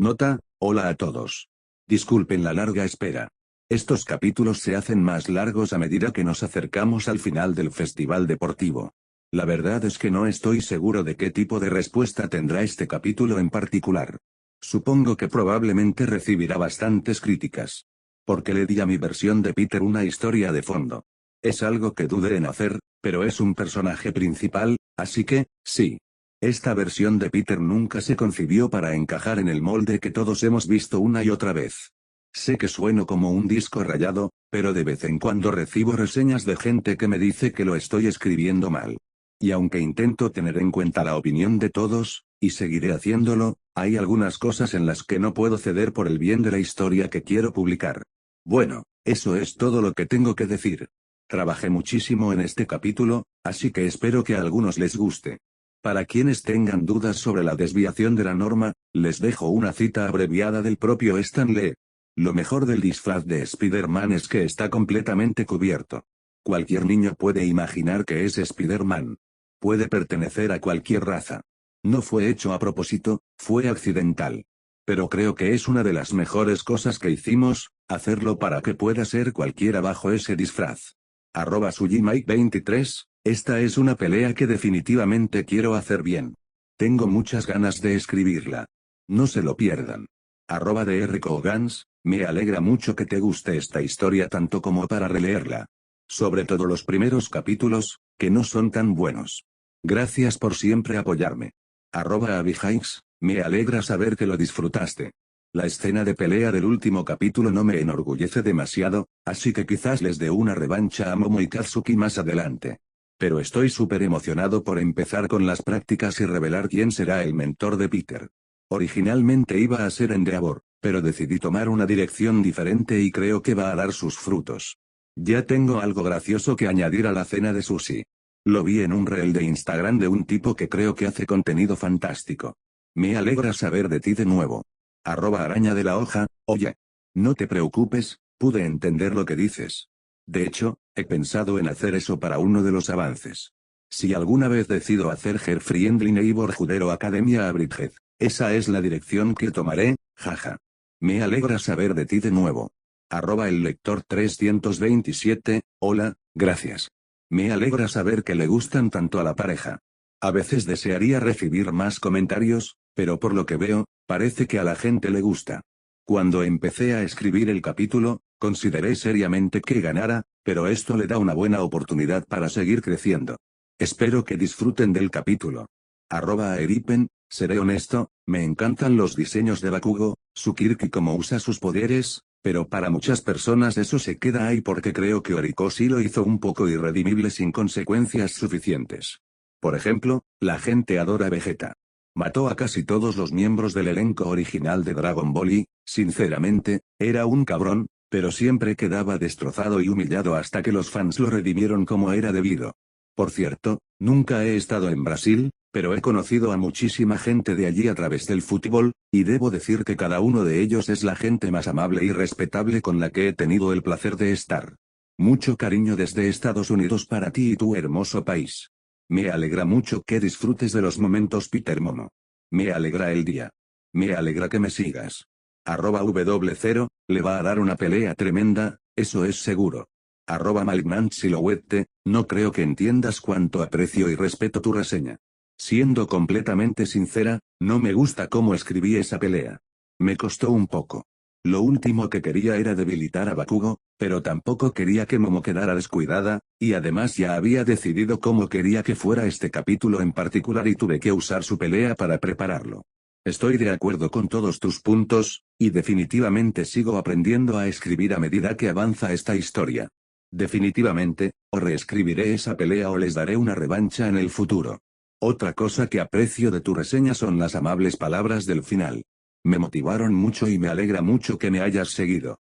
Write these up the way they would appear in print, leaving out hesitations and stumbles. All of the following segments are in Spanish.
Nota: hola a todos. Disculpen la larga espera. Estos capítulos se hacen más largos a medida que nos acercamos al final del festival deportivo. La verdad es que no estoy seguro de qué tipo de respuesta tendrá este capítulo en particular. Supongo que probablemente recibirá bastantes críticas. Porque le di a mi versión de Peter una historia de fondo. Es algo que dudé en hacer, pero es un personaje principal, así que, sí. Esta versión de Peter nunca se concibió para encajar en el molde que todos hemos visto una y otra vez. Sé que sueno como un disco rayado, pero de vez en cuando recibo reseñas de gente que me dice que lo estoy escribiendo mal. Y aunque intento tener en cuenta la opinión de todos, y seguiré haciéndolo, hay algunas cosas en las que no puedo ceder por el bien de la historia que quiero publicar. Bueno, eso es todo lo que tengo que decir. Trabajé muchísimo en este capítulo, así que espero que a algunos les guste. Para quienes tengan dudas sobre la desviación de la norma, les dejo una cita abreviada del propio Stan Lee. Lo mejor del disfraz de Spider-Man es que está completamente cubierto. Cualquier niño puede imaginar que es Spider-Man. Puede pertenecer a cualquier raza. No fue hecho a propósito, fue accidental. Pero creo que es una de las mejores cosas que hicimos, hacerlo para que pueda ser cualquiera bajo ese disfraz. @SujiMike23, esta es una pelea que definitivamente quiero hacer bien. Tengo muchas ganas de escribirla. No se lo pierdan. @DRCogans, me alegra mucho que te guste esta historia tanto como para releerla. Sobre todo los primeros capítulos, que no son tan buenos. Gracias por siempre apoyarme. @Abihaix, me alegra saber que lo disfrutaste. La escena de pelea del último capítulo no me enorgullece demasiado, así que quizás les dé una revancha a Momo y Katsuki más adelante. Pero estoy súper emocionado por empezar con las prácticas y revelar quién será el mentor de Peter. Originalmente iba a ser Endeavor, pero decidí tomar una dirección diferente y creo que va a dar sus frutos. Ya tengo algo gracioso que añadir a la cena de sushi. Lo vi en un reel de Instagram de un tipo que creo que hace contenido fantástico. Me alegra saber de ti de nuevo. @araña de la hoja, oye. No te preocupes, pude entender lo que dices. De hecho, he pensado en hacer eso para uno de los avances. Si alguna vez decido hacer Her Friendly Neighborhood Hero Academia a Bridgehead, esa es la dirección que tomaré, jaja. Me alegra saber de ti de nuevo. El lector 327, hola, gracias. Me alegra saber que le gustan tanto a la pareja. A veces desearía recibir más comentarios, pero por lo que veo, parece que a la gente le gusta. Cuando empecé a escribir el capítulo, consideré seriamente que ganara, pero esto le da una buena oportunidad para seguir creciendo. Espero que disfruten del capítulo. @Eripen, seré honesto, me encantan los diseños de Bakugo, su Kirk y cómo usa sus poderes, pero para muchas personas eso se queda ahí porque creo que Horikoshi lo hizo un poco irredimible sin consecuencias suficientes. Por ejemplo, la gente adora a Vegeta. Mató a casi todos los miembros del elenco original de Dragon Ball y, sinceramente, era un cabrón, pero siempre quedaba destrozado y humillado hasta que los fans lo redimieron como era debido. Por cierto, nunca he estado en Brasil, pero he conocido a muchísima gente de allí a través del fútbol, y debo decir que cada uno de ellos es la gente más amable y respetable con la que he tenido el placer de estar. Mucho cariño desde Estados Unidos para ti y tu hermoso país. Me alegra mucho que disfrutes de los momentos Peter Momo. Me alegra el día. Me alegra que me sigas. @W0, le va a dar una pelea tremenda, eso es seguro. @Malignant Silhouette, no creo que entiendas cuánto aprecio y respeto tu reseña. Siendo completamente sincera, no me gusta cómo escribí esa pelea. Me costó un poco. Lo último que quería era debilitar a Bakugo, pero tampoco quería que Momo quedara descuidada, y además ya había decidido cómo quería que fuera este capítulo en particular y tuve que usar su pelea para prepararlo. Estoy de acuerdo con todos tus puntos, y definitivamente sigo aprendiendo a escribir a medida que avanza esta historia. Definitivamente, o reescribiré esa pelea o les daré una revancha en el futuro. Otra cosa que aprecio de tu reseña son las amables palabras del final. Me motivaron mucho y me alegra mucho que me hayas seguido.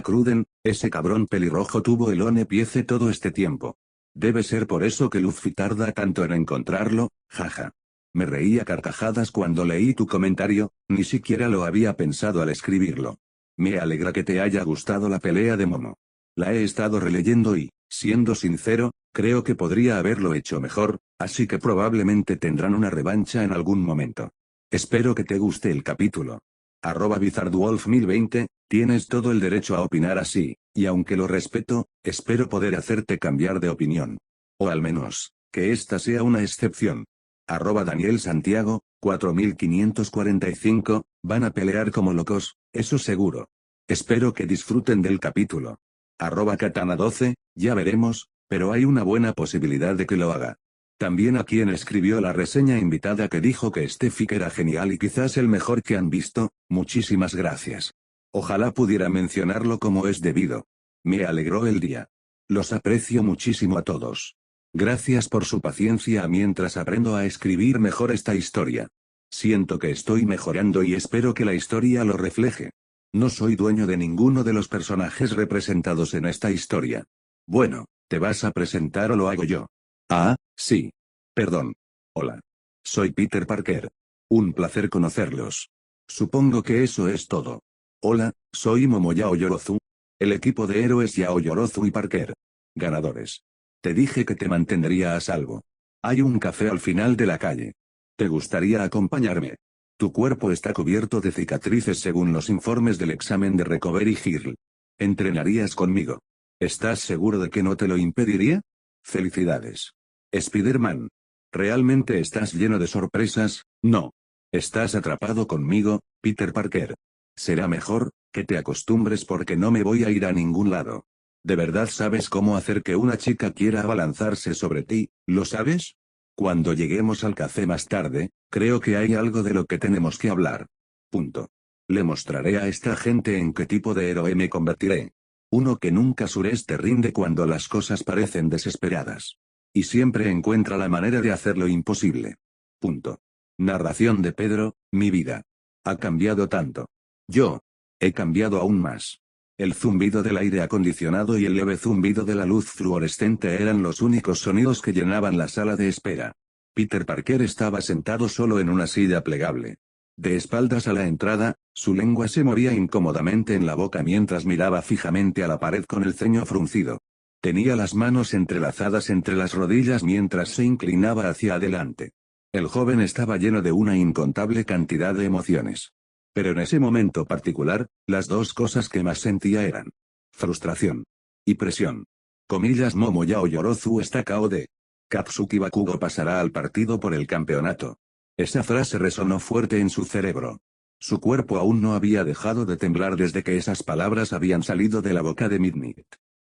@Cruden, ese cabrón pelirrojo tuvo el One Piece todo este tiempo. Debe ser por eso que Luffy tarda tanto en encontrarlo, jaja. Me reí a carcajadas cuando leí tu comentario, ni siquiera lo había pensado al escribirlo. Me alegra que te haya gustado la pelea de Momo. La he estado releyendo y, siendo sincero, creo que podría haberlo hecho mejor, así que probablemente tendrán una revancha en algún momento. Espero que te guste el capítulo. @bizardwolf1020, tienes todo el derecho a opinar así, y aunque lo respeto, espero poder hacerte cambiar de opinión. O al menos, que esta sea una excepción. Daniel Santiago, 4545, van a pelear como locos, eso seguro. Espero que disfruten del capítulo. Katana12, ya veremos, pero hay una buena posibilidad de que lo haga. También a quien escribió la reseña invitada que dijo que este fic era genial y quizás el mejor que han visto, muchísimas gracias. Ojalá pudiera mencionarlo como es debido. Me alegró el día. Los aprecio muchísimo a todos. Gracias por su paciencia mientras aprendo a escribir mejor esta historia. Siento que estoy mejorando y espero que la historia lo refleje. No soy dueño de ninguno de los personajes representados en esta historia. Bueno, ¿te vas a presentar o lo hago yo? Ah, sí. Perdón. Hola. Soy Peter Parker. Un placer conocerlos. Supongo que eso es todo. Hola, soy Momoyao Yorozu. El equipo de héroes Yao Yorozu y Parker. Ganadores. Te dije que te mantendría a salvo. Hay un café al final de la calle. ¿Te gustaría acompañarme? Tu cuerpo está cubierto de cicatrices según los informes del examen de Recovery Girl. ¿Entrenarías conmigo? ¿Estás seguro de que no te lo impediría? Felicidades. Spider-Man. ¿Realmente estás lleno de sorpresas? No. Estás atrapado conmigo, Peter Parker. Será mejor que te acostumbres porque no me voy a ir a ningún lado. ¿De verdad sabes cómo hacer que una chica quiera abalanzarse sobre ti, lo sabes? Cuando lleguemos al café más tarde, creo que hay algo de lo que tenemos que hablar. Punto. Le mostraré a esta gente en qué tipo de héroe me convertiré. Uno que nunca sureste rinde cuando las cosas parecen desesperadas. Y siempre encuentra la manera de hacer lo imposible. Punto. Narración de Pedro, mi vida. Ha cambiado tanto. Yo. He cambiado aún más. El zumbido del aire acondicionado y el leve zumbido de la luz fluorescente eran los únicos sonidos que llenaban la sala de espera. Peter Parker estaba sentado solo en una silla plegable. De espaldas a la entrada, su lengua se movía incómodamente en la boca mientras miraba fijamente a la pared con el ceño fruncido. Tenía las manos entrelazadas entre las rodillas mientras se inclinaba hacia adelante. El joven estaba lleno de una incontable cantidad de emociones. Pero en ese momento particular, las dos cosas que más sentía eran frustración y presión. Comillas Momoyao Yorozu está KOD. Katsuki Bakugo pasará al partido por el campeonato. Esa frase resonó fuerte en su cerebro. Su cuerpo aún no había dejado de temblar desde que esas palabras habían salido de la boca de Midnight.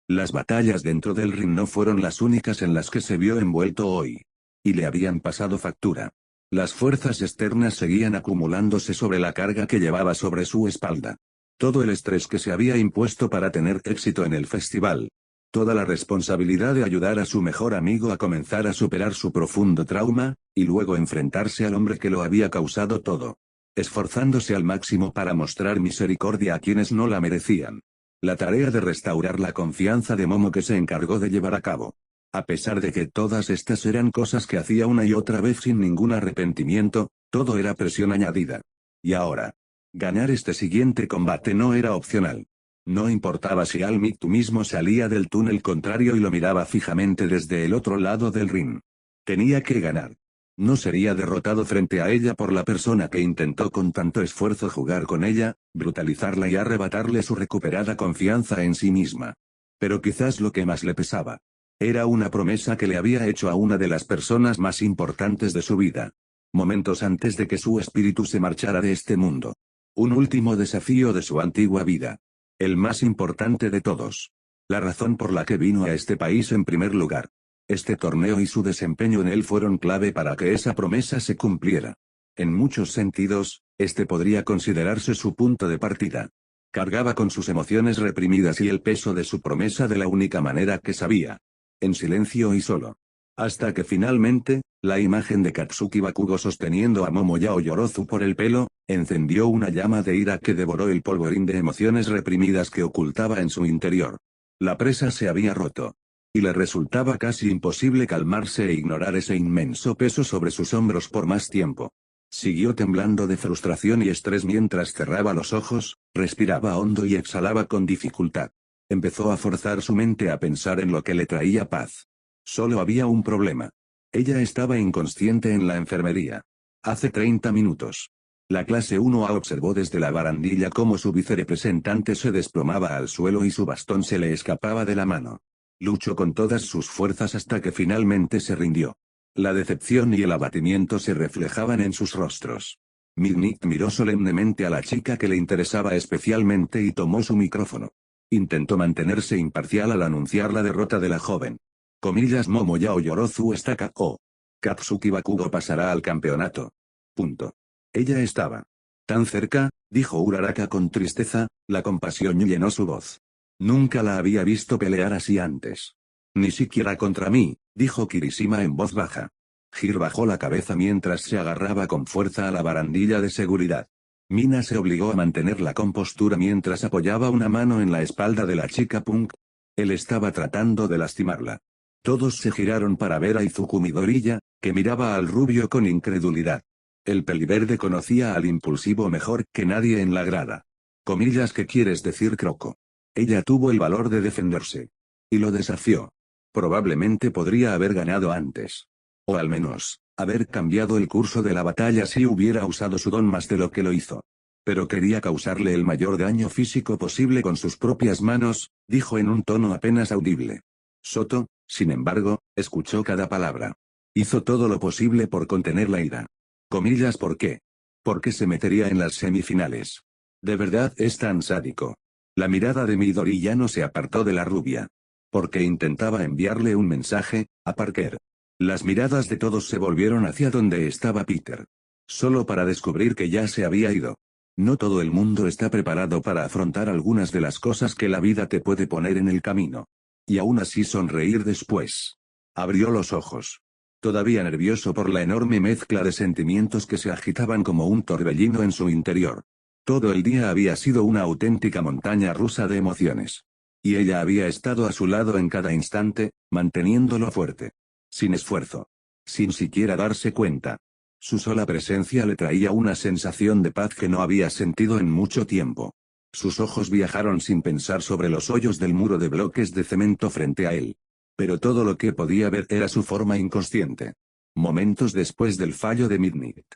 Las batallas dentro del ring no fueron las únicas en las que se vio envuelto hoy. Y le habían pasado factura. Las fuerzas externas seguían acumulándose sobre la carga que llevaba sobre su espalda. Todo el estrés que se había impuesto para tener éxito en el festival. Toda la responsabilidad de ayudar a su mejor amigo a comenzar a superar su profundo trauma, y luego enfrentarse al hombre que lo había causado todo. Esforzándose al máximo para mostrar misericordia a quienes no la merecían. La tarea de restaurar la confianza de Momo que se encargó de llevar a cabo. A pesar de que todas estas eran cosas que hacía una y otra vez sin ningún arrepentimiento, todo era presión añadida. Y ahora, ganar este siguiente combate no era opcional. No importaba si Almit mismo salía del túnel contrario y lo miraba fijamente desde el otro lado del ring. Tenía que ganar. No sería derrotado frente a ella por la persona que intentó con tanto esfuerzo jugar con ella, brutalizarla y arrebatarle su recuperada confianza en sí misma. Pero quizás lo que más le pesaba. Era una promesa que le había hecho a una de las personas más importantes de su vida. Momentos antes de que su espíritu se marchara de este mundo. Un último desafío de su antigua vida. El más importante de todos. La razón por la que vino a este país en primer lugar. Este torneo y su desempeño en él fueron clave para que esa promesa se cumpliera. En muchos sentidos, este podría considerarse su punto de partida. Cargaba con sus emociones reprimidas y el peso de su promesa de la única manera que sabía. En silencio y solo. Hasta que finalmente, la imagen de Katsuki Bakugo sosteniendo a Momoyao Yorozu por el pelo, encendió una llama de ira que devoró el polvorín de emociones reprimidas que ocultaba en su interior. La presa se había roto. Y le resultaba casi imposible calmarse e ignorar ese inmenso peso sobre sus hombros por más tiempo. Siguió temblando de frustración y estrés mientras cerraba los ojos, respiraba hondo y exhalaba con dificultad. Empezó a forzar su mente a pensar en lo que le traía paz. Solo había un problema. Ella estaba inconsciente en la enfermería. Hace 30 minutos. La clase 1A observó desde la barandilla cómo su vicerepresentante se desplomaba al suelo y su bastón se le escapaba de la mano. Luchó con todas sus fuerzas hasta que finalmente se rindió. La decepción y el abatimiento se reflejaban en sus rostros. Midnight miró solemnemente a la chica que le interesaba especialmente y tomó su micrófono. Intentó mantenerse imparcial al anunciar la derrota de la joven. Momoyao Yorozu está KO. Katsuki Bakugo pasará al campeonato. Punto. Ella estaba tan cerca, dijo Uraraka con tristeza, la compasión llenó su voz. Nunca la había visto pelear así antes. Ni siquiera contra mí, dijo Kirishima en voz baja. Hir bajó la cabeza mientras se agarraba con fuerza a la barandilla de seguridad. Mina se obligó a mantener la compostura mientras apoyaba una mano en la espalda de la chica punk. Él estaba tratando de lastimarla. Todos se giraron para ver a Izuku Midoriya, que miraba al rubio con incredulidad. El peliverde conocía al impulsivo mejor que nadie en la grada. ¿Qué quieres decir, Croco? Ella tuvo el valor de defenderse. Y lo desafió. Probablemente podría haber ganado antes. O al menos, haber cambiado el curso de la batalla si hubiera usado su don más de lo que lo hizo. Pero quería causarle el mayor daño físico posible con sus propias manos, dijo en un tono apenas audible. Soto, sin embargo, escuchó cada palabra. Hizo todo lo posible por contener la ira. ¿Por qué? ¿Por qué se metería en las semifinales? De verdad es tan sádico. La mirada de Midoriya no se apartó de la rubia. Porque intentaba enviarle un mensaje a Parker. Las miradas de todos se volvieron hacia donde estaba Peter. Solo para descubrir que ya se había ido. No todo el mundo está preparado para afrontar algunas de las cosas que la vida te puede poner en el camino. Y aún así sonreír después. Abrió los ojos. Todavía nervioso por la enorme mezcla de sentimientos que se agitaban como un torbellino en su interior. Todo el día había sido una auténtica montaña rusa de emociones. Y ella había estado a su lado en cada instante, manteniéndolo fuerte. Sin esfuerzo. Sin siquiera darse cuenta. Su sola presencia le traía una sensación de paz que no había sentido en mucho tiempo. Sus ojos viajaron sin pensar sobre los hoyos del muro de bloques de cemento frente a él. Pero todo lo que podía ver era su forma inconsciente. Momentos después del fallo de Midnight.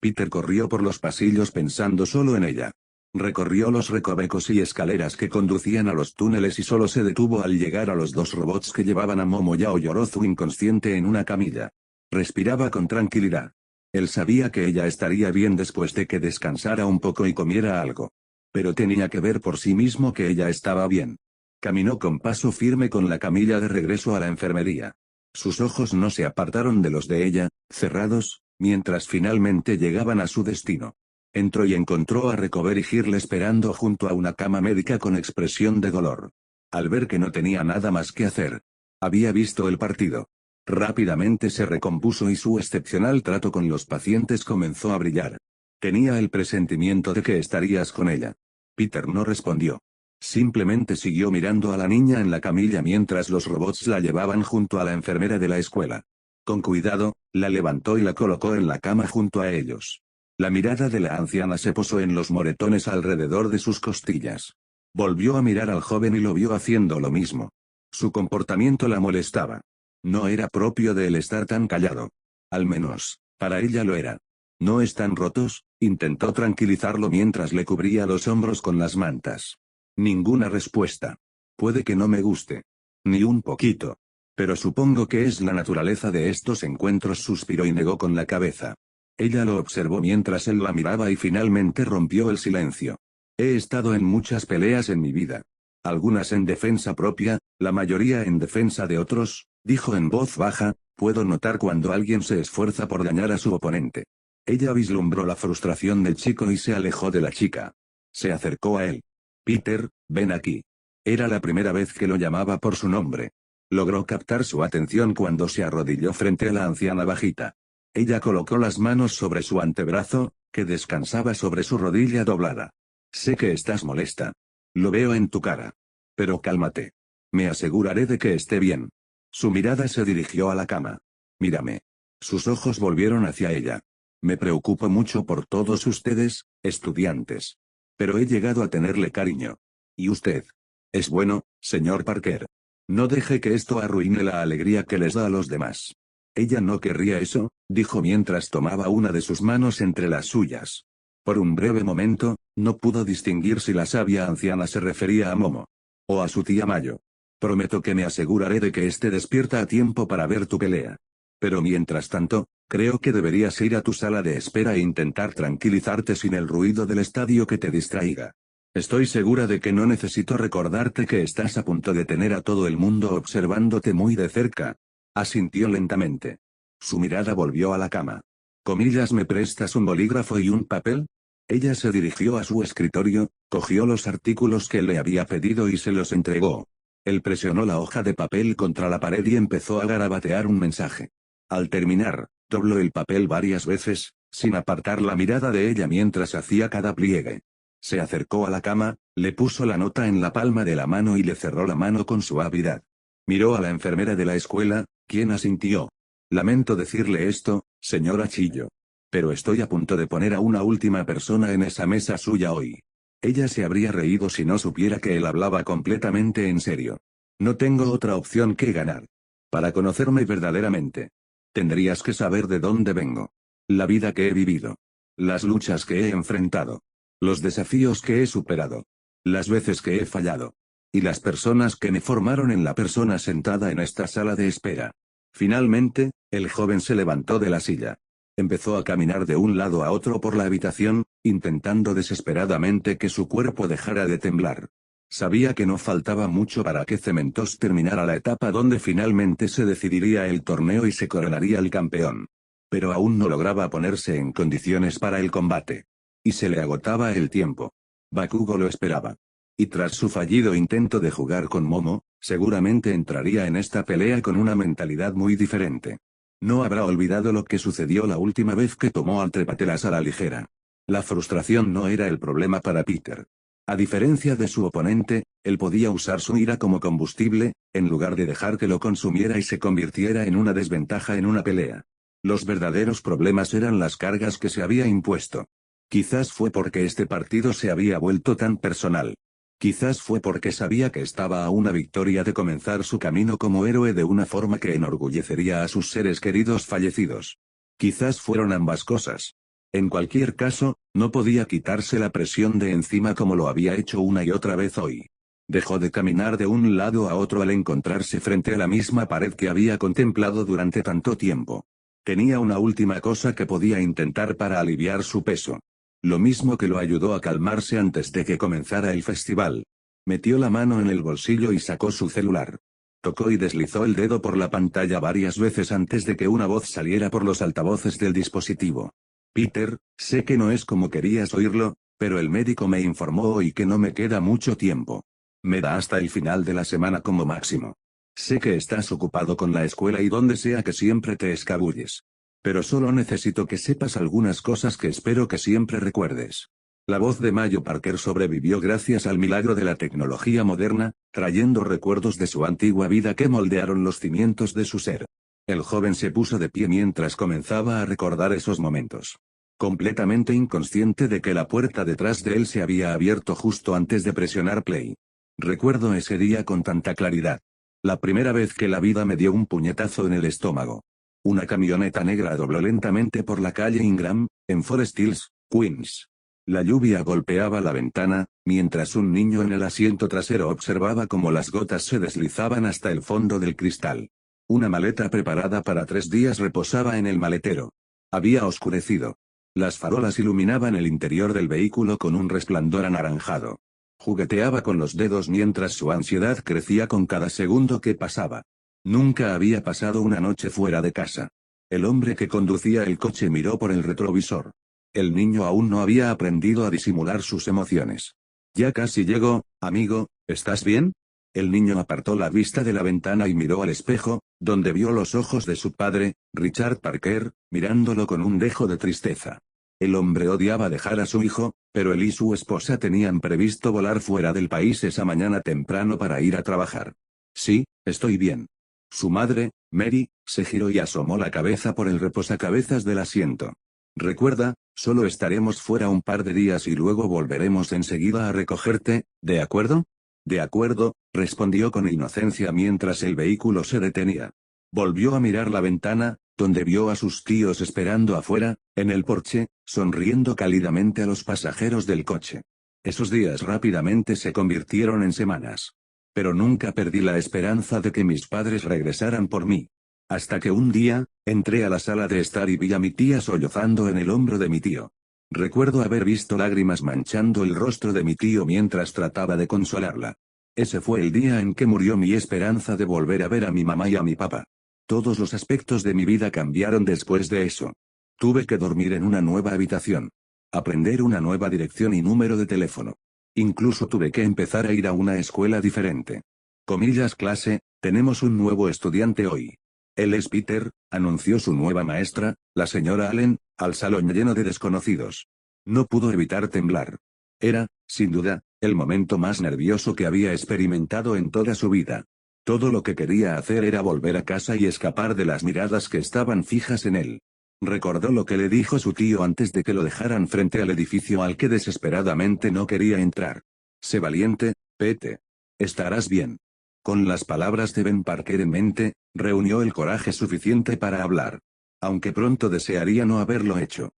Peter corrió por los pasillos pensando solo en ella. Recorrió los recovecos y escaleras que conducían a los túneles y solo se detuvo al llegar a los dos robots que llevaban a Momoyao Yorozu inconsciente en una camilla. Respiraba con tranquilidad. Él sabía que ella estaría bien después de que descansara un poco y comiera algo. Pero tenía que ver por sí mismo que ella estaba bien. Caminó con paso firme con la camilla de regreso a la enfermería. Sus ojos no se apartaron de los de ella, cerrados, mientras finalmente llegaban a su destino. Entró y encontró a Recover y Girl esperando junto a una cama médica con expresión de dolor. Al ver que no tenía nada más que hacer. Había visto el partido. Rápidamente se recompuso y su excepcional trato con los pacientes comenzó a brillar. Tenía el presentimiento de que estarías con ella. Peter no respondió. Simplemente siguió mirando a la niña en la camilla mientras los robots la llevaban junto a la enfermera de la escuela. Con cuidado, la levantó y la colocó en la cama junto a ellos. La mirada de la anciana se posó en los moretones alrededor de sus costillas. Volvió a mirar al joven y lo vio haciendo lo mismo. Su comportamiento la molestaba. No era propio de él estar tan callado. Al menos, para ella lo era. ¿No están rotos? Intentó tranquilizarlo mientras le cubría los hombros con las mantas. Ninguna respuesta. Puede que no me guste. Ni un poquito. Pero supongo que es la naturaleza de estos encuentros, suspiró y negó con la cabeza. Ella lo observó mientras él la miraba y finalmente rompió el silencio. He estado en muchas peleas en mi vida. Algunas en defensa propia, la mayoría en defensa de otros, dijo en voz baja, puedo notar cuando alguien se esfuerza por dañar a su oponente. Ella vislumbró la frustración del chico y se alejó de la chica. Se acercó a él. Peter, ven aquí. Era la primera vez que lo llamaba por su nombre. Logró captar su atención cuando se arrodilló frente a la anciana bajita. Ella colocó las manos sobre su antebrazo, que descansaba sobre su rodilla doblada. Sé que estás molesta. Lo veo en tu cara. Pero cálmate. Me aseguraré de que esté bien. Su mirada se dirigió a la cama. Mírame. Sus ojos volvieron hacia ella. Me preocupo mucho por todos ustedes, estudiantes. Pero he llegado a tenerle cariño. ¿Y usted? Es bueno, señor Parker. No deje que esto arruine la alegría que les da a los demás. Ella no querría eso, dijo mientras tomaba una de sus manos entre las suyas. Por un breve momento, no pudo distinguir si la sabia anciana se refería a Momo. O a su tía Mayo. Prometo que me aseguraré de que esté despierta a tiempo para ver tu pelea. Pero mientras tanto, creo que deberías ir a tu sala de espera e intentar tranquilizarte sin el ruido del estadio que te distraiga. Estoy segura de que no necesito recordarte que estás a punto de tener a todo el mundo observándote muy de cerca. Asintió lentamente. Su mirada volvió a la cama. Comillas, ¿me prestas un bolígrafo y un papel? Ella se dirigió a su escritorio, cogió los artículos que le había pedido y se los entregó. Él presionó la hoja de papel contra la pared y empezó a garabatear un mensaje. Al terminar, dobló el papel varias veces, sin apartar la mirada de ella mientras hacía cada pliegue. Se acercó a la cama, le puso la nota en la palma de la mano y le cerró la mano con suavidad. Miró a la enfermera de la escuela, quien asintió. Lamento decirle esto, señora Chillo. Pero estoy a punto de poner a una última persona en esa mesa suya hoy. Ella se habría reído si no supiera que él hablaba completamente en serio. No tengo otra opción que ganar. Para conocerme verdaderamente, tendrías que saber de dónde vengo. La vida que he vivido. Las luchas que he enfrentado. Los desafíos que he superado. Las veces que he fallado. Y las personas que me formaron en la persona sentada en esta sala de espera. Finalmente, el joven se levantó de la silla. Empezó a caminar de un lado a otro por la habitación, intentando desesperadamente que su cuerpo dejara de temblar. Sabía que no faltaba mucho para que Cementos terminara la etapa donde finalmente se decidiría el torneo y se coronaría el campeón. Pero aún no lograba ponerse en condiciones para el combate. Y se le agotaba el tiempo. Bakugo lo esperaba. Y tras su fallido intento de jugar con Momo, seguramente entraría en esta pelea con una mentalidad muy diferente. No habrá olvidado lo que sucedió la última vez que tomó al trepatelas a la ligera. La frustración no era el problema para Peter. A diferencia de su oponente, él podía usar su ira como combustible, en lugar de dejar que lo consumiera y se convirtiera en una desventaja en una pelea. Los verdaderos problemas eran las cargas que se había impuesto. Quizás fue porque este partido se había vuelto tan personal. Quizás fue porque sabía que estaba a una victoria de comenzar su camino como héroe de una forma que enorgullecería a sus seres queridos fallecidos. Quizás fueron ambas cosas. En cualquier caso, no podía quitarse la presión de encima como lo había hecho una y otra vez hoy. Dejó de caminar de un lado a otro al encontrarse frente a la misma pared que había contemplado durante tanto tiempo. Tenía una última cosa que podía intentar para aliviar su peso. Lo mismo que lo ayudó a calmarse antes de que comenzara el festival. Metió la mano en el bolsillo y sacó su celular. Tocó y deslizó el dedo por la pantalla varias veces antes de que una voz saliera por los altavoces del dispositivo. Peter, sé que no es como querías oírlo, pero el médico me informó hoy que no me queda mucho tiempo. Me da hasta el final de la semana como máximo. Sé que estás ocupado con la escuela y donde sea que siempre te escabulles. Pero solo necesito que sepas algunas cosas que espero que siempre recuerdes. La voz de Mayo Parker sobrevivió gracias al milagro de la tecnología moderna, trayendo recuerdos de su antigua vida que moldearon los cimientos de su ser. El joven se puso de pie mientras comenzaba a recordar esos momentos. Completamente inconsciente de que la puerta detrás de él se había abierto justo antes de presionar play. Recuerdo ese día con tanta claridad. La primera vez que la vida me dio un puñetazo en el estómago. Una camioneta negra dobló lentamente por la calle Ingram, en Forest Hills, Queens. La lluvia golpeaba la ventana, mientras un niño en el asiento trasero observaba cómo las gotas se deslizaban hasta el fondo del cristal. Una maleta preparada para 3 días reposaba en el maletero. Había oscurecido. Las farolas iluminaban el interior del vehículo con un resplandor anaranjado. Jugueteaba con los dedos mientras su ansiedad crecía con cada segundo que pasaba. Nunca había pasado una noche fuera de casa. El hombre que conducía el coche miró por el retrovisor. El niño aún no había aprendido a disimular sus emociones. Ya casi llegó, amigo, ¿estás bien? El niño apartó la vista de la ventana y miró al espejo, donde vio los ojos de su padre, Richard Parker, mirándolo con un dejo de tristeza. El hombre odiaba dejar a su hijo, pero él y su esposa tenían previsto volar fuera del país esa mañana temprano para ir a trabajar. Sí, estoy bien. Su madre, Mary, se giró y asomó la cabeza por el reposacabezas del asiento. Recuerda, solo estaremos fuera un par de días y luego volveremos enseguida a recogerte, ¿de acuerdo? De acuerdo, respondió con inocencia mientras el vehículo se detenía. Volvió a mirar la ventana, donde vio a sus tíos esperando afuera, en el porche, sonriendo cálidamente a los pasajeros del coche. Esos días rápidamente se convirtieron en semanas. Pero nunca perdí la esperanza de que mis padres regresaran por mí. Hasta que un día, entré a la sala de estar y vi a mi tía sollozando en el hombro de mi tío. Recuerdo haber visto lágrimas manchando el rostro de mi tío mientras trataba de consolarla. Ese fue el día en que murió mi esperanza de volver a ver a mi mamá y a mi papá. Todos los aspectos de mi vida cambiaron después de eso. Tuve que dormir en una nueva habitación. Aprender una nueva dirección y número de teléfono. Incluso tuve que empezar a ir a una escuela diferente. Comillas clase, tenemos un nuevo estudiante hoy. Él es Peter, anunció su nueva maestra, la señora Allen, al salón lleno de desconocidos. No pudo evitar temblar. Era, sin duda, el momento más nervioso que había experimentado en toda su vida. Todo lo que quería hacer era volver a casa y escapar de las miradas que estaban fijas en él. Recordó lo que le dijo su tío antes de que lo dejaran frente al edificio al que desesperadamente no quería entrar. Sé valiente, Pete. Estarás bien. Con las palabras de Ben Parker en mente, reunió el coraje suficiente para hablar. Aunque pronto desearía no haberlo hecho.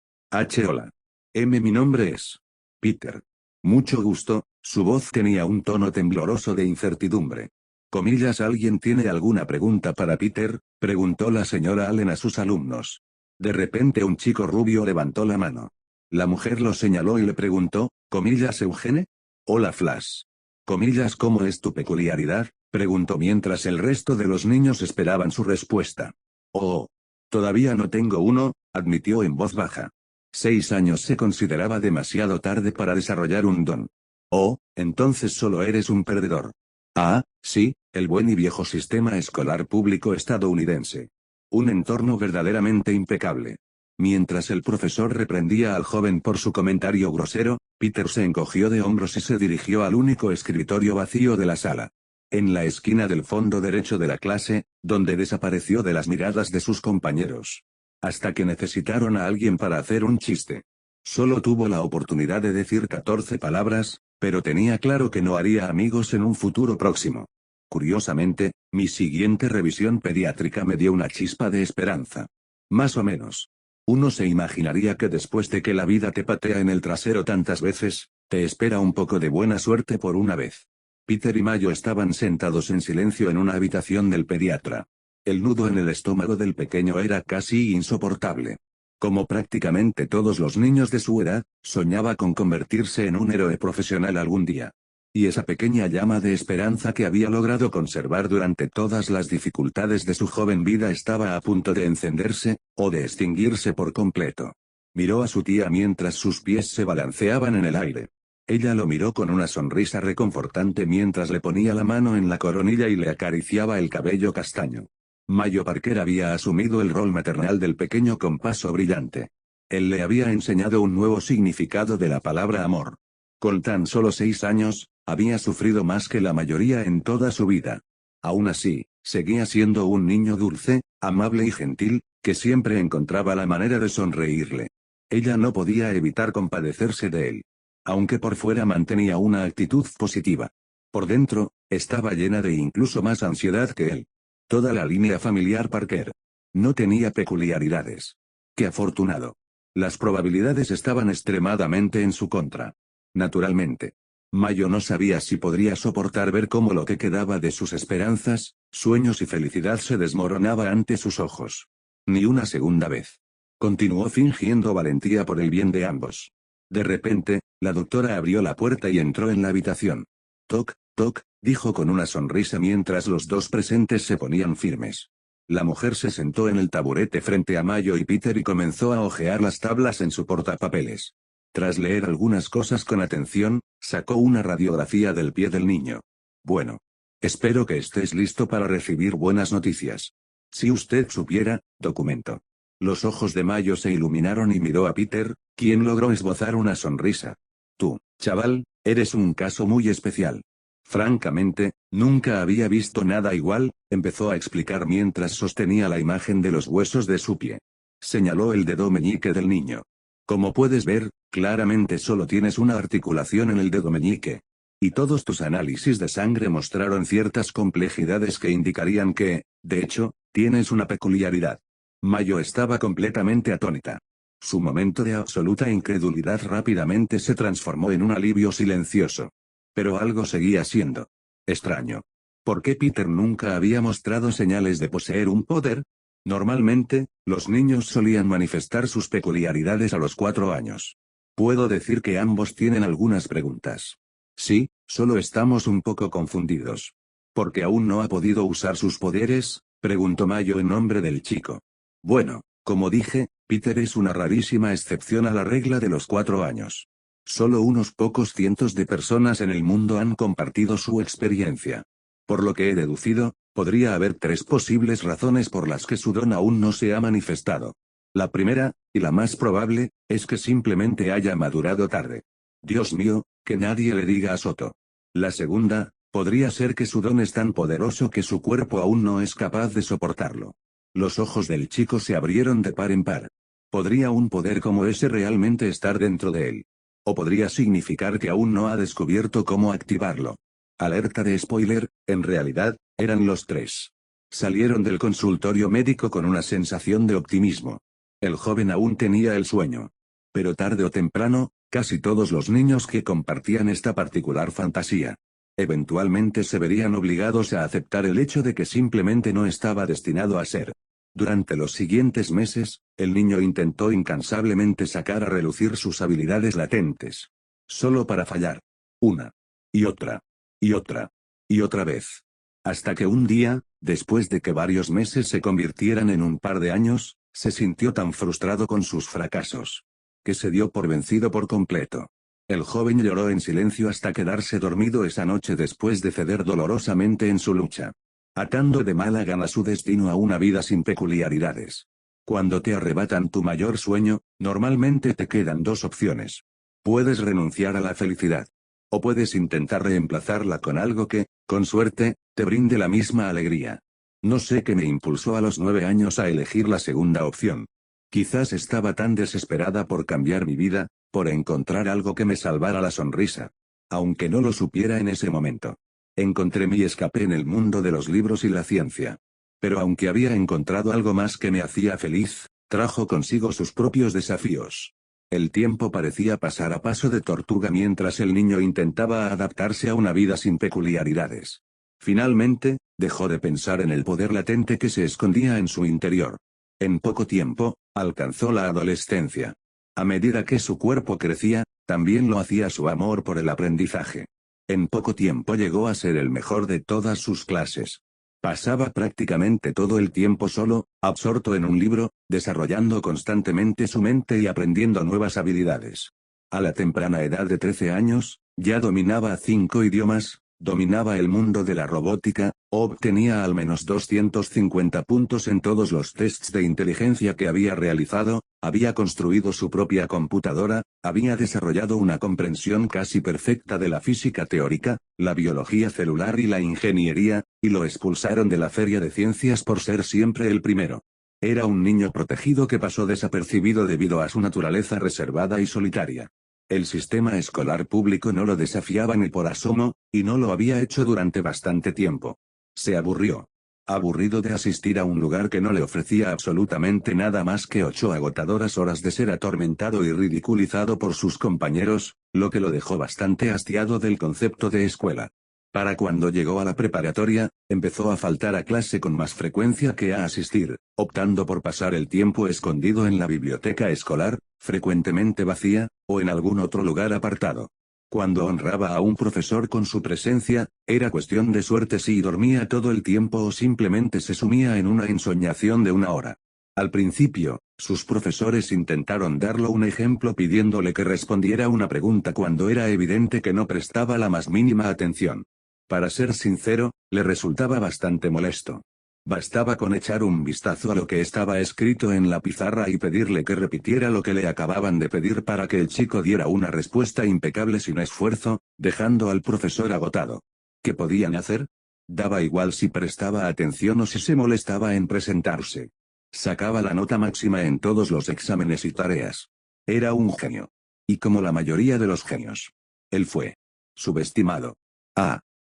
Hola. Mi nombre es Peter. Mucho gusto, su voz tenía un tono tembloroso de incertidumbre. Comillas, ¿alguien tiene alguna pregunta para Peter?, preguntó la señora Allen a sus alumnos. De repente un chico rubio levantó la mano. La mujer lo señaló y le preguntó, comillas, ¿Eugene? Hola Flash. Comillas, ¿cómo es tu peculiaridad?, preguntó mientras el resto de los niños esperaban su respuesta. Oh. Todavía no tengo uno, admitió en voz baja. 6 años se consideraba demasiado tarde para desarrollar un don. Oh, entonces solo eres un perdedor. Ah, sí, el buen y viejo sistema escolar público estadounidense. Un entorno verdaderamente impecable. Mientras el profesor reprendía al joven por su comentario grosero, Peter se encogió de hombros y se dirigió al único escritorio vacío de la sala. En la esquina del fondo derecho de la clase, donde desapareció de las miradas de sus compañeros. Hasta que necesitaron a alguien para hacer un chiste. Solo tuvo la oportunidad de decir 14 palabras, pero tenía claro que no haría amigos en un futuro próximo. Curiosamente, mi siguiente revisión pediátrica me dio una chispa de esperanza. Más o menos. Uno se imaginaría que después de que la vida te patea en el trasero tantas veces, te espera un poco de buena suerte por una vez. Peter y Mayo estaban sentados en silencio en una habitación del pediatra. El nudo en el estómago del pequeño era casi insoportable. Como prácticamente todos los niños de su edad, soñaba con convertirse en un héroe profesional algún día. Y esa pequeña llama de esperanza que había logrado conservar durante todas las dificultades de su joven vida estaba a punto de encenderse, o de extinguirse por completo. Miró a su tía mientras sus pies se balanceaban en el aire. Ella lo miró con una sonrisa reconfortante mientras le ponía la mano en la coronilla y le acariciaba el cabello castaño. Mayo Parker había asumido el rol maternal del pequeño con paso brillante. Él le había enseñado un nuevo significado de la palabra amor. Con tan solo 6 años, había sufrido más que la mayoría en toda su vida. Aún así, seguía siendo un niño dulce, amable y gentil, que siempre encontraba la manera de sonreírle. Ella no podía evitar compadecerse de él. Aunque por fuera mantenía una actitud positiva. Por dentro, estaba llena de incluso más ansiedad que él. Toda la línea familiar Parker. No tenía peculiaridades. ¡Qué afortunado! Las probabilidades estaban extremadamente en su contra. Naturalmente. Mayo no sabía si podría soportar ver cómo lo que quedaba de sus esperanzas, sueños y felicidad se desmoronaba ante sus ojos. Ni una segunda vez. Continuó fingiendo valentía por el bien de ambos. De repente, la doctora abrió la puerta y entró en la habitación. Toc, toc, dijo con una sonrisa mientras los dos presentes se ponían firmes. La mujer se sentó en el taburete frente a Mayo y Peter y comenzó a hojear las tablas en su portapapeles. Tras leer algunas cosas con atención, sacó una radiografía del pie del niño. Bueno. Espero que estés listo para recibir buenas noticias. Si usted supiera, documento. Los ojos de Mayo se iluminaron y miró a Peter, quien logró esbozar una sonrisa. Tú, chaval, eres un caso muy especial. Francamente, nunca había visto nada igual, empezó a explicar mientras sostenía la imagen de los huesos de su pie. Señaló el dedo meñique del niño. Como puedes ver, claramente solo tienes una articulación en el dedo meñique. Y todos tus análisis de sangre mostraron ciertas complejidades que indicarían que, de hecho, tienes una peculiaridad. Mayo estaba completamente atónita. Su momento de absoluta incredulidad rápidamente se transformó en un alivio silencioso. Pero algo seguía siendo extraño. ¿Por qué Peter nunca había mostrado señales de poseer un poder? Normalmente, los niños solían manifestar sus peculiaridades a los 4 años. Puedo decir que ambos tienen algunas preguntas. Sí, solo estamos un poco confundidos. ¿Por qué aún no ha podido usar sus poderes?, preguntó Mayo en nombre del chico. Bueno, como dije, Peter es una rarísima excepción a la regla de los 4 años. Solo unos pocos cientos de personas en el mundo han compartido su experiencia. Por lo que he deducido, podría haber 3 posibles razones por las que su don aún no se ha manifestado. La primera, y la más probable, es que simplemente haya madurado tarde. Dios mío, que nadie le diga a Soto. La segunda, podría ser que su don es tan poderoso que su cuerpo aún no es capaz de soportarlo. Los ojos del chico se abrieron de par en par. ¿Podría un poder como ese realmente estar dentro de él? ¿O podría significar que aún no ha descubierto cómo activarlo? Alerta de spoiler, en realidad, eran los 3. Salieron del consultorio médico con una sensación de optimismo. El joven aún tenía el sueño. Pero tarde o temprano, casi todos los niños que compartían esta particular fantasía, eventualmente se verían obligados a aceptar el hecho de que simplemente no estaba destinado a ser. Durante los siguientes meses, el niño intentó incansablemente sacar a relucir sus habilidades latentes. Solo para fallar. Una. Y otra. Y otra. Y otra vez. Hasta que un día, después de que varios meses se convirtieran en un par de años, se sintió tan frustrado con sus fracasos, que se dio por vencido por completo. El joven lloró en silencio hasta quedarse dormido esa noche después de ceder dolorosamente en su lucha, atando de mala gana su destino a una vida sin peculiaridades. Cuando te arrebatan tu mayor sueño, normalmente te quedan 2 opciones. Puedes renunciar a la felicidad. O puedes intentar reemplazarla con algo que, con suerte, te brinde la misma alegría. No sé qué me impulsó a los 9 años a elegir la segunda opción. Quizás estaba tan desesperada por cambiar mi vida, por encontrar algo que me salvara la sonrisa. Aunque no lo supiera en ese momento. Encontré mi escape en el mundo de los libros y la ciencia. Pero aunque había encontrado algo más que me hacía feliz, trajo consigo sus propios desafíos. El tiempo parecía pasar a paso de tortuga mientras el niño intentaba adaptarse a una vida sin peculiaridades. Finalmente, dejó de pensar en el poder latente que se escondía en su interior. En poco tiempo, alcanzó la adolescencia. A medida que su cuerpo crecía, también lo hacía su amor por el aprendizaje. En poco tiempo llegó a ser el mejor de todas sus clases. Pasaba prácticamente todo el tiempo solo, absorto en un libro, desarrollando constantemente su mente y aprendiendo nuevas habilidades. A la temprana edad de 13 años, ya dominaba 5 idiomas, dominaba el mundo de la robótica, obtenía al menos 250 puntos en todos los tests de inteligencia que había realizado, había construido su propia computadora, había desarrollado una comprensión casi perfecta de la física teórica, la biología celular y la ingeniería, y lo expulsaron de la feria de ciencias por ser siempre el primero. Era un niño protegido que pasó desapercibido debido a su naturaleza reservada y solitaria. El sistema escolar público no lo desafiaba ni por asomo, y no lo había hecho durante bastante tiempo. Se aburrió. Aburrido de asistir a un lugar que no le ofrecía absolutamente nada más que 8 agotadoras horas de ser atormentado y ridiculizado por sus compañeros, lo que lo dejó bastante hastiado del concepto de escuela. Para cuando llegó a la preparatoria, empezó a faltar a clase con más frecuencia que a asistir, optando por pasar el tiempo escondido en la biblioteca escolar, frecuentemente vacía, o en algún otro lugar apartado. Cuando honraba a un profesor con su presencia, era cuestión de suerte si dormía todo el tiempo o simplemente se sumía en una ensoñación de 1 hora. Al principio, sus profesores intentaron darle un ejemplo pidiéndole que respondiera una pregunta cuando era evidente que no prestaba la más mínima atención. Para ser sincero, le resultaba bastante molesto. Bastaba con echar un vistazo a lo que estaba escrito en la pizarra y pedirle que repitiera lo que le acababan de pedir para que el chico diera una respuesta impecable sin esfuerzo, dejando al profesor agotado. ¿Qué podían hacer? Daba igual si prestaba atención o si se molestaba en presentarse. Sacaba la nota máxima en todos los exámenes y tareas. Era un genio. Y como la mayoría de los genios. Él fue subestimado.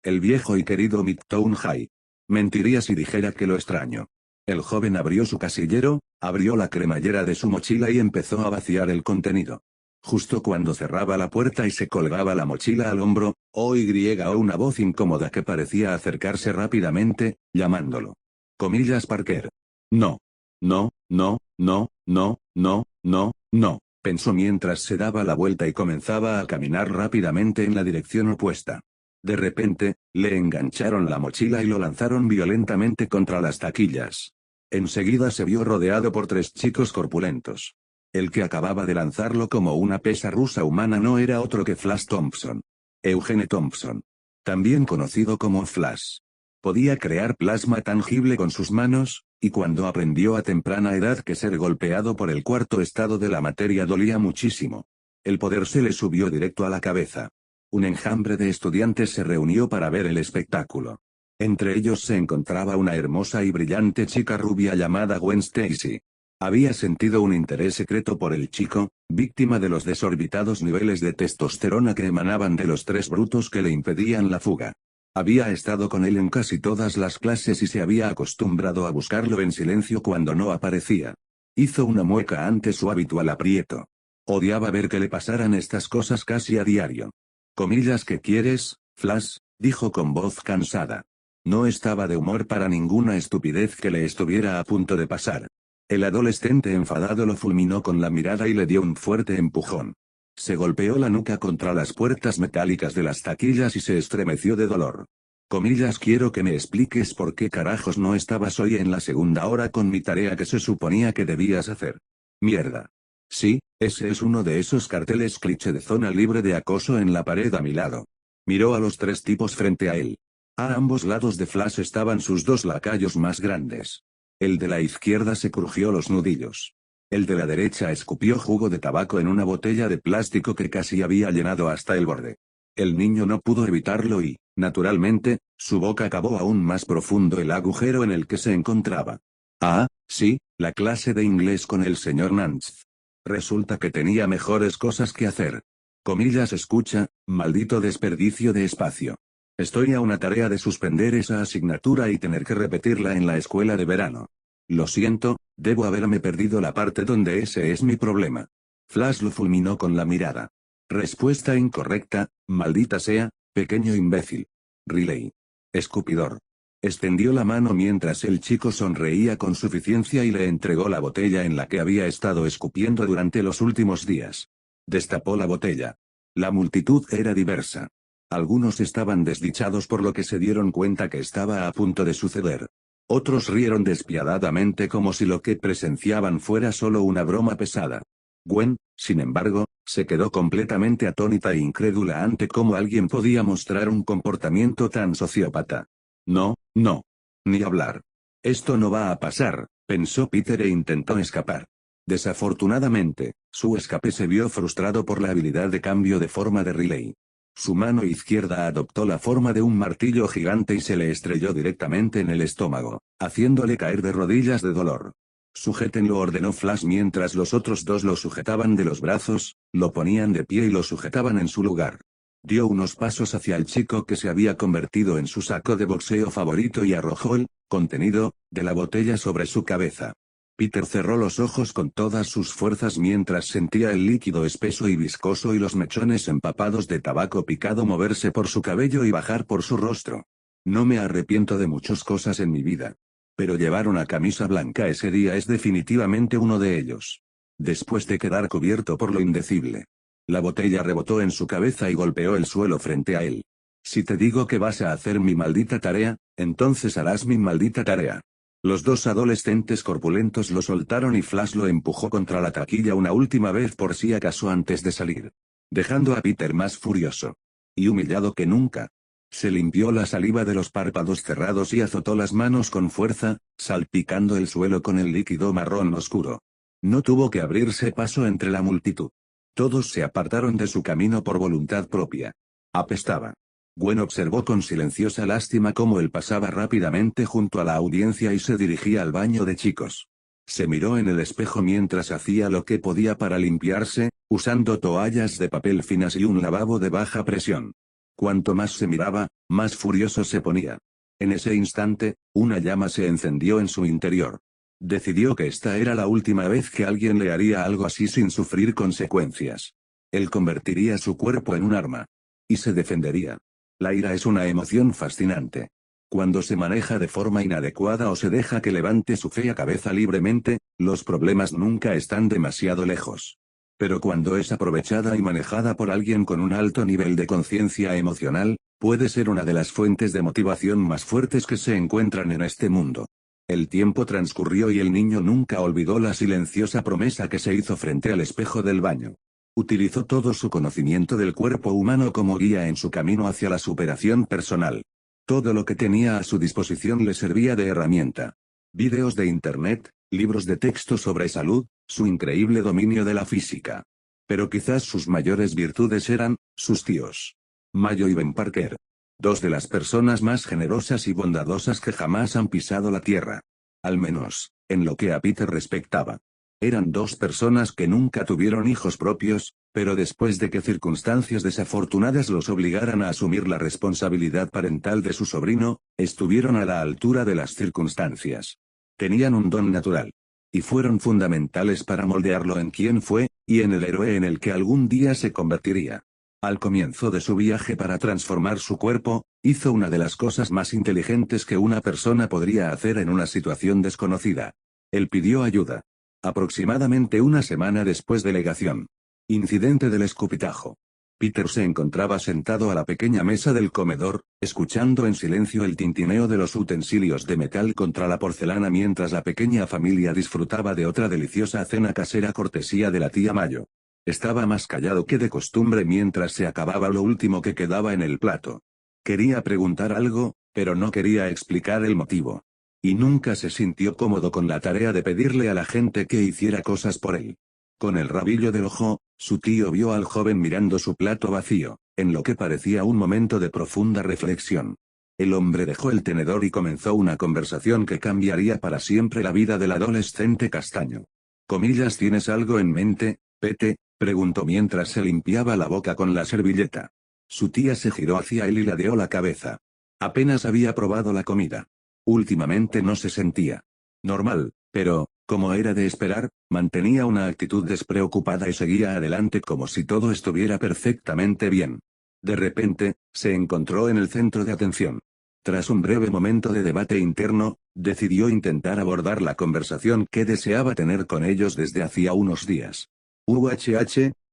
El viejo y querido Midtown High. Mentiría si dijera que lo extraño. El joven abrió su casillero, abrió la cremallera de su mochila y empezó a vaciar el contenido. Justo cuando cerraba la puerta y se colgaba la mochila al hombro, oyó una voz incómoda que parecía acercarse rápidamente, llamándolo. Comillas Parker. No. No, no, no, no, no, no, no, pensó mientras se daba la vuelta y comenzaba a caminar rápidamente en la dirección opuesta. De repente, le engancharon la mochila y lo lanzaron violentamente contra las taquillas. Enseguida se vio rodeado por 3 chicos corpulentos. El que acababa de lanzarlo como una pesa rusa humana no era otro que Flash Thompson. Eugene Thompson. También conocido como Flash. Podía crear plasma tangible con sus manos, y cuando aprendió a temprana edad que ser golpeado por el cuarto estado de la materia dolía muchísimo. El poder se le subió directo a la cabeza. Un enjambre de estudiantes se reunió para ver el espectáculo. Entre ellos se encontraba una hermosa y brillante chica rubia llamada Gwen Stacy. Había sentido un interés secreto por el chico, víctima de los desorbitados niveles de testosterona que emanaban de los 3 brutos que le impedían la fuga. Había estado con él en casi todas las clases y se había acostumbrado a buscarlo en silencio cuando no aparecía. Hizo una mueca ante su habitual aprieto. Odiaba ver que le pasaran estas cosas casi a diario. Comillas ¿qué quieres, Flash? Dijo con voz cansada. No estaba de humor para ninguna estupidez que le estuviera a punto de pasar. El adolescente enfadado lo fulminó con la mirada y le dio un fuerte empujón. Se golpeó la nuca contra las puertas metálicas de las taquillas y se estremeció de dolor. Comillas quiero que me expliques por qué carajos no estabas hoy en la segunda hora con mi tarea que se suponía que debías hacer. Mierda. Sí, ese es uno de esos carteles cliché de zona libre de acoso en la pared a mi lado. Miró a los 3 tipos frente a él. A ambos lados de Flash estaban sus 2 lacayos más grandes. El de la izquierda se crujió los nudillos. El de la derecha escupió jugo de tabaco en una botella de plástico que casi había llenado hasta el borde. El niño no pudo evitarlo y, naturalmente, su boca cavó aún más profundo el agujero en el que se encontraba. Ah, sí, la clase de inglés con el señor Nance. Resulta que tenía mejores cosas que hacer. Comillas escucha, maldito desperdicio de espacio. Estoy a una tarea de suspender esa asignatura y tener que repetirla en la escuela de verano. Lo siento, debo haberme perdido la parte donde ese es mi problema. Flash lo fulminó con la mirada. Respuesta incorrecta, maldita sea, pequeño imbécil. Riley. Escupidor. Extendió la mano mientras el chico sonreía con suficiencia y le entregó la botella en la que había estado escupiendo durante los últimos días. Destapó la botella. La multitud era diversa. Algunos estaban desdichados por lo que se dieron cuenta que estaba a punto de suceder. Otros rieron despiadadamente como si lo que presenciaban fuera solo una broma pesada. Gwen, sin embargo, se quedó completamente atónita e incrédula ante cómo alguien podía mostrar un comportamiento tan sociópata. No, no. Ni hablar. Esto no va a pasar, pensó Peter e intentó escapar. Desafortunadamente, su escape se vio frustrado por la habilidad de cambio de forma de Riley. Su mano izquierda adoptó la forma de un martillo gigante y se le estrelló directamente en el estómago, haciéndole caer de rodillas de dolor. Sujétenlo, ordenó Flash mientras los otros 2 lo sujetaban de los brazos, lo ponían de pie y lo sujetaban en su lugar. Dio unos pasos hacia el chico que se había convertido en su saco de boxeo favorito y arrojó el contenido de la botella sobre su cabeza. Peter cerró los ojos con todas sus fuerzas mientras sentía el líquido espeso y viscoso y los mechones empapados de tabaco picado moverse por su cabello y bajar por su rostro. No me arrepiento de muchas cosas en mi vida. Pero llevar una camisa blanca ese día es definitivamente uno de ellos. Después de quedar cubierto por lo indecible. La botella rebotó en su cabeza y golpeó el suelo frente a él. Si te digo que vas a hacer mi maldita tarea, entonces harás mi maldita tarea. Los 2 adolescentes corpulentos lo soltaron y Flash lo empujó contra la taquilla una última vez por si acaso antes de salir. Dejando a Peter más furioso. Y humillado que nunca. Se limpió la saliva de los párpados cerrados y azotó las manos con fuerza, salpicando el suelo con el líquido marrón oscuro. No tuvo que abrirse paso entre la multitud. Todos se apartaron de su camino por voluntad propia. Apestaba. Gwen observó con silenciosa lástima cómo él pasaba rápidamente junto a la audiencia y se dirigía al baño de chicos. Se miró en el espejo mientras hacía lo que podía para limpiarse, usando toallas de papel finas y un lavabo de baja presión. Cuanto más se miraba, más furioso se ponía. En ese instante, una llama se encendió en su interior. Decidió que esta era la última vez que alguien le haría algo así sin sufrir consecuencias. Él convertiría su cuerpo en un arma. Y se defendería. La ira es una emoción fascinante. Cuando se maneja de forma inadecuada o se deja que levante su fea cabeza libremente, los problemas nunca están demasiado lejos. Pero cuando es aprovechada y manejada por alguien con un alto nivel de conciencia emocional, puede ser una de las fuentes de motivación más fuertes que se encuentran en este mundo. El tiempo transcurrió y el niño nunca olvidó la silenciosa promesa que se hizo frente al espejo del baño. Utilizó todo su conocimiento del cuerpo humano como guía en su camino hacia la superación personal. Todo lo que tenía a su disposición le servía de herramienta. Vídeos de internet, libros de texto sobre salud, su increíble dominio de la física. Pero quizás sus mayores virtudes eran, sus tíos. Mayo y Ben Parker. Dos de las personas más generosas y bondadosas que jamás han pisado la tierra. Al menos, en lo que a Peter respectaba. Eran dos personas que nunca tuvieron hijos propios, pero después de que circunstancias desafortunadas los obligaran a asumir la responsabilidad parental de su sobrino, estuvieron a la altura de las circunstancias. Tenían un don natural. Y fueron fundamentales para moldearlo en quien fue, y en el héroe en el que algún día se convertiría. Al comienzo de su viaje para transformar su cuerpo, hizo una de las cosas más inteligentes que una persona podría hacer en una situación desconocida. Él pidió ayuda. Aproximadamente una semana después de legación. Incidente del escupitajo. Peter se encontraba sentado a la pequeña mesa del comedor, escuchando en silencio el tintineo de los utensilios de metal contra la porcelana mientras la pequeña familia disfrutaba de otra deliciosa cena casera cortesía de la tía Mayo. Estaba más callado que de costumbre mientras se acababa lo último que quedaba en el plato. Quería preguntar algo, pero no quería explicar el motivo. Y nunca se sintió cómodo con la tarea de pedirle a la gente que hiciera cosas por él. Con el rabillo del ojo, su tío vio al joven mirando su plato vacío, en lo que parecía un momento de profunda reflexión. El hombre dejó el tenedor y comenzó una conversación que cambiaría para siempre la vida del adolescente castaño. Comillas, ¿tienes algo en mente, Pete?, preguntó mientras se limpiaba la boca con la servilleta. Su tía se giró hacia él y ladeó la cabeza. Apenas había probado la comida. Últimamente no se sentía normal, pero, como era de esperar, mantenía una actitud despreocupada y seguía adelante como si todo estuviera perfectamente bien. De repente, se encontró en el centro de atención. Tras un breve momento de debate interno, decidió intentar abordar la conversación que deseaba tener con ellos desde hacía unos días.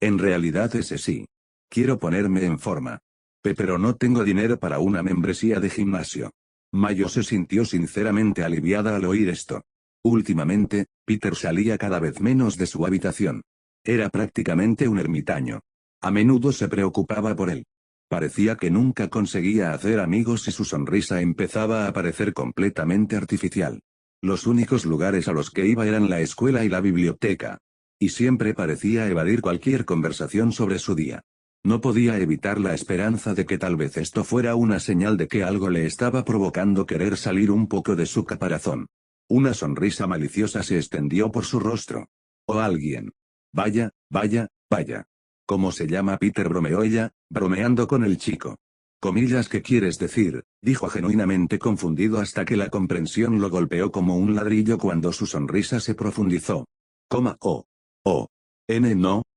En realidad ese sí. Quiero ponerme en forma. Pero no tengo dinero para una membresía de gimnasio. Mayo se sintió sinceramente aliviada al oír esto. Últimamente, Peter salía cada vez menos de su habitación. Era prácticamente un ermitaño. A menudo se preocupaba por él. Parecía que nunca conseguía hacer amigos y su sonrisa empezaba a parecer completamente artificial. Los únicos lugares a los que iba eran la escuela y la biblioteca. Y siempre parecía evadir cualquier conversación sobre su día. No podía evitar la esperanza de que tal vez esto fuera una señal de que algo le estaba provocando querer salir un poco de su caparazón. Una sonrisa maliciosa se extendió por su rostro. O alguien. Vaya, vaya, vaya. ¿Cómo se llama Peter?, bromeó ella, bromeando con el chico. Comillas, ¿qué quieres decir?, dijo genuinamente confundido hasta que la comprensión lo golpeó como un ladrillo cuando su sonrisa se profundizó.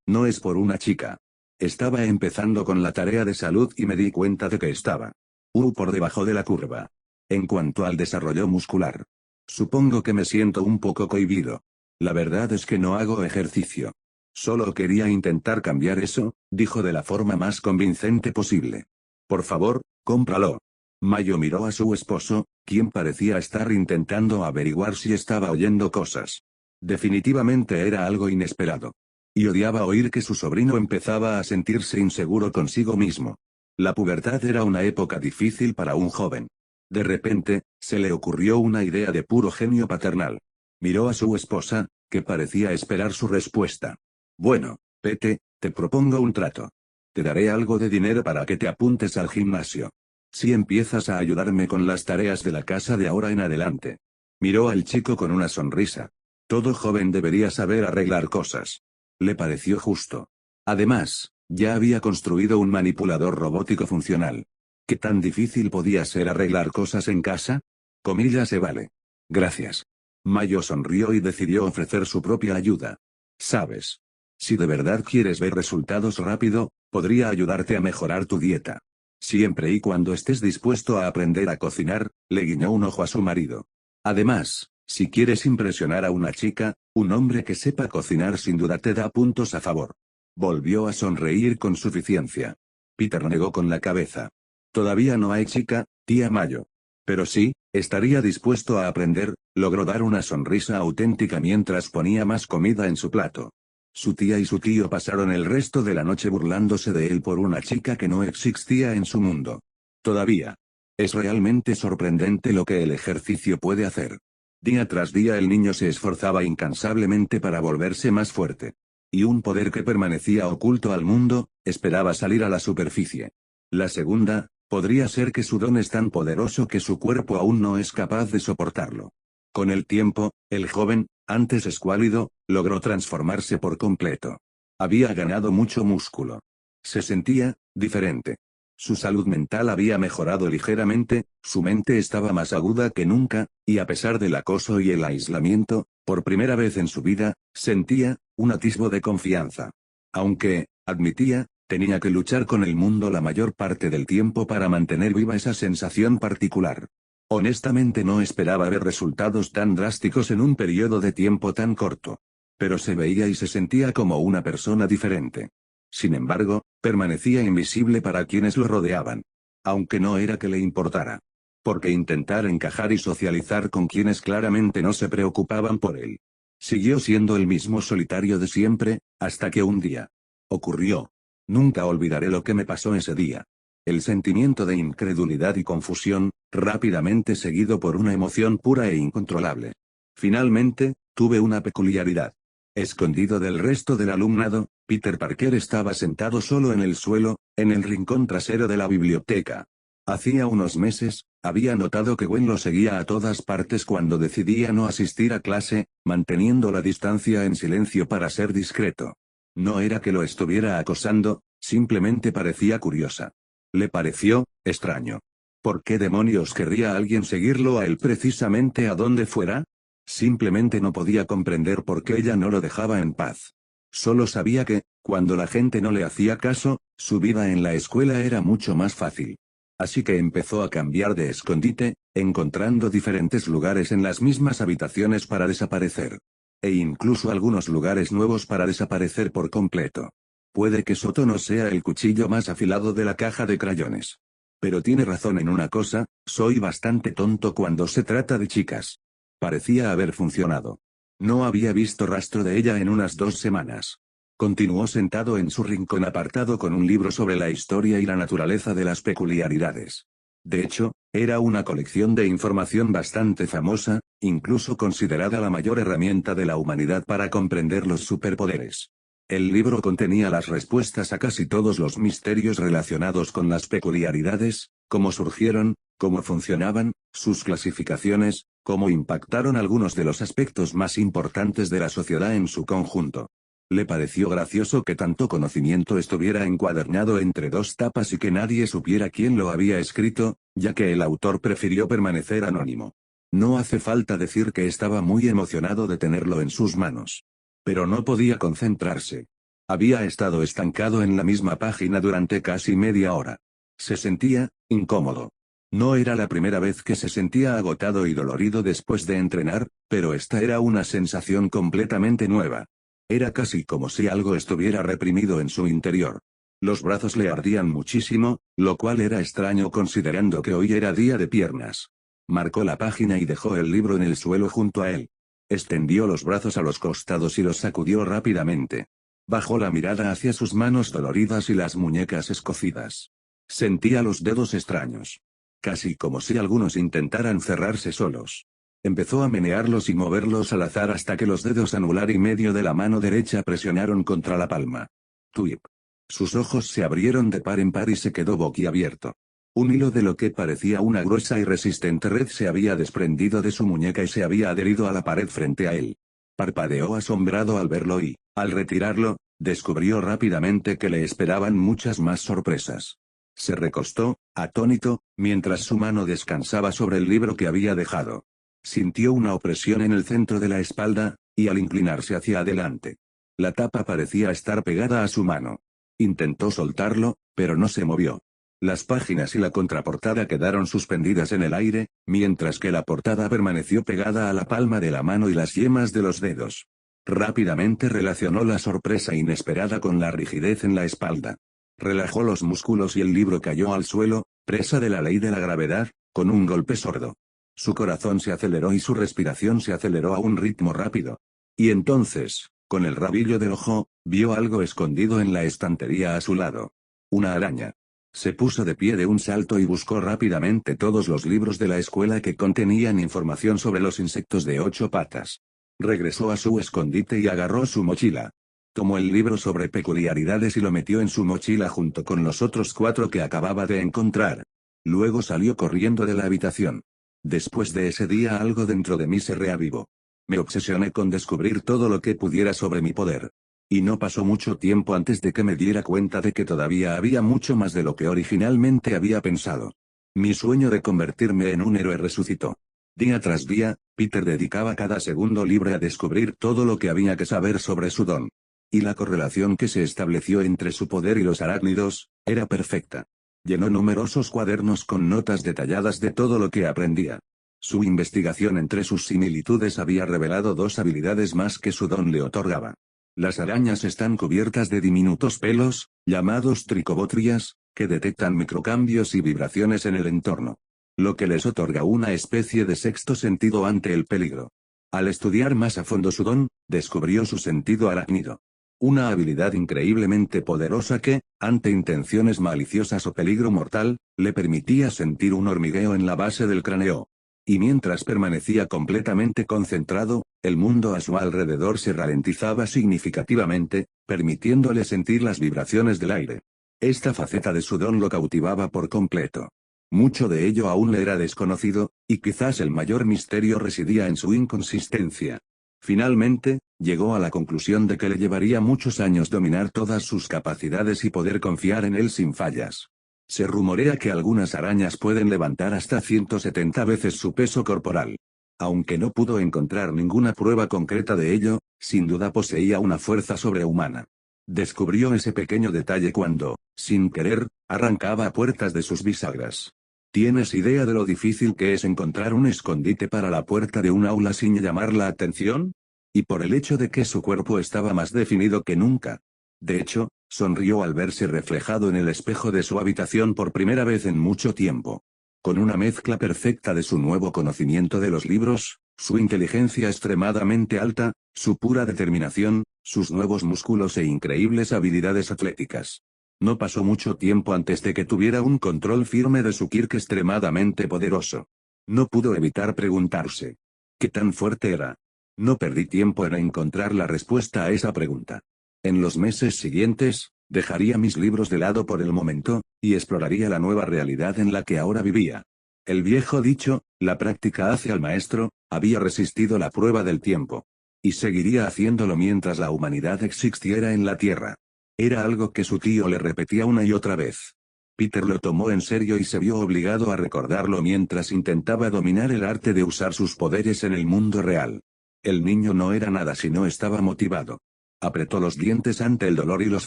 No es por una chica. Estaba empezando con la tarea de salud y me di cuenta de que estaba por debajo de la curva. En cuanto al desarrollo muscular. Supongo que me siento un poco cohibido. La verdad es que no hago ejercicio. Solo quería intentar cambiar eso, dijo de la forma más convincente posible. Por favor, cómpralo. Mayo miró a su esposo, quien parecía estar intentando averiguar si estaba oyendo cosas. Definitivamente era algo inesperado. Y odiaba oír que su sobrino empezaba a sentirse inseguro consigo mismo. La pubertad era una época difícil para un joven. De repente, se le ocurrió una idea de puro genio paternal. Miró a su esposa, que parecía esperar su respuesta. Bueno, Pete, te propongo un trato. Te daré algo de dinero para que te apuntes al gimnasio. Si empiezas a ayudarme con las tareas de la casa de ahora en adelante. Miró al chico con una sonrisa. Todo joven debería saber arreglar cosas. Le pareció justo. Además, ya había construido un manipulador robótico funcional. ¿Qué tan difícil podía ser arreglar cosas en casa? Comillas se vale. Gracias. Mayo sonrió y decidió ofrecer su propia ayuda. ¿Sabes? Si de verdad quieres ver resultados rápido, podría ayudarte a mejorar tu dieta. Siempre y cuando estés dispuesto a aprender a cocinar, le guiñó un ojo a su marido. Además, si quieres impresionar a una chica, un hombre que sepa cocinar sin duda te da puntos a favor. Volvió a sonreír con suficiencia. Peter negó con la cabeza. Todavía no hay chica, tía Mayo. Pero sí, estaría dispuesto a aprender, logró dar una sonrisa auténtica mientras ponía más comida en su plato. Su tía y su tío pasaron el resto de la noche burlándose de él por una chica que no existía en su mundo. Todavía. Es realmente sorprendente lo que el ejercicio puede hacer. Día tras día el niño se esforzaba incansablemente para volverse más fuerte. Y un poder que permanecía oculto al mundo, esperaba salir a la superficie. La segunda, podría ser que su don es tan poderoso que su cuerpo aún no es capaz de soportarlo. Con el tiempo, el joven, antes escuálido, logró transformarse por completo. Había ganado mucho músculo. Se sentía diferente. Su salud mental había mejorado ligeramente, su mente estaba más aguda que nunca, y a pesar del acoso y el aislamiento, por primera vez en su vida, sentía un atisbo de confianza. Aunque, admitía, tenía que luchar con el mundo la mayor parte del tiempo para mantener viva esa sensación particular. Honestamente no esperaba ver resultados tan drásticos en un periodo de tiempo tan corto. Pero se veía y se sentía como una persona diferente. Sin embargo, permanecía invisible para quienes lo rodeaban. Aunque no era que le importara. Porque intentar encajar y socializar con quienes claramente no se preocupaban por él. Siguió siendo el mismo solitario de siempre, hasta que un día. Ocurrió. Nunca olvidaré lo que me pasó ese día. El sentimiento de incredulidad y confusión, rápidamente seguido por una emoción pura e incontrolable. Finalmente, tuve una peculiaridad. Escondido del resto del alumnado, Peter Parker estaba sentado solo en el suelo, en el rincón trasero de la biblioteca. Hacía unos meses, había notado que Gwen lo seguía a todas partes cuando decidía no asistir a clase, manteniendo la distancia en silencio para ser discreto. No era que lo estuviera acosando, simplemente parecía curiosa. Le pareció extraño. ¿Por qué demonios querría alguien seguirlo a él precisamente a donde fuera? Simplemente no podía comprender por qué ella no lo dejaba en paz. Solo sabía que, cuando la gente no le hacía caso, su vida en la escuela era mucho más fácil. Así que empezó a cambiar de escondite, encontrando diferentes lugares en las mismas habitaciones para desaparecer. E incluso algunos lugares nuevos para desaparecer por completo. Puede que Soto no sea el cuchillo más afilado de la caja de crayones. Pero tiene razón en una cosa, soy bastante tonto cuando se trata de chicas. Parecía haber funcionado. No había visto rastro de ella en unas 2 semanas. Continuó sentado en su rincón apartado con un libro sobre la historia y la naturaleza de las peculiaridades. De hecho, era una colección de información bastante famosa, incluso considerada la mayor herramienta de la humanidad para comprender los superpoderes. El libro contenía las respuestas a casi todos los misterios relacionados con las peculiaridades, cómo surgieron, cómo funcionaban, sus clasificaciones, cómo impactaron algunos de los aspectos más importantes de la sociedad en su conjunto. Le pareció gracioso que tanto conocimiento estuviera encuadernado entre 2 tapas y que nadie supiera quién lo había escrito, ya que el autor prefirió permanecer anónimo. No hace falta decir que estaba muy emocionado de tenerlo en sus manos. Pero no podía concentrarse. Había estado estancado en la misma página durante casi media hora. Se sentía incómodo. No era la primera vez que se sentía agotado y dolorido después de entrenar, pero esta era una sensación completamente nueva. Era casi como si algo estuviera reprimido en su interior. Los brazos le ardían muchísimo, lo cual era extraño considerando que hoy era día de piernas. Marcó la página y dejó el libro en el suelo junto a él. Extendió los brazos a los costados y los sacudió rápidamente. Bajó la mirada hacia sus manos doloridas y las muñecas escocidas. Sentía los dedos extraños. Casi como si algunos intentaran cerrarse solos. Empezó a menearlos y moverlos al azar hasta que los dedos anular y medio de la mano derecha presionaron contra la palma. Tuip. Sus ojos se abrieron de par en par y se quedó boquiabierto. Un hilo de lo que parecía una gruesa y resistente red se había desprendido de su muñeca y se había adherido a la pared frente a él. Parpadeó asombrado al verlo y, al retirarlo, descubrió rápidamente que le esperaban muchas más sorpresas. Se recostó, atónito, mientras su mano descansaba sobre el libro que había dejado. Sintió una opresión en el centro de la espalda, y al inclinarse hacia adelante, la tapa parecía estar pegada a su mano. Intentó soltarlo, pero no se movió. Las páginas y la contraportada quedaron suspendidas en el aire, mientras que la portada permaneció pegada a la palma de la mano y las yemas de los dedos. Rápidamente relacionó la sorpresa inesperada con la rigidez en la espalda. Relajó los músculos y el libro cayó al suelo, presa de la ley de la gravedad, con un golpe sordo. Su corazón se aceleró y su respiración se aceleró a un ritmo rápido. Y entonces, con el rabillo del ojo, vio algo escondido en la estantería a su lado. Una araña. Se puso de pie de un salto y buscó rápidamente todos los libros de la escuela que contenían información sobre los insectos de 8 patas. Regresó a su escondite y agarró su mochila. Tomó el libro sobre peculiaridades y lo metió en su mochila junto con los otros 4 que acababa de encontrar. Luego salió corriendo de la habitación. Después de ese día algo dentro de mí se reavivó. Me obsesioné con descubrir todo lo que pudiera sobre mi poder. Y no pasó mucho tiempo antes de que me diera cuenta de que todavía había mucho más de lo que originalmente había pensado. Mi sueño de convertirme en un héroe resucitó. Día tras día, Peter dedicaba cada segundo libre a descubrir todo lo que había que saber sobre su don. Y la correlación que se estableció entre su poder y los arácnidos, era perfecta. Llenó numerosos cuadernos con notas detalladas de todo lo que aprendía. Su investigación entre sus similitudes había revelado 2 habilidades más que su don le otorgaba. Las arañas están cubiertas de diminutos pelos, llamados tricobotrias, que detectan microcambios y vibraciones en el entorno. Lo que les otorga una especie de sexto sentido ante el peligro. Al estudiar más a fondo su don, descubrió su sentido arácnido. Una habilidad increíblemente poderosa que, ante intenciones maliciosas o peligro mortal, le permitía sentir un hormigueo en la base del cráneo. Y mientras permanecía completamente concentrado, el mundo a su alrededor se ralentizaba significativamente, permitiéndole sentir las vibraciones del aire. Esta faceta de su don lo cautivaba por completo. Mucho de ello aún le era desconocido, y quizás el mayor misterio residía en su inconsistencia. Finalmente, llegó a la conclusión de que le llevaría muchos años dominar todas sus capacidades y poder confiar en él sin fallas. Se rumorea que algunas arañas pueden levantar hasta 170 veces su peso corporal. Aunque no pudo encontrar ninguna prueba concreta de ello, sin duda poseía una fuerza sobrehumana. Descubrió ese pequeño detalle cuando, sin querer, arrancaba puertas de sus bisagras. ¿Tienes idea de lo difícil que es encontrar un escondite para la puerta de un aula sin llamar la atención? Y por el hecho de que su cuerpo estaba más definido que nunca. De hecho, sonrió al verse reflejado en el espejo de su habitación por primera vez en mucho tiempo. Con una mezcla perfecta de su nuevo conocimiento de los libros, su inteligencia extremadamente alta, su pura determinación, sus nuevos músculos e increíbles habilidades atléticas. No pasó mucho tiempo antes de que tuviera un control firme de su Kirk extremadamente poderoso. No pudo evitar preguntarse. ¿Qué tan fuerte era? No perdí tiempo en encontrar la respuesta a esa pregunta. En los meses siguientes, dejaría mis libros de lado por el momento, y exploraría la nueva realidad en la que ahora vivía. El viejo dicho, la práctica hace al maestro, había resistido la prueba del tiempo. Y seguiría haciéndolo mientras la humanidad existiera en la Tierra. Era algo que su tío le repetía una y otra vez. Peter lo tomó en serio y se vio obligado a recordarlo mientras intentaba dominar el arte de usar sus poderes en el mundo real. El niño no era nada si no estaba motivado. Apretó los dientes ante el dolor y los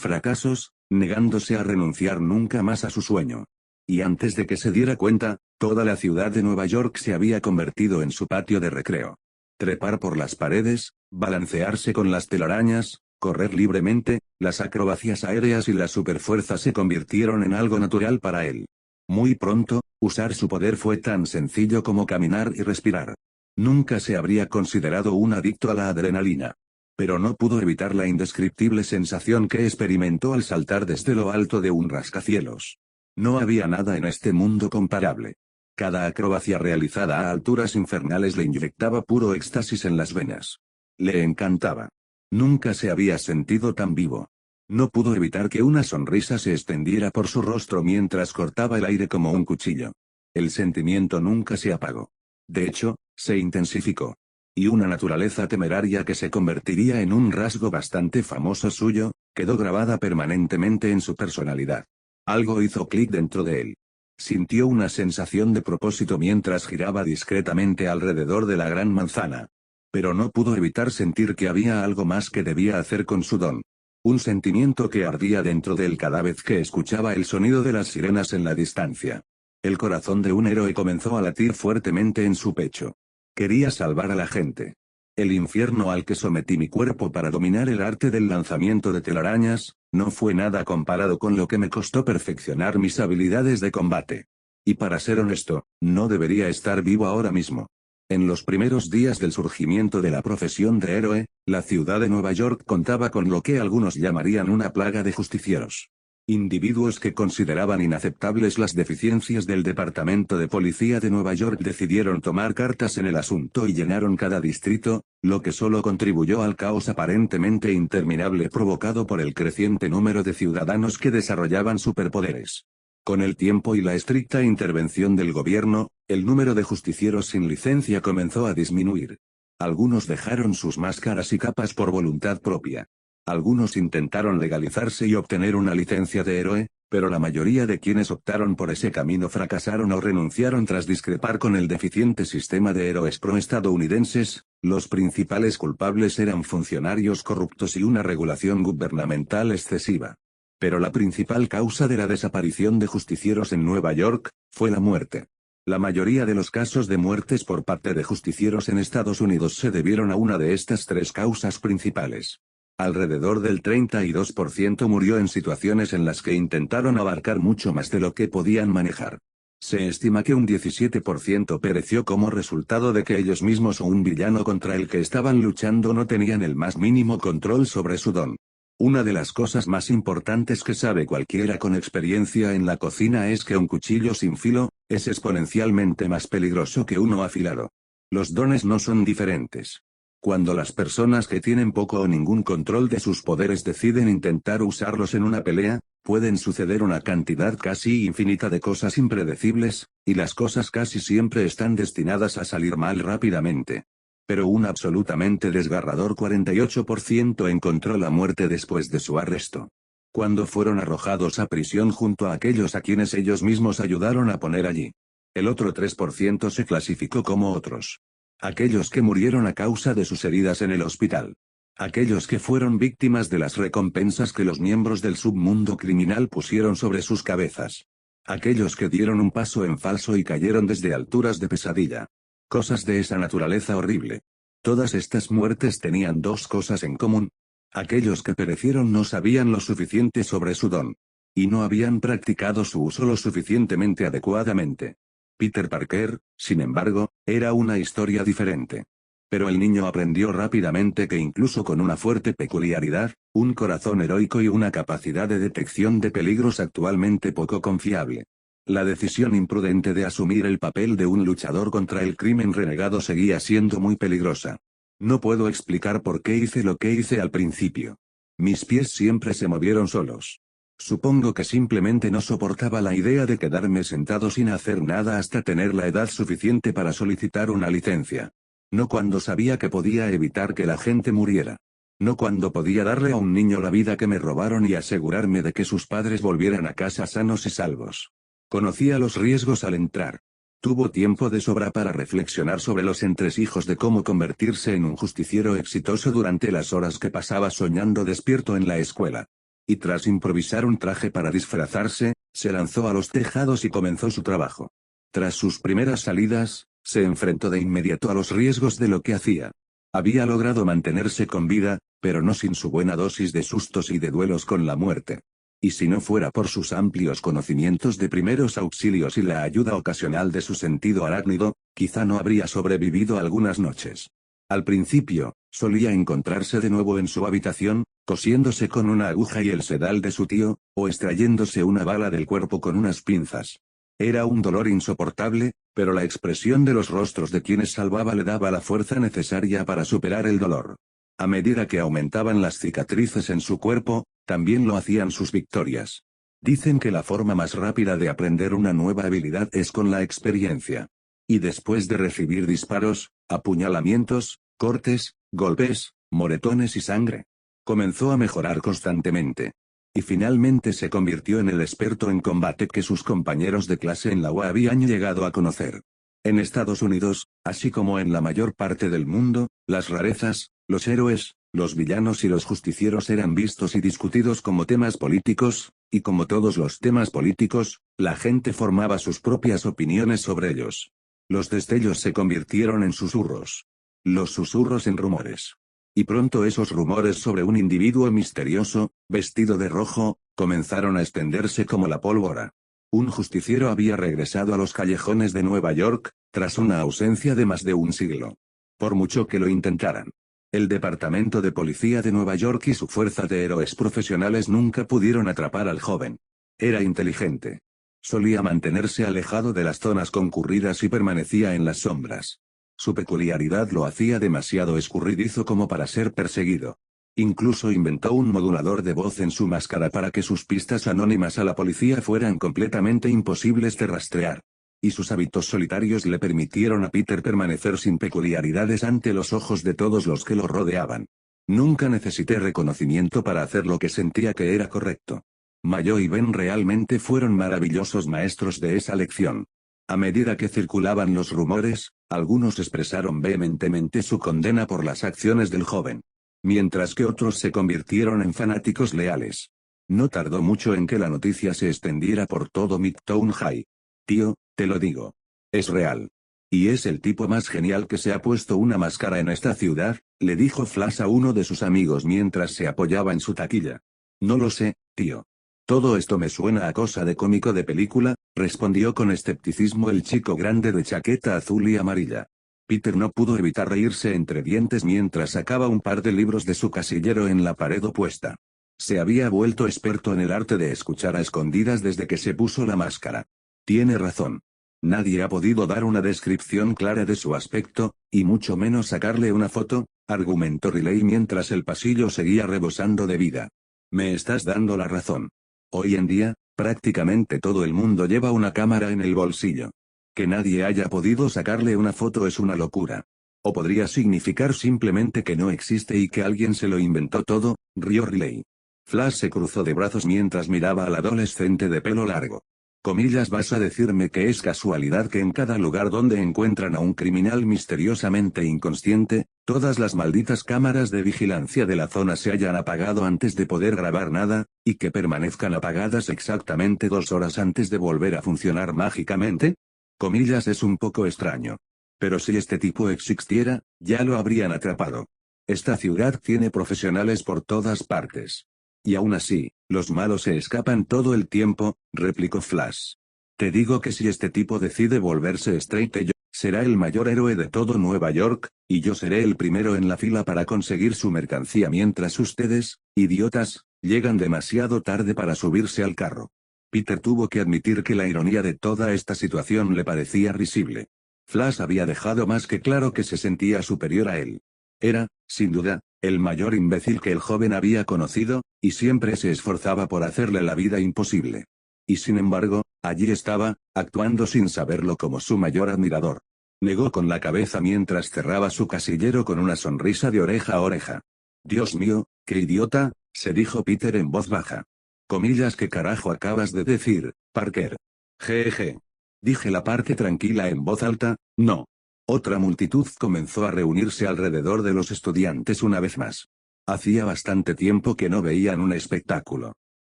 fracasos, negándose a renunciar nunca más a su sueño. Y antes de que se diera cuenta, toda la ciudad de Nueva York se había convertido en su patio de recreo. Trepar por las paredes, balancearse con las telarañas, correr libremente, las acrobacias aéreas y la superfuerza se convirtieron en algo natural para él. Muy pronto, usar su poder fue tan sencillo como caminar y respirar. Nunca se habría considerado un adicto a la adrenalina. Pero no pudo evitar la indescriptible sensación que experimentó al saltar desde lo alto de un rascacielos. No había nada en este mundo comparable. Cada acrobacia realizada a alturas infernales le inyectaba puro éxtasis en las venas. Le encantaba. Nunca se había sentido tan vivo. No pudo evitar que una sonrisa se extendiera por su rostro mientras cortaba el aire como un cuchillo. El sentimiento nunca se apagó. De hecho, se intensificó. Y una naturaleza temeraria que se convertiría en un rasgo bastante famoso suyo, quedó grabada permanentemente en su personalidad. Algo hizo clic dentro de él. Sintió una sensación de propósito mientras giraba discretamente alrededor de la gran manzana. Pero no pudo evitar sentir que había algo más que debía hacer con su don. Un sentimiento que ardía dentro de él cada vez que escuchaba el sonido de las sirenas en la distancia. El corazón de un héroe comenzó a latir fuertemente en su pecho. Quería salvar a la gente. El infierno al que sometí mi cuerpo para dominar el arte del lanzamiento de telarañas, no fue nada comparado con lo que me costó perfeccionar mis habilidades de combate. Y para ser honesto, no debería estar vivo ahora mismo. En los primeros días del surgimiento de la profesión de héroe, la ciudad de Nueva York contaba con lo que algunos llamarían una plaga de justicieros. Individuos que consideraban inaceptables las deficiencias del Departamento de Policía de Nueva York decidieron tomar cartas en el asunto y llenaron cada distrito, lo que solo contribuyó al caos aparentemente interminable provocado por el creciente número de ciudadanos que desarrollaban superpoderes. Con el tiempo y la estricta intervención del gobierno, el número de justicieros sin licencia comenzó a disminuir. Algunos dejaron sus máscaras y capas por voluntad propia. Algunos intentaron legalizarse y obtener una licencia de héroe, pero la mayoría de quienes optaron por ese camino fracasaron o renunciaron tras discrepar con el deficiente sistema de héroes proestadounidenses. Los principales culpables eran funcionarios corruptos y una regulación gubernamental excesiva. Pero la principal causa de la desaparición de justicieros en Nueva York fue la muerte. La mayoría de los casos de muertes por parte de justicieros en Estados Unidos se debieron a una de estas tres causas principales. Alrededor del 32% murió en situaciones en las que intentaron abarcar mucho más de lo que podían manejar. Se estima que un 17% pereció como resultado de que ellos mismos o un villano contra el que estaban luchando no tenían el más mínimo control sobre su don. Una de las cosas más importantes que sabe cualquiera con experiencia en la cocina es que un cuchillo sin filo es exponencialmente más peligroso que uno afilado. Los dones no son diferentes. Cuando las personas que tienen poco o ningún control de sus poderes deciden intentar usarlos en una pelea, pueden suceder una cantidad casi infinita de cosas impredecibles, y las cosas casi siempre están destinadas a salir mal rápidamente. Pero un absolutamente desgarrador 48% encontró la muerte después de su arresto. Cuando fueron arrojados a prisión junto a aquellos a quienes ellos mismos ayudaron a poner allí. El otro 3% se clasificó como otros. Aquellos que murieron a causa de sus heridas en el hospital. Aquellos que fueron víctimas de las recompensas que los miembros del submundo criminal pusieron sobre sus cabezas. Aquellos que dieron un paso en falso y cayeron desde alturas de pesadilla. Cosas de esa naturaleza horrible. Todas estas muertes tenían dos cosas en común. Aquellos que perecieron no sabían lo suficiente sobre su don. Y no habían practicado su uso lo suficientemente adecuadamente. Peter Parker, sin embargo, era una historia diferente. Pero el niño aprendió rápidamente que incluso con una fuerte peculiaridad, un corazón heroico y una capacidad de detección de peligros actualmente poco confiable. La decisión imprudente de asumir el papel de un luchador contra el crimen renegado seguía siendo muy peligrosa. No puedo explicar por qué hice lo que hice al principio. Mis pies siempre se movieron solos. Supongo que simplemente no soportaba la idea de quedarme sentado sin hacer nada hasta tener la edad suficiente para solicitar una licencia. No cuando sabía que podía evitar que la gente muriera. No cuando podía darle a un niño la vida que me robaron y asegurarme de que sus padres volvieran a casa sanos y salvos. Conocía los riesgos al entrar. Tuvo tiempo de sobra para reflexionar sobre los entresijos de cómo convertirse en un justiciero exitoso durante las horas que pasaba soñando despierto en la escuela. Y tras improvisar un traje para disfrazarse, se lanzó a los tejados y comenzó su trabajo. Tras sus primeras salidas, se enfrentó de inmediato a los riesgos de lo que hacía. Había logrado mantenerse con vida, pero no sin su buena dosis de sustos y de duelos con la muerte. Y si no fuera por sus amplios conocimientos de primeros auxilios y la ayuda ocasional de su sentido arácnido, quizá no habría sobrevivido algunas noches. Al principio, solía encontrarse de nuevo en su habitación, cosiéndose con una aguja y el sedal de su tío, o extrayéndose una bala del cuerpo con unas pinzas. Era un dolor insoportable, pero la expresión de los rostros de quienes salvaba le daba la fuerza necesaria para superar el dolor. A medida que aumentaban las cicatrices en su cuerpo, también lo hacían sus victorias. Dicen que la forma más rápida de aprender una nueva habilidad es con la experiencia. Y después de recibir disparos, apuñalamientos, cortes, golpes, moretones y sangre, comenzó a mejorar constantemente. Y finalmente se convirtió en el experto en combate que sus compañeros de clase en la UA habían llegado a conocer. En Estados Unidos, así como en la mayor parte del mundo, las rarezas, los héroes, los villanos y los justicieros eran vistos y discutidos como temas políticos, y como todos los temas políticos, la gente formaba sus propias opiniones sobre ellos. Los destellos se convirtieron en susurros. Los susurros en rumores. Y pronto esos rumores sobre un individuo misterioso, vestido de rojo, comenzaron a extenderse como la pólvora. Un justiciero había regresado a los callejones de Nueva York, tras una ausencia de más de un siglo. Por mucho que lo intentaran. El Departamento de Policía de Nueva York y su fuerza de héroes profesionales nunca pudieron atrapar al joven. Era inteligente. Solía mantenerse alejado de las zonas concurridas y permanecía en las sombras. Su peculiaridad lo hacía demasiado escurridizo como para ser perseguido. Incluso inventó un modulador de voz en su máscara para que sus pistas anónimas a la policía fueran completamente imposibles de rastrear. Y sus hábitos solitarios le permitieron a Peter permanecer sin peculiaridades ante los ojos de todos los que lo rodeaban. Nunca necesité reconocimiento para hacer lo que sentía que era correcto. Mayo y Ben realmente fueron maravillosos maestros de esa lección. A medida que circulaban los rumores, algunos expresaron vehementemente su condena por las acciones del joven. Mientras que otros se convirtieron en fanáticos leales. No tardó mucho en que la noticia se extendiera por todo Midtown High. Tío, te lo digo. Es real. Y es el tipo más genial que se ha puesto una máscara en esta ciudad, le dijo Flash a uno de sus amigos mientras se apoyaba en su taquilla. No lo sé, tío. Todo esto me suena a cosa de cómico de película, respondió con escepticismo el chico grande de chaqueta azul y amarilla. Peter no pudo evitar reírse entre dientes mientras sacaba un par de libros de su casillero en la pared opuesta. Se había vuelto experto en el arte de escuchar a escondidas desde que se puso la máscara. Tiene razón. Nadie ha podido dar una descripción clara de su aspecto, y mucho menos sacarle una foto, argumentó Riley mientras el pasillo seguía rebosando de vida. Me estás dando la razón. Hoy en día, prácticamente todo el mundo lleva una cámara en el bolsillo. Que nadie haya podido sacarle una foto es una locura. O podría significar simplemente que no existe y que alguien se lo inventó todo, rió Riley. Flash se cruzó de brazos mientras miraba al adolescente de pelo largo. Comillas, ¿vas a decirme que es casualidad que en cada lugar donde encuentran a un criminal misteriosamente inconsciente, todas las malditas cámaras de vigilancia de la zona se hayan apagado antes de poder grabar nada, y que permanezcan apagadas exactamente 2 horas antes de volver a funcionar mágicamente? Comillas, es un poco extraño. Pero si este tipo existiera, ya lo habrían atrapado. Esta ciudad tiene profesionales por todas partes. Y aún así, los malos se escapan todo el tiempo, replicó Flash. Te digo que si este tipo decide volverse Straight Edge, será el mayor héroe de todo Nueva York, y yo seré el primero en la fila para conseguir su mercancía mientras ustedes, idiotas, llegan demasiado tarde para subirse al carro. Peter tuvo que admitir que la ironía de toda esta situación le parecía risible. Flash había dejado más que claro que se sentía superior a él. Era, sin duda, el mayor imbécil que el joven había conocido, y siempre se esforzaba por hacerle la vida imposible. Y sin embargo, allí estaba, actuando sin saberlo como su mayor admirador. Negó con la cabeza mientras cerraba su casillero con una sonrisa de oreja a oreja. Dios mío, qué idiota, se dijo Peter en voz baja. Comillas, ¿qué carajo acabas de decir, Parker? Jeje. Dije la parte tranquila en voz alta, no. Otra multitud comenzó a reunirse alrededor de los estudiantes una vez más. Hacía bastante tiempo que no veían un espectáculo.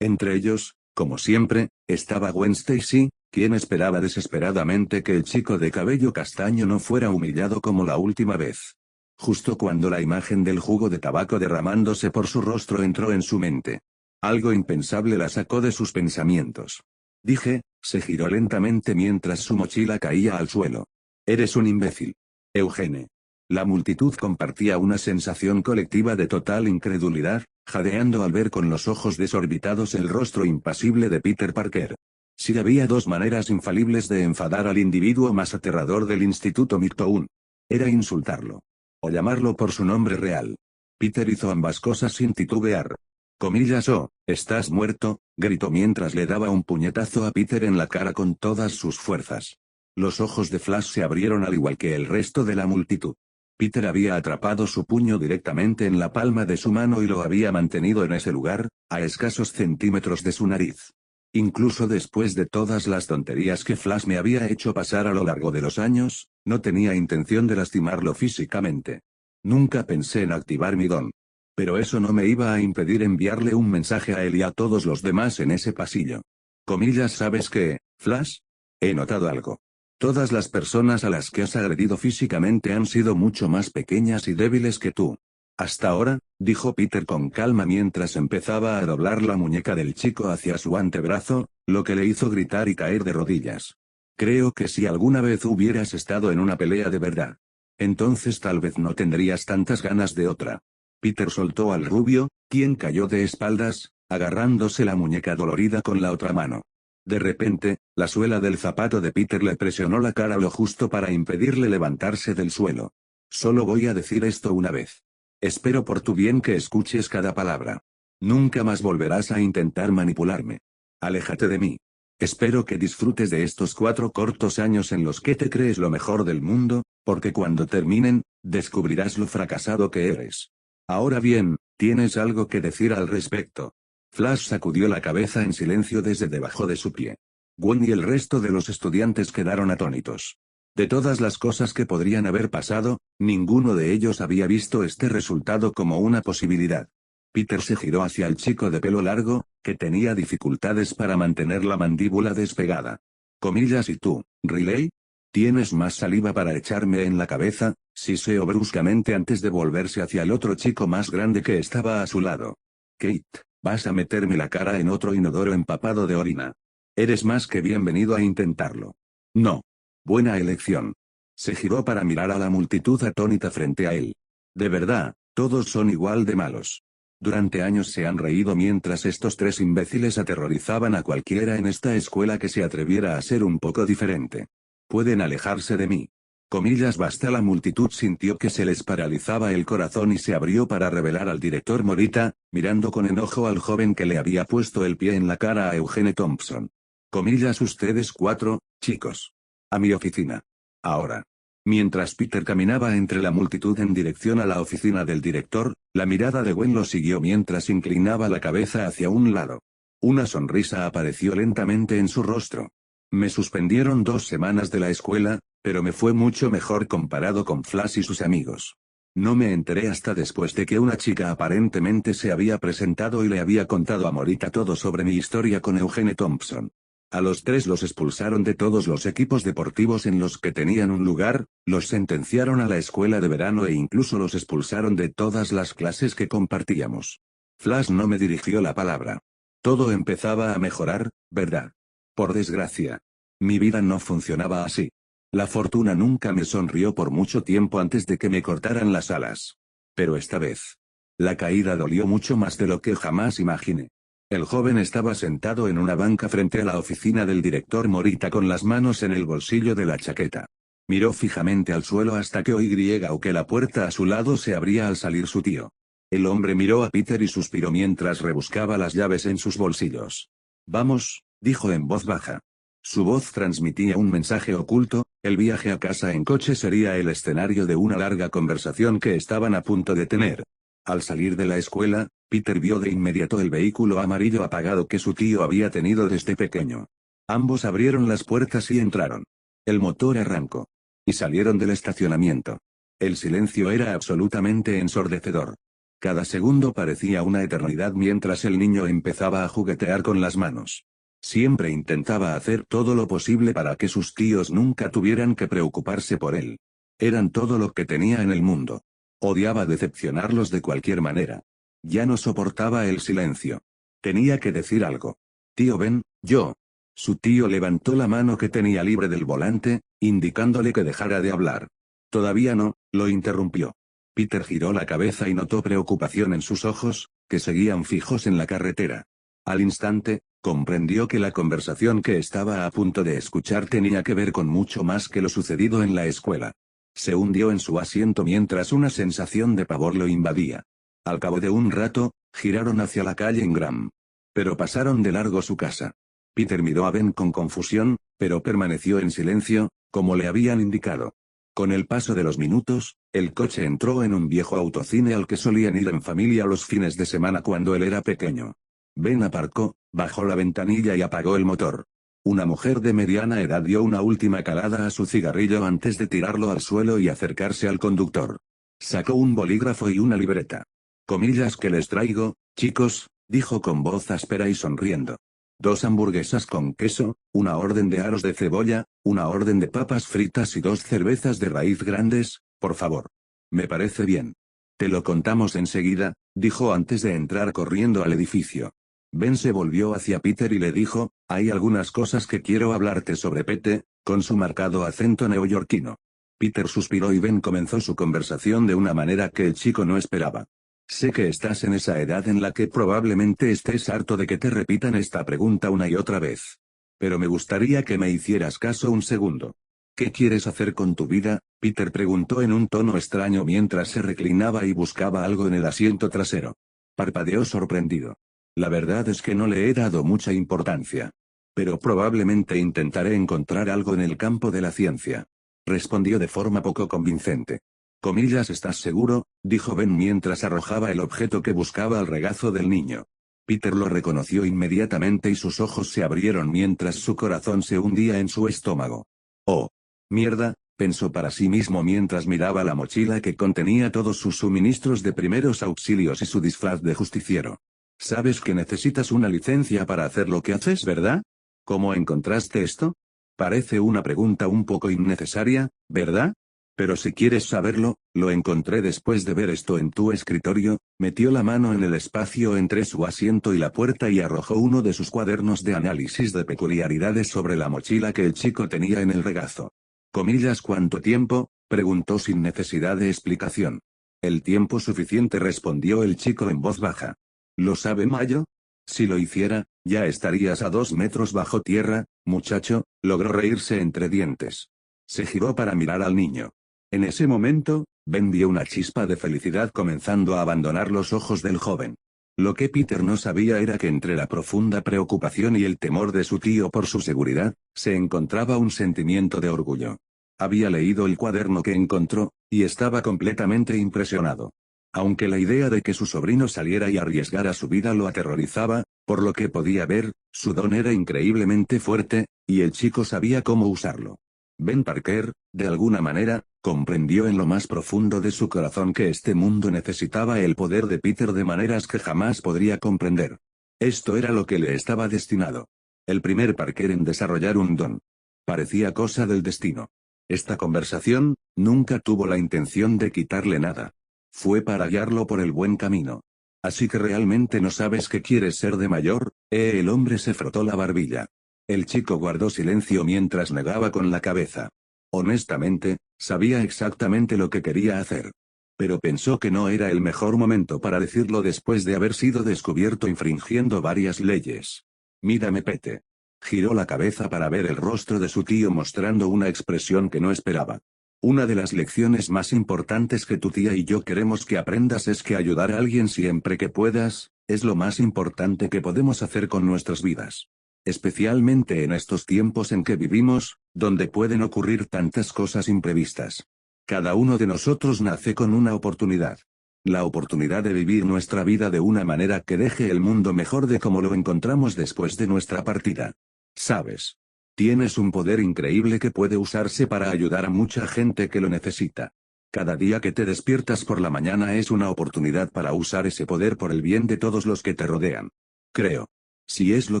Entre ellos, como siempre, estaba Gwen Stacy, quien esperaba desesperadamente que el chico de cabello castaño no fuera humillado como la última vez. Justo cuando la imagen del jugo de tabaco derramándose por su rostro entró en su mente. Algo impensable la sacó de sus pensamientos. Dije, se giró lentamente mientras su mochila caía al suelo. Eres un imbécil. Eugene. La multitud compartía una sensación colectiva de total incredulidad, jadeando al ver con los ojos desorbitados el rostro impasible de Peter Parker. Si había 2 maneras infalibles de enfadar al individuo más aterrador del Instituto Midtown. Era insultarlo. O llamarlo por su nombre real. Peter hizo ambas cosas sin titubear. Comillas, oh, estás muerto, gritó mientras le daba un puñetazo a Peter en la cara con todas sus fuerzas. Los ojos de Flash se abrieron al igual que el resto de la multitud. Peter había atrapado su puño directamente en la palma de su mano y lo había mantenido en ese lugar, a escasos centímetros de su nariz. Incluso después de todas las tonterías que Flash me había hecho pasar a lo largo de los años, no tenía intención de lastimarlo físicamente. Nunca pensé en activar mi don. Pero eso no me iba a impedir enviarle un mensaje a él y a todos los demás en ese pasillo. Comillas, ¿sabes qué, Flash? He notado algo. Todas las personas a las que has agredido físicamente han sido mucho más pequeñas y débiles que tú. Hasta ahora, dijo Peter con calma mientras empezaba a doblar la muñeca del chico hacia su antebrazo, lo que le hizo gritar y caer de rodillas. Creo que si alguna vez hubieras estado en una pelea de verdad, entonces tal vez no tendrías tantas ganas de otra. Peter soltó al rubio, quien cayó de espaldas, agarrándose la muñeca dolorida con la otra mano. De repente, la suela del zapato de Peter le presionó la cara lo justo para impedirle levantarse del suelo. Solo voy a decir esto una vez. Espero por tu bien que escuches cada palabra. Nunca más volverás a intentar manipularme. Aléjate de mí. Espero que disfrutes de estos 4 cortos años en los que te crees lo mejor del mundo, porque cuando terminen, descubrirás lo fracasado que eres. Ahora bien, ¿tienes algo que decir al respecto? Flash sacudió la cabeza en silencio desde debajo de su pie. Gwen y el resto de los estudiantes quedaron atónitos. De todas las cosas que podrían haber pasado, ninguno de ellos había visto este resultado como una posibilidad. Peter se giró hacia el chico de pelo largo, que tenía dificultades para mantener la mandíbula despegada. Comillas, ¿y tú, Riley? ¿Tienes más saliva para echarme en la cabeza? Siseó bruscamente antes de volverse hacia el otro chico más grande que estaba a su lado. Kate, vas a meterme la cara en otro inodoro empapado de orina. Eres más que bienvenido a intentarlo. No. Buena elección. Se giró para mirar a la multitud atónita frente a él. De verdad, todos son igual de malos. Durante años se han reído mientras estos 3 imbéciles aterrorizaban a cualquiera en esta escuela que se atreviera a ser un poco diferente. Pueden alejarse de mí. Comillas, basta. La multitud sintió que se les paralizaba el corazón y se abrió para revelar al director Morita, mirando con enojo al joven que le había puesto el pie en la cara a Eugene Thompson. Comillas, ustedes 4, chicos. A mi oficina. Ahora. Mientras Peter caminaba entre la multitud en dirección a la oficina del director, la mirada de Gwen lo siguió mientras inclinaba la cabeza hacia un lado. Una sonrisa apareció lentamente en su rostro. Me suspendieron 2 semanas de la escuela, pero me fue mucho mejor comparado con Flash y sus amigos. No me enteré hasta después de que una chica aparentemente se había presentado y le había contado a Morita todo sobre mi historia con Eugene Thompson. A los 3 los expulsaron de todos los equipos deportivos en los que tenían un lugar, los sentenciaron a la escuela de verano e incluso los expulsaron de todas las clases que compartíamos. Flash no me dirigió la palabra. Todo empezaba a mejorar, ¿verdad? Por desgracia. Mi vida no funcionaba así. La fortuna nunca me sonrió por mucho tiempo antes de que me cortaran las alas. Pero esta vez. La caída dolió mucho más de lo que jamás imaginé. El joven estaba sentado en una banca frente a la oficina del director Morita con las manos en el bolsillo de la chaqueta. Miró fijamente al suelo hasta que oyó que la puerta a su lado se abría al salir su tío. El hombre miró a Peter y suspiró mientras rebuscaba las llaves en sus bolsillos. Vamos, dijo en voz baja. Su voz transmitía un mensaje oculto, el viaje a casa en coche sería el escenario de una larga conversación que estaban a punto de tener. Al salir de la escuela, Peter vio de inmediato el vehículo amarillo apagado que su tío había tenido desde pequeño. Ambos abrieron las puertas y entraron. El motor arrancó. Y salieron del estacionamiento. El silencio era absolutamente ensordecedor. Cada segundo parecía una eternidad mientras el niño empezaba a juguetear con las manos. Siempre intentaba hacer todo lo posible para que sus tíos nunca tuvieran que preocuparse por él. Eran todo lo que tenía en el mundo. Odiaba decepcionarlos de cualquier manera. Ya no soportaba el silencio. Tenía que decir algo. Tío Ben, yo. Su tío levantó la mano que tenía libre del volante, indicándole que dejara de hablar. Todavía no, lo interrumpió. Peter giró la cabeza y notó preocupación en sus ojos, que seguían fijos en la carretera. Al instante, comprendió que la conversación que estaba a punto de escuchar tenía que ver con mucho más que lo sucedido en la escuela. Se hundió en su asiento mientras una sensación de pavor lo invadía. Al cabo de un rato, giraron hacia la calle Ingram. Pero pasaron de largo su casa. Peter miró a Ben con confusión, pero permaneció en silencio, como le habían indicado. Con el paso de los minutos, El coche entró en un viejo autocine al que solían ir en familia los fines de semana cuando él era pequeño. Ben aparcó, bajó la ventanilla y apagó el motor. Una mujer de mediana edad dio una última calada a su cigarrillo antes de tirarlo al suelo y acercarse al conductor. Sacó un bolígrafo y una libreta. Comillas que les traigo, chicos, dijo con voz áspera y sonriendo. 2 hamburguesas con queso, una orden de aros de cebolla, una orden de papas fritas y 2 cervezas de raíz grandes, por favor. Me parece bien. Te lo contamos enseguida, dijo antes de entrar corriendo al edificio. Ben se volvió hacia Peter y le dijo, hay algunas cosas que quiero hablarte sobre Pete, con su marcado acento neoyorquino. Peter suspiró y Ben comenzó su conversación de una manera que el chico no esperaba. Sé que estás en esa edad en la que probablemente estés harto de que te repitan esta pregunta una y otra vez. Pero me gustaría que me hicieras caso un segundo. ¿Qué quieres hacer con tu vida? Peter preguntó en un tono extraño mientras se reclinaba y buscaba algo en el asiento trasero. Parpadeó sorprendido. La verdad es que no le he dado mucha importancia. Pero probablemente intentaré encontrar algo en el campo de la ciencia. Respondió de forma poco convincente. Comillas, ¿estás seguro?, dijo Ben mientras arrojaba el objeto que buscaba al regazo del niño. Peter lo reconoció inmediatamente y sus ojos se abrieron mientras su corazón se hundía en su estómago. Oh. Mierda, pensó para sí mismo mientras miraba la mochila que contenía todos sus suministros de primeros auxilios y su disfraz de justiciero. Sabes que necesitas una licencia para hacer lo que haces, ¿verdad? ¿Cómo encontraste esto? Parece una pregunta un poco innecesaria, ¿verdad? Pero si quieres saberlo, lo encontré después de ver esto en tu escritorio. Metió la mano en el espacio entre su asiento y la puerta y arrojó uno de sus cuadernos de análisis de peculiaridades sobre la mochila que el chico tenía en el regazo. Comillas, ¿cuánto tiempo?, preguntó sin necesidad de explicación. El tiempo suficiente, respondió el chico en voz baja. ¿Lo sabe Mayo? Si lo hiciera, ya estarías a 2 metros bajo tierra, muchacho, logró reírse entre dientes. Se giró para mirar al niño. En ese momento, Ben vio una chispa de felicidad comenzando a abandonar los ojos del joven. Lo que Peter no sabía era que entre la profunda preocupación y el temor de su tío por su seguridad, se encontraba un sentimiento de orgullo. Había leído el cuaderno que encontró, y estaba completamente impresionado. Aunque la idea de que su sobrino saliera y arriesgara su vida lo aterrorizaba, por lo que podía ver, su don era increíblemente fuerte, y el chico sabía cómo usarlo. Ben Parker, de alguna manera, comprendió en lo más profundo de su corazón que este mundo necesitaba el poder de Peter de maneras que jamás podría comprender. Esto era lo que le estaba destinado. El primer Parker en desarrollar un don. Parecía cosa del destino. Esta conversación, nunca tuvo la intención de quitarle nada. Fue para guiarlo por el buen camino. Así que realmente no sabes qué quieres ser de mayor, el hombre se frotó la barbilla. El chico guardó silencio mientras negaba con la cabeza. Honestamente, sabía exactamente lo que quería hacer. Pero pensó que no era el mejor momento para decirlo después de haber sido descubierto infringiendo varias leyes. Mírame, Pete. Giró la cabeza para ver el rostro de su tío mostrando una expresión que no esperaba. Una de las lecciones más importantes que tu tía y yo queremos que aprendas es que ayudar a alguien siempre que puedas, es lo más importante que podemos hacer con nuestras vidas. Especialmente en estos tiempos en que vivimos, donde pueden ocurrir tantas cosas imprevistas. Cada uno de nosotros nace con una oportunidad. La oportunidad de vivir nuestra vida de una manera que deje el mundo mejor de como lo encontramos después de nuestra partida. ¿Sabes? Tienes un poder increíble que puede usarse para ayudar a mucha gente que lo necesita. Cada día que te despiertas por la mañana es una oportunidad para usar ese poder por el bien de todos los que te rodean. Creo. Si es lo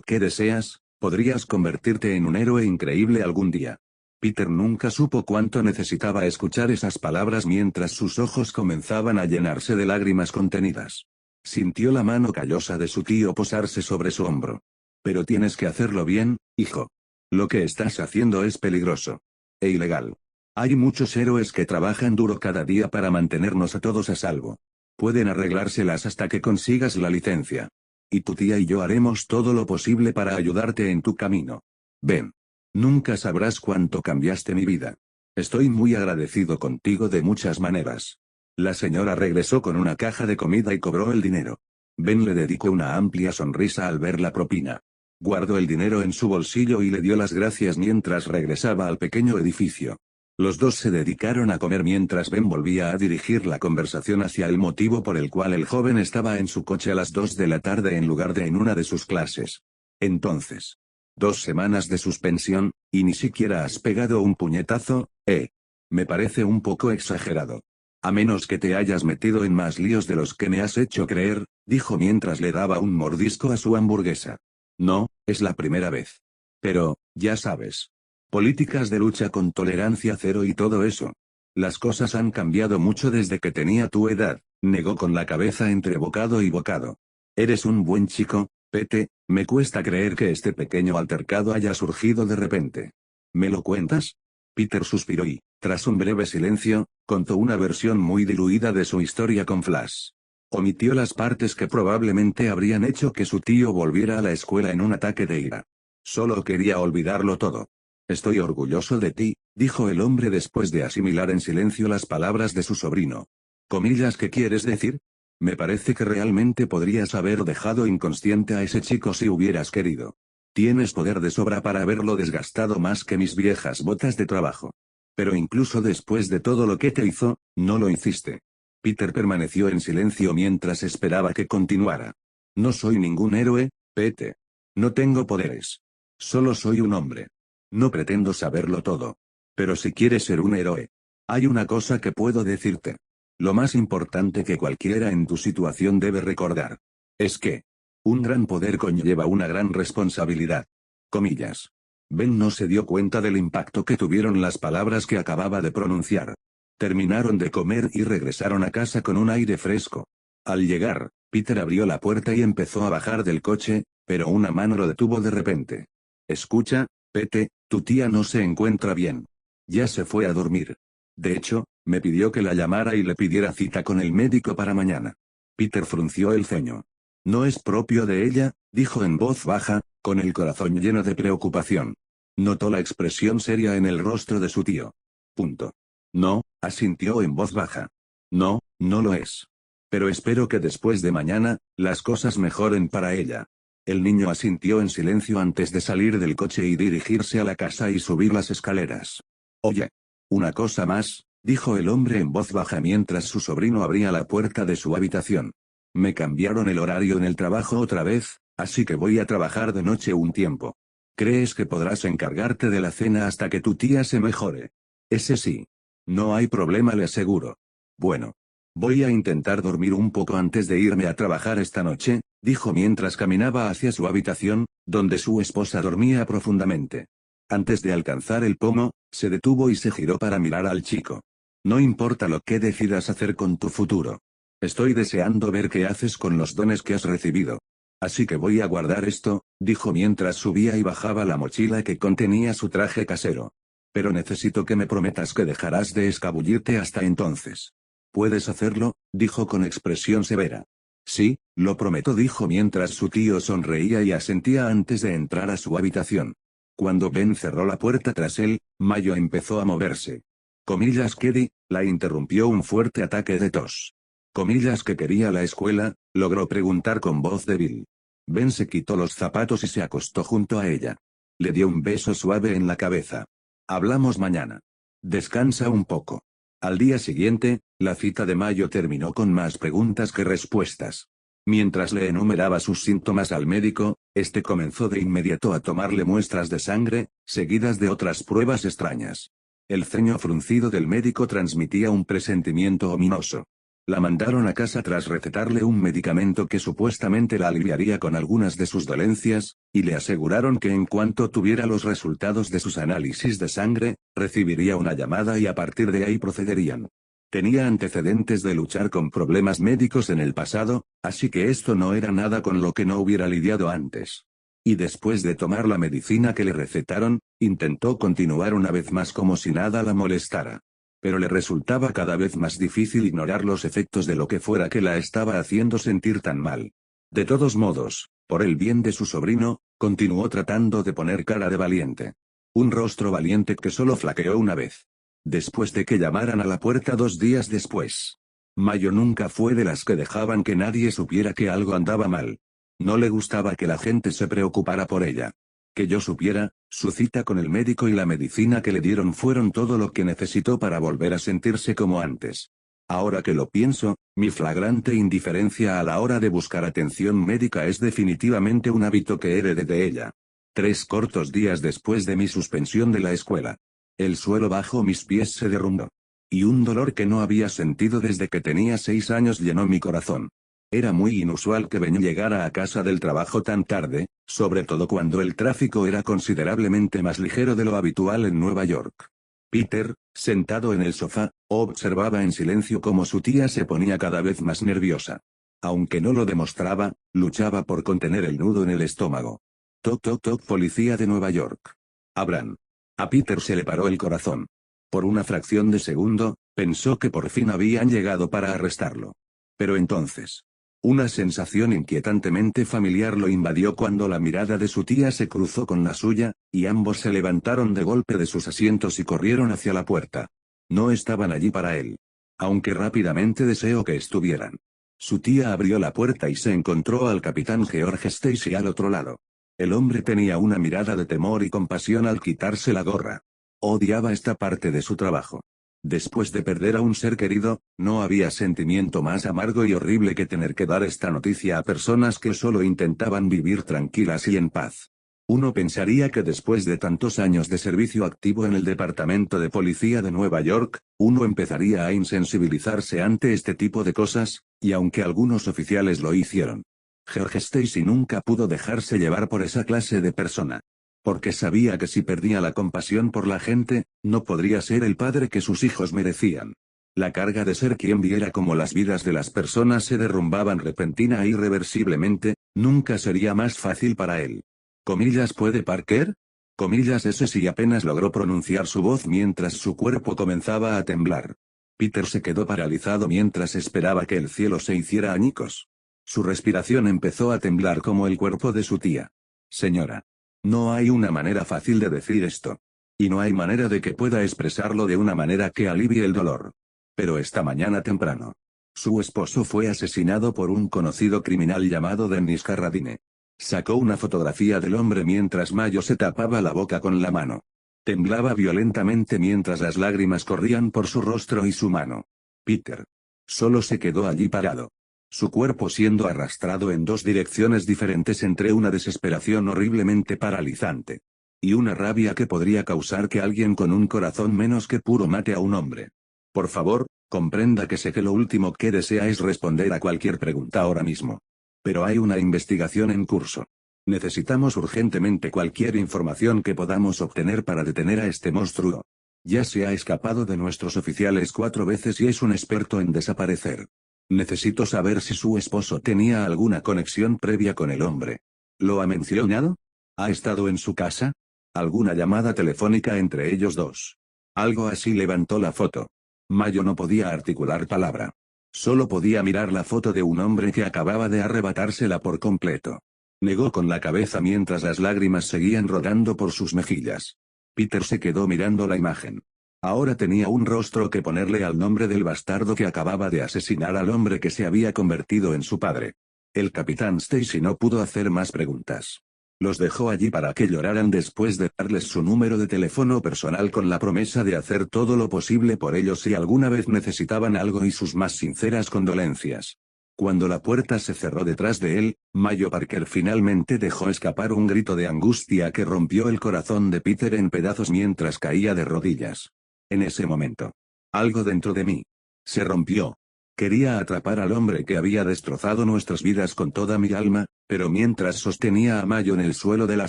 que deseas, podrías convertirte en un héroe increíble algún día. Peter nunca supo cuánto necesitaba escuchar esas palabras mientras sus ojos comenzaban a llenarse de lágrimas contenidas. Sintió la mano callosa de su tío posarse sobre su hombro. Pero tienes que hacerlo bien, hijo. Lo que estás haciendo es peligroso. E ilegal. Hay muchos héroes que trabajan duro cada día para mantenernos a todos a salvo. Pueden arreglárselas hasta que consigas la licencia. Y tu tía y yo haremos todo lo posible para ayudarte en tu camino. Ven. Nunca sabrás cuánto cambiaste mi vida. Estoy muy agradecido contigo de muchas maneras. La señora regresó con una caja de comida y cobró el dinero. Ben le dedicó una amplia sonrisa al ver la propina. Guardó el dinero en su bolsillo y le dio las gracias mientras regresaba al pequeño edificio. Los dos se dedicaron a comer mientras Ben volvía a dirigir la conversación hacia el motivo por el cual el joven estaba en su coche a las 2 de la tarde en lugar de en una de sus clases. Entonces. 2 semanas de suspensión, y ni siquiera has pegado un puñetazo, ¿eh? Me parece un poco exagerado. A menos que te hayas metido en más líos de los que me has hecho creer, dijo mientras le daba un mordisco a su hamburguesa. No, es la primera vez. Pero, ya sabes. Políticas de lucha con tolerancia cero y todo eso. Las cosas han cambiado mucho desde que tenía tu edad, negó con la cabeza entre bocado y bocado. Eres un buen chico, Pete, me cuesta creer que este pequeño altercado haya surgido de repente. ¿Me lo cuentas? Peter suspiró y, tras un breve silencio, contó una versión muy diluida de su historia con Flash. Omitió las partes que probablemente habrían hecho que su tío volviera a la escuela en un ataque de ira. Solo quería olvidarlo todo. Estoy orgulloso de ti, dijo el hombre después de asimilar en silencio las palabras de su sobrino. ¿Comillas qué quieres decir? Me parece que realmente podrías haber dejado inconsciente a ese chico si hubieras querido. Tienes poder de sobra para haberlo desgastado más que mis viejas botas de trabajo. Pero incluso después de todo lo que te hizo, no lo hiciste. Peter permaneció en silencio mientras esperaba que continuara. No soy ningún héroe, Pete. No tengo poderes. Solo soy un hombre. No pretendo saberlo todo. Pero si quieres ser un héroe, hay una cosa que puedo decirte. Lo más importante que cualquiera en tu situación debe recordar. Es que, un gran poder conlleva una gran responsabilidad. Comillas. Ben no se dio cuenta del impacto que tuvieron las palabras que acababa de pronunciar. Terminaron de comer y regresaron a casa con un aire fresco. Al llegar, Peter abrió la puerta y empezó a bajar del coche, pero una mano lo detuvo de repente. Escucha, Pete, tu tía no se encuentra bien. Ya se fue a dormir. De hecho, me pidió que la llamara y le pidiera cita con el médico para mañana. Peter frunció el ceño. No es propio de ella, dijo en voz baja, con el corazón lleno de preocupación. Notó la expresión seria en el rostro de su tío. Punto. No, asintió en voz baja. No, no lo es. Pero espero que después de mañana, las cosas mejoren para ella. El niño asintió en silencio antes de salir del coche y dirigirse a la casa y subir las escaleras. Oye. Una cosa más, dijo el hombre en voz baja mientras su sobrino abría la puerta de su habitación. Me cambiaron el horario en el trabajo otra vez, así que voy a trabajar de noche un tiempo. ¿Crees que podrás encargarte de la cena hasta que tu tía se mejore? Ese sí. No hay problema, le aseguro. Bueno. Voy a intentar dormir un poco antes de irme a trabajar esta noche, dijo mientras caminaba hacia su habitación, donde su esposa dormía profundamente. Antes de alcanzar el pomo, se detuvo y se giró para mirar al chico. No importa lo que decidas hacer con tu futuro. Estoy deseando ver qué haces con los dones que has recibido. Así que voy a guardar esto, dijo mientras subía y bajaba la mochila que contenía su traje casero. Pero necesito que me prometas que dejarás de escabullirte hasta entonces. ¿Puedes hacerlo?, dijo con expresión severa. Sí, lo prometo, dijo mientras su tío sonreía y asentía antes de entrar a su habitación. Cuando Ben cerró la puerta tras él, Mayo empezó a moverse. Comillas Keddy, la interrumpió un fuerte ataque de tos. Comillas que quería la escuela, logró preguntar con voz débil. Ben se quitó los zapatos y se acostó junto a ella. Le dio un beso suave en la cabeza. Hablamos mañana. Descansa un poco. Al día siguiente, la cita de Mayo terminó con más preguntas que respuestas. Mientras le enumeraba sus síntomas al médico, este comenzó de inmediato a tomarle muestras de sangre, seguidas de otras pruebas extrañas. El ceño fruncido del médico transmitía un presentimiento ominoso. La mandaron a casa tras recetarle un medicamento que supuestamente la aliviaría con algunas de sus dolencias, y le aseguraron que en cuanto tuviera los resultados de sus análisis de sangre, recibiría una llamada y a partir de ahí procederían. Tenía antecedentes de luchar con problemas médicos en el pasado, así que esto no era nada con lo que no hubiera lidiado antes. Y después de tomar la medicina que le recetaron, intentó continuar una vez más como si nada la molestara. Pero le resultaba cada vez más difícil ignorar los efectos de lo que fuera que la estaba haciendo sentir tan mal. De todos modos, por el bien de su sobrino, continuó tratando de poner cara de valiente. Un rostro valiente que solo flaqueó una vez. Después de que llamaran a la puerta 2 días después. Mayo nunca fue de las que dejaban que nadie supiera que algo andaba mal. No le gustaba que la gente se preocupara por ella. Que yo supiera, su cita con el médico y la medicina que le dieron fueron todo lo que necesitó para volver a sentirse como antes. Ahora que lo pienso, mi flagrante indiferencia a la hora de buscar atención médica es definitivamente un hábito que heredé de ella. 3 cortos días después de mi suspensión de la escuela. El suelo bajo mis pies se derrumbó. Y un dolor que no había sentido desde que tenía 6 años llenó mi corazón. Era muy inusual que Ben llegara a casa del trabajo tan tarde, sobre todo cuando el tráfico era considerablemente más ligero de lo habitual en Nueva York. Peter, sentado en el sofá, observaba en silencio cómo su tía se ponía cada vez más nerviosa. Aunque no lo demostraba, luchaba por contener el nudo en el estómago. Toc toc toc, policía de Nueva York. Abran. A Peter se le paró el corazón. Por una fracción de segundo, pensó que por fin habían llegado para arrestarlo. Pero entonces, una sensación inquietantemente familiar lo invadió cuando la mirada de su tía se cruzó con la suya, y ambos se levantaron de golpe de sus asientos y corrieron hacia la puerta. No estaban allí para él. Aunque rápidamente deseó que estuvieran. Su tía abrió la puerta y se encontró al capitán George Stacy al otro lado. El hombre tenía una mirada de temor y compasión al quitarse la gorra. Odiaba esta parte de su trabajo. Después de perder a un ser querido, no había sentimiento más amargo y horrible que tener que dar esta noticia a personas que solo intentaban vivir tranquilas y en paz. Uno pensaría que después de tantos años de servicio activo en el Departamento de Policía de Nueva York, uno empezaría a insensibilizarse ante este tipo de cosas, y aunque algunos oficiales lo hicieron, George Stacy nunca pudo dejarse llevar por esa clase de persona. Porque sabía que si perdía la compasión por la gente, no podría ser el padre que sus hijos merecían. La carga de ser quien viera cómo las vidas de las personas se derrumbaban repentina e irreversiblemente, nunca sería más fácil para él. ¿Comillas puede Parker? Comillas ese sí apenas logró pronunciar su voz mientras su cuerpo comenzaba a temblar. Peter se quedó paralizado mientras esperaba que el cielo se hiciera añicos. Su respiración empezó a temblar como el cuerpo de su tía. Señora. No hay una manera fácil de decir esto. Y no hay manera de que pueda expresarlo de una manera que alivie el dolor. Pero esta mañana temprano, su esposo fue asesinado por un conocido criminal llamado Dennis Carradine. Sacó una fotografía del hombre mientras Mayo se tapaba la boca con la mano. Temblaba violentamente mientras las lágrimas corrían por su rostro y su mano. Peter. Solo se quedó allí parado. Su cuerpo siendo arrastrado en 2 direcciones diferentes entre una desesperación horriblemente paralizante. Y una rabia que podría causar que alguien con un corazón menos que puro mate a un hombre. Por favor, comprenda que sé que lo último que desea es responder a cualquier pregunta ahora mismo. Pero hay una investigación en curso. Necesitamos urgentemente cualquier información que podamos obtener para detener a este monstruo. Ya se ha escapado de nuestros oficiales 4 veces y es un experto en desaparecer. Necesito saber si su esposo tenía alguna conexión previa con el hombre. ¿Lo ha mencionado? ¿Ha estado en su casa? ¿Alguna llamada telefónica entre ellos dos? Algo así. Levantó la foto. Mayo no podía articular palabra. Solo podía mirar la foto de un hombre que acababa de arrebatársela por completo. Negó con la cabeza mientras las lágrimas seguían rodando por sus mejillas. Peter se quedó mirando la imagen. Ahora tenía un rostro que ponerle al nombre del bastardo que acababa de asesinar al hombre que se había convertido en su padre. El capitán Stacy no pudo hacer más preguntas. Los dejó allí para que lloraran después de darles su número de teléfono personal con la promesa de hacer todo lo posible por ellos si alguna vez necesitaban algo y sus más sinceras condolencias. Cuando la puerta se cerró detrás de él, Mayo Parker finalmente dejó escapar un grito de angustia que rompió el corazón de Peter en pedazos mientras caía de rodillas. En ese momento, algo dentro de mí se rompió. Quería atrapar al hombre que había destrozado nuestras vidas con toda mi alma, pero mientras sostenía a Mayo en el suelo de la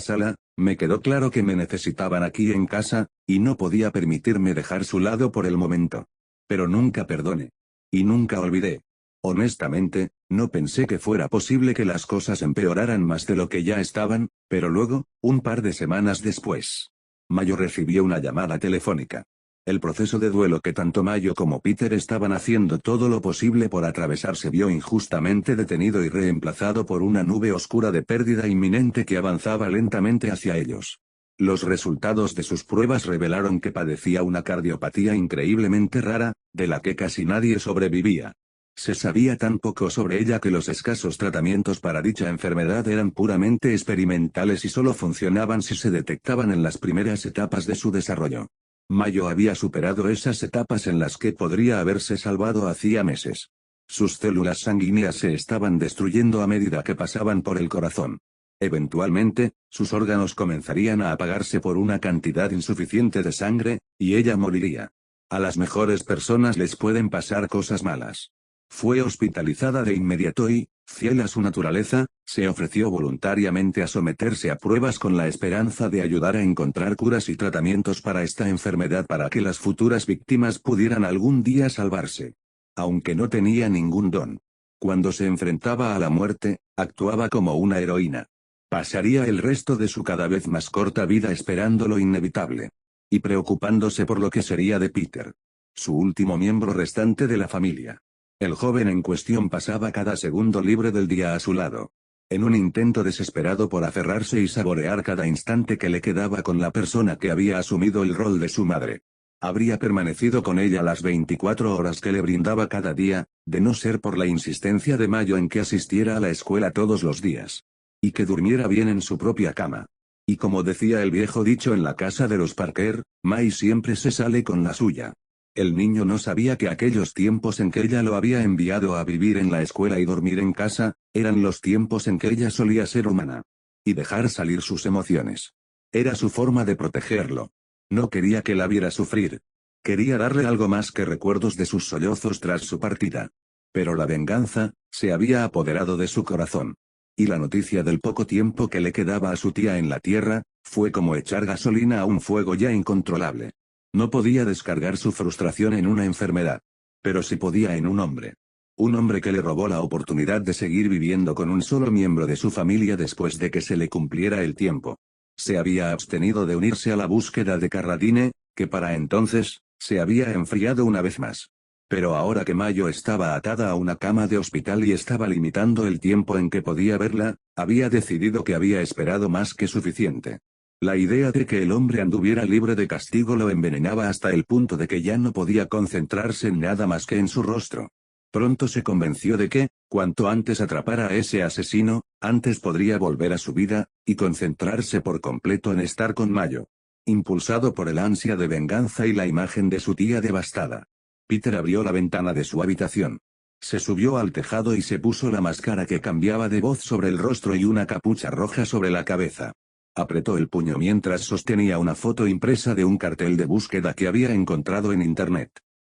sala, me quedó claro que me necesitaban aquí en casa, y no podía permitirme dejar su lado por el momento. Pero nunca perdoné. Y nunca olvidé. Honestamente, no pensé que fuera posible que las cosas empeoraran más de lo que ya estaban, pero luego, un par de semanas después, Mayo recibió una llamada telefónica. El proceso de duelo que tanto Mayo como Peter estaban haciendo todo lo posible por atravesar se vio injustamente detenido y reemplazado por una nube oscura de pérdida inminente que avanzaba lentamente hacia ellos. Los resultados de sus pruebas revelaron que padecía una cardiopatía increíblemente rara, de la que casi nadie sobrevivía. Se sabía tan poco sobre ella que los escasos tratamientos para dicha enfermedad eran puramente experimentales y solo funcionaban si se detectaban en las primeras etapas de su desarrollo. Mayo había superado esas etapas en las que podría haberse salvado hacía meses. Sus células sanguíneas se estaban destruyendo a medida que pasaban por el corazón. Eventualmente, sus órganos comenzarían a apagarse por una cantidad insuficiente de sangre, y ella moriría. A las mejores personas les pueden pasar cosas malas. Fue hospitalizada de inmediato y, fiel a su naturaleza, se ofreció voluntariamente a someterse a pruebas con la esperanza de ayudar a encontrar curas y tratamientos para esta enfermedad para que las futuras víctimas pudieran algún día salvarse. Aunque no tenía ningún don. Cuando se enfrentaba a la muerte, actuaba como una heroína. Pasaría el resto de su cada vez más corta vida esperando lo inevitable. Y preocupándose por lo que sería de Peter. Su último miembro restante de la familia. El joven en cuestión pasaba cada segundo libre del día a su lado. En un intento desesperado por aferrarse y saborear cada instante que le quedaba con la persona que había asumido el rol de su madre. Habría permanecido con ella las 24 horas que le brindaba cada día, de no ser por la insistencia de Mayo en que asistiera a la escuela todos los días. Y que durmiera bien en su propia cama. Y como decía el viejo dicho en la casa de los Parker, May siempre se sale con la suya. El niño no sabía que aquellos tiempos en que ella lo había enviado a vivir en la escuela y dormir en casa, eran los tiempos en que ella solía ser humana. Y dejar salir sus emociones. Era su forma de protegerlo. No quería que la viera sufrir. Quería darle algo más que recuerdos de sus sollozos tras su partida. Pero la venganza, se había apoderado de su corazón. Y la noticia del poco tiempo que le quedaba a su tía en la tierra, fue como echar gasolina a un fuego ya incontrolable. No podía descargar su frustración en una enfermedad. Pero sí podía en un hombre. Un hombre que le robó la oportunidad de seguir viviendo con un solo miembro de su familia después de que se le cumpliera el tiempo. Se había abstenido de unirse a la búsqueda de Carradine, que para entonces, se había enfriado una vez más. Pero ahora que Mayo estaba atada a una cama de hospital y estaba limitando el tiempo en que podía verla, había decidido que había esperado más que suficiente. La idea de que el hombre anduviera libre de castigo lo envenenaba hasta el punto de que ya no podía concentrarse en nada más que en su rostro. Pronto se convenció de que, cuanto antes atrapara a ese asesino, antes podría volver a su vida, y concentrarse por completo en estar con Mayo. Impulsado por el ansia de venganza y la imagen de su tía devastada. Peter abrió la ventana de su habitación. Se subió al tejado y se puso la máscara que cambiaba de voz sobre el rostro y una capucha roja sobre la cabeza. Apretó el puño mientras sostenía una foto impresa de un cartel de búsqueda que había encontrado en internet.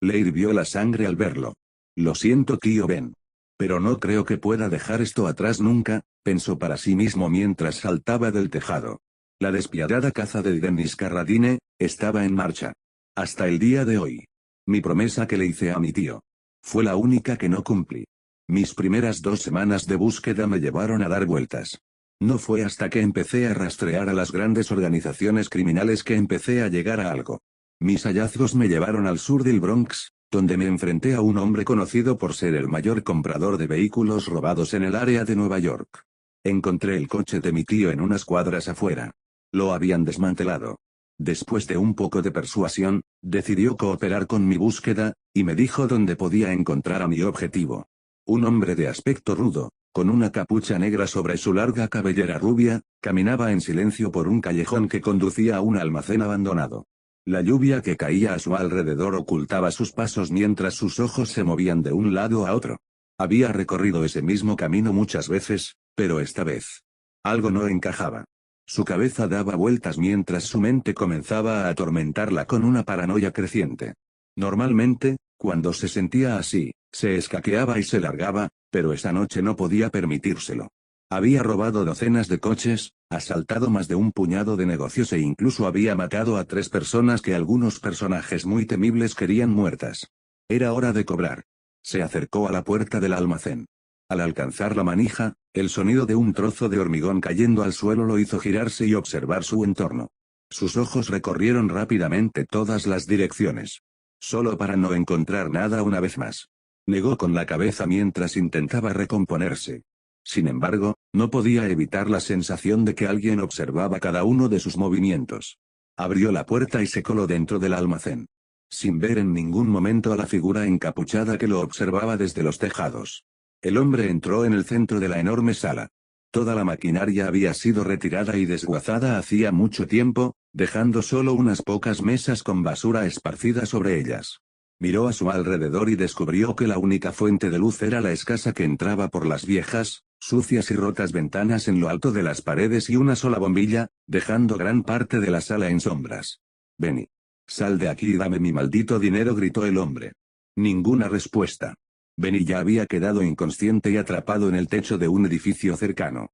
Le hirvió la sangre al verlo. Lo siento, tío Ben. Pero no creo que pueda dejar esto atrás nunca, pensó para sí mismo mientras saltaba del tejado. La despiadada caza de Dennis Carradine estaba en marcha. Hasta el día de hoy. Mi promesa que le hice a mi tío. Fue la única que no cumplí. Mis primeras 2 semanas de búsqueda me llevaron a dar vueltas. No fue hasta que empecé a rastrear a las grandes organizaciones criminales que empecé a llegar a algo. Mis hallazgos me llevaron al sur del Bronx, donde me enfrenté a un hombre conocido por ser el mayor comprador de vehículos robados en el área de Nueva York. Encontré el coche de mi tío en unas cuadras afuera. Lo habían desmantelado. Después de un poco de persuasión, decidió cooperar con mi búsqueda, y me dijo dónde podía encontrar a mi objetivo. Un hombre de aspecto rudo, con una capucha negra sobre su larga cabellera rubia, caminaba en silencio por un callejón que conducía a un almacén abandonado. La lluvia que caía a su alrededor ocultaba sus pasos mientras sus ojos se movían de un lado a otro. Había recorrido ese mismo camino muchas veces, pero esta vez. Algo no encajaba. Su cabeza daba vueltas mientras su mente comenzaba a atormentarla con una paranoia creciente. Normalmente, cuando se sentía así, se escaqueaba y se largaba, pero esa noche no podía permitírselo. Había robado docenas de coches, asaltado más de un puñado de negocios e incluso había matado a 3 personas que algunos personajes muy temibles querían muertas. Era hora de cobrar. Se acercó a la puerta del almacén. Al alcanzar la manija, el sonido de un trozo de hormigón cayendo al suelo lo hizo girarse y observar su entorno. Sus ojos recorrieron rápidamente todas las direcciones. Solo para no encontrar nada una vez más. Negó con la cabeza mientras intentaba recomponerse. Sin embargo, no podía evitar la sensación de que alguien observaba cada uno de sus movimientos. Abrió la puerta y se coló dentro del almacén. sin ver en ningún momento a la figura encapuchada que lo observaba desde los tejados. El hombre entró en el centro de la enorme sala. Toda la maquinaria había sido retirada y desguazada hacía mucho tiempo, dejando solo unas pocas mesas con basura esparcida sobre ellas. Miró a su alrededor y descubrió que la única fuente de luz era la escasa que entraba por las viejas, sucias y rotas ventanas en lo alto de las paredes y una sola bombilla, dejando gran parte de la sala en sombras. «Benny. Sal de aquí y dame mi maldito dinero», gritó el hombre. Ninguna respuesta. Benny ya había quedado inconsciente y atrapado en el techo de un edificio cercano.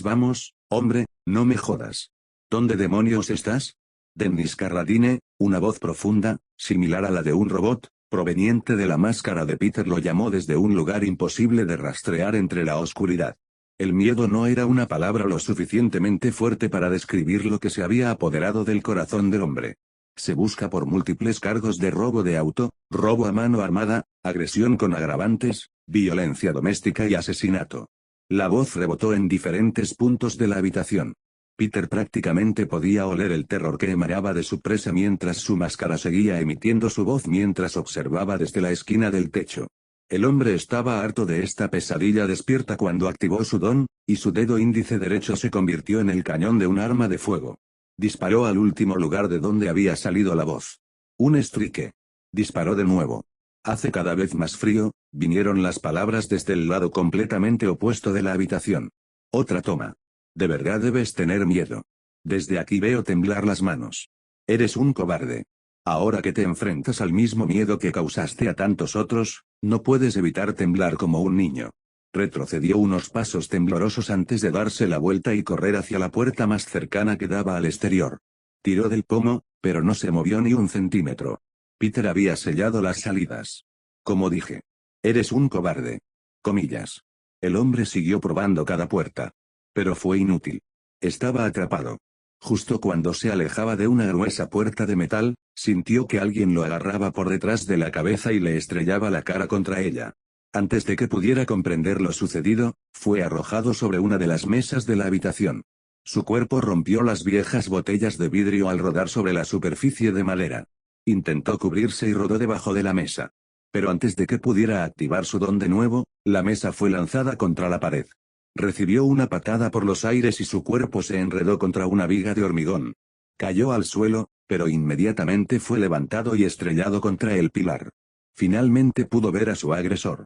«Vamos, hombre, no me jodas. ¿Dónde demonios estás?» Dennis Carradine, una voz profunda, similar a la de un robot, proveniente de la máscara de Peter, lo llamó desde un lugar imposible de rastrear entre la oscuridad. El miedo no era una palabra lo suficientemente fuerte para describir lo que se había apoderado del corazón del hombre. Se busca por múltiples cargos de robo de auto, robo a mano armada, agresión con agravantes, violencia doméstica y asesinato. La voz rebotó en diferentes puntos de la habitación. Peter prácticamente podía oler el terror que emanaba de su presa mientras su máscara seguía emitiendo su voz mientras observaba desde la esquina del techo. El hombre estaba harto de esta pesadilla despierta cuando activó su don, y su dedo índice derecho se convirtió en el cañón de un arma de fuego. Disparó al último lugar de donde había salido la voz. Un strike. Disparó de nuevo. «Hace cada vez más frío», vinieron las palabras desde el lado completamente opuesto de la habitación. Otra toma. «De verdad debes tener miedo. Desde aquí veo temblar las manos. Eres un cobarde. Ahora que te enfrentas al mismo miedo que causaste a tantos otros, no puedes evitar temblar como un niño». Retrocedió unos pasos temblorosos antes de darse la vuelta y correr hacia la puerta más cercana que daba al exterior. Tiró del pomo, pero no se movió ni un centímetro. Peter había sellado las salidas. «Como dije. Eres un cobarde». Comillas. El hombre siguió probando cada puerta. Pero fue inútil. Estaba atrapado. Justo cuando se alejaba de una gruesa puerta de metal, sintió que alguien lo agarraba por detrás de la cabeza y le estrellaba la cara contra ella. Antes de que pudiera comprender lo sucedido, fue arrojado sobre una de las mesas de la habitación. Su cuerpo rompió las viejas botellas de vidrio al rodar sobre la superficie de madera. Intentó cubrirse y rodó debajo de la mesa. Pero antes de que pudiera activar su don de nuevo, la mesa fue lanzada contra la pared. Recibió una patada por los aires y su cuerpo se enredó contra una viga de hormigón. Cayó al suelo, pero inmediatamente fue levantado y estrellado contra el pilar. Finalmente pudo ver a su agresor.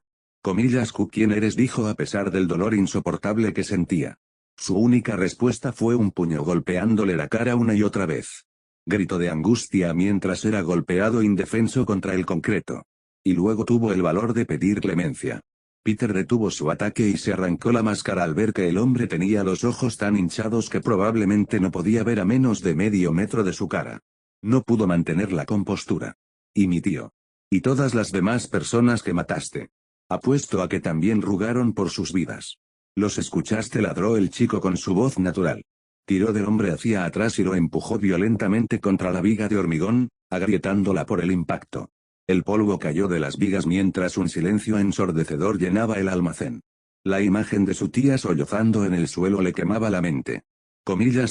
«¿Quién eres?», dijo a pesar del dolor insoportable que sentía. Su única respuesta fue un puño golpeándole la cara una y otra vez. Gritó de angustia mientras era golpeado indefenso contra el concreto. Y luego tuvo el valor de pedir clemencia. Peter detuvo su ataque y se arrancó la máscara al ver que el hombre tenía los ojos tan hinchados que probablemente no podía ver a menos de medio metro de su cara. No pudo mantener la compostura. «Y mi tío. Y todas las demás personas que mataste. Apuesto a que también rugaron por sus vidas. ¿Los escuchaste?», ladró el chico con su voz natural. Tiró del hombre hacia atrás y lo empujó violentamente contra la viga de hormigón, agrietándola por el impacto. El polvo cayó de las vigas mientras un silencio ensordecedor llenaba el almacén. La imagen de su tía sollozando en el suelo le quemaba la mente.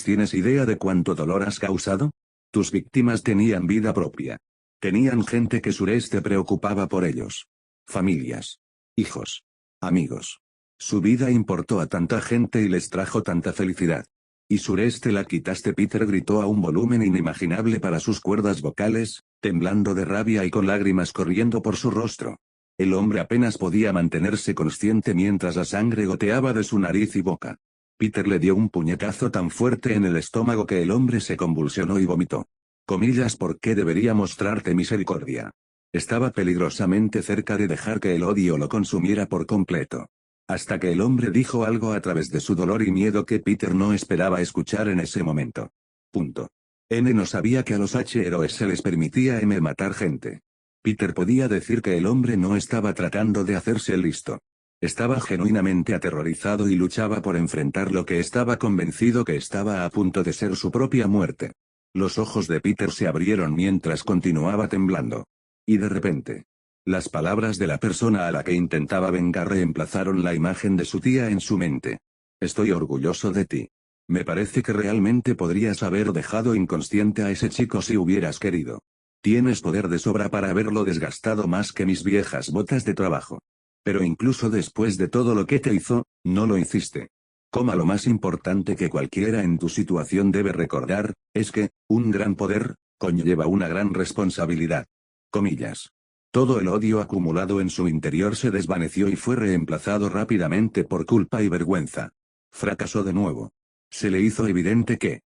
«¿Tienes idea de cuánto dolor has causado? Tus víctimas tenían vida propia. Tenían gente que Sureste preocupaba por ellos. Familias. Hijos. Amigos. Su vida importó a tanta gente y les trajo tanta felicidad. Y Sureste la quitaste». Peter gritó a un volumen inimaginable para sus cuerdas vocales, temblando de rabia y con lágrimas corriendo por su rostro. El hombre apenas podía mantenerse consciente mientras la sangre goteaba de su nariz y boca. Peter le dio un puñetazo tan fuerte en el estómago que el hombre se convulsionó y vomitó. «¿Por qué debería mostrarte misericordia?» Estaba peligrosamente cerca de dejar que el odio lo consumiera por completo. Hasta que el hombre dijo algo a través de su dolor y miedo que Peter no esperaba escuchar en ese momento. No sabía que a los H-héroes se les permitía matar gente. Peter podía decir que el hombre no estaba tratando de hacerse listo. Estaba genuinamente aterrorizado y luchaba por enfrentar lo que estaba convencido que estaba a punto de ser su propia muerte. Los ojos de Peter se abrieron mientras continuaba temblando. Y de repente, las palabras de la persona a la que intentaba vengar reemplazaron la imagen de su tía en su mente. «Estoy orgulloso de ti. Me parece que realmente podrías haber dejado inconsciente a ese chico si hubieras querido. Tienes poder de sobra para haberlo desgastado más que mis viejas botas de trabajo. Pero incluso después de todo lo que te hizo, no lo hiciste. Lo más importante que cualquiera en tu situación debe recordar, es que, un gran poder, conlleva una gran responsabilidad. Comillas. Todo el odio acumulado en su interior se desvaneció y fue reemplazado rápidamente por culpa y vergüenza. Fracasó de nuevo. Se le hizo evidente que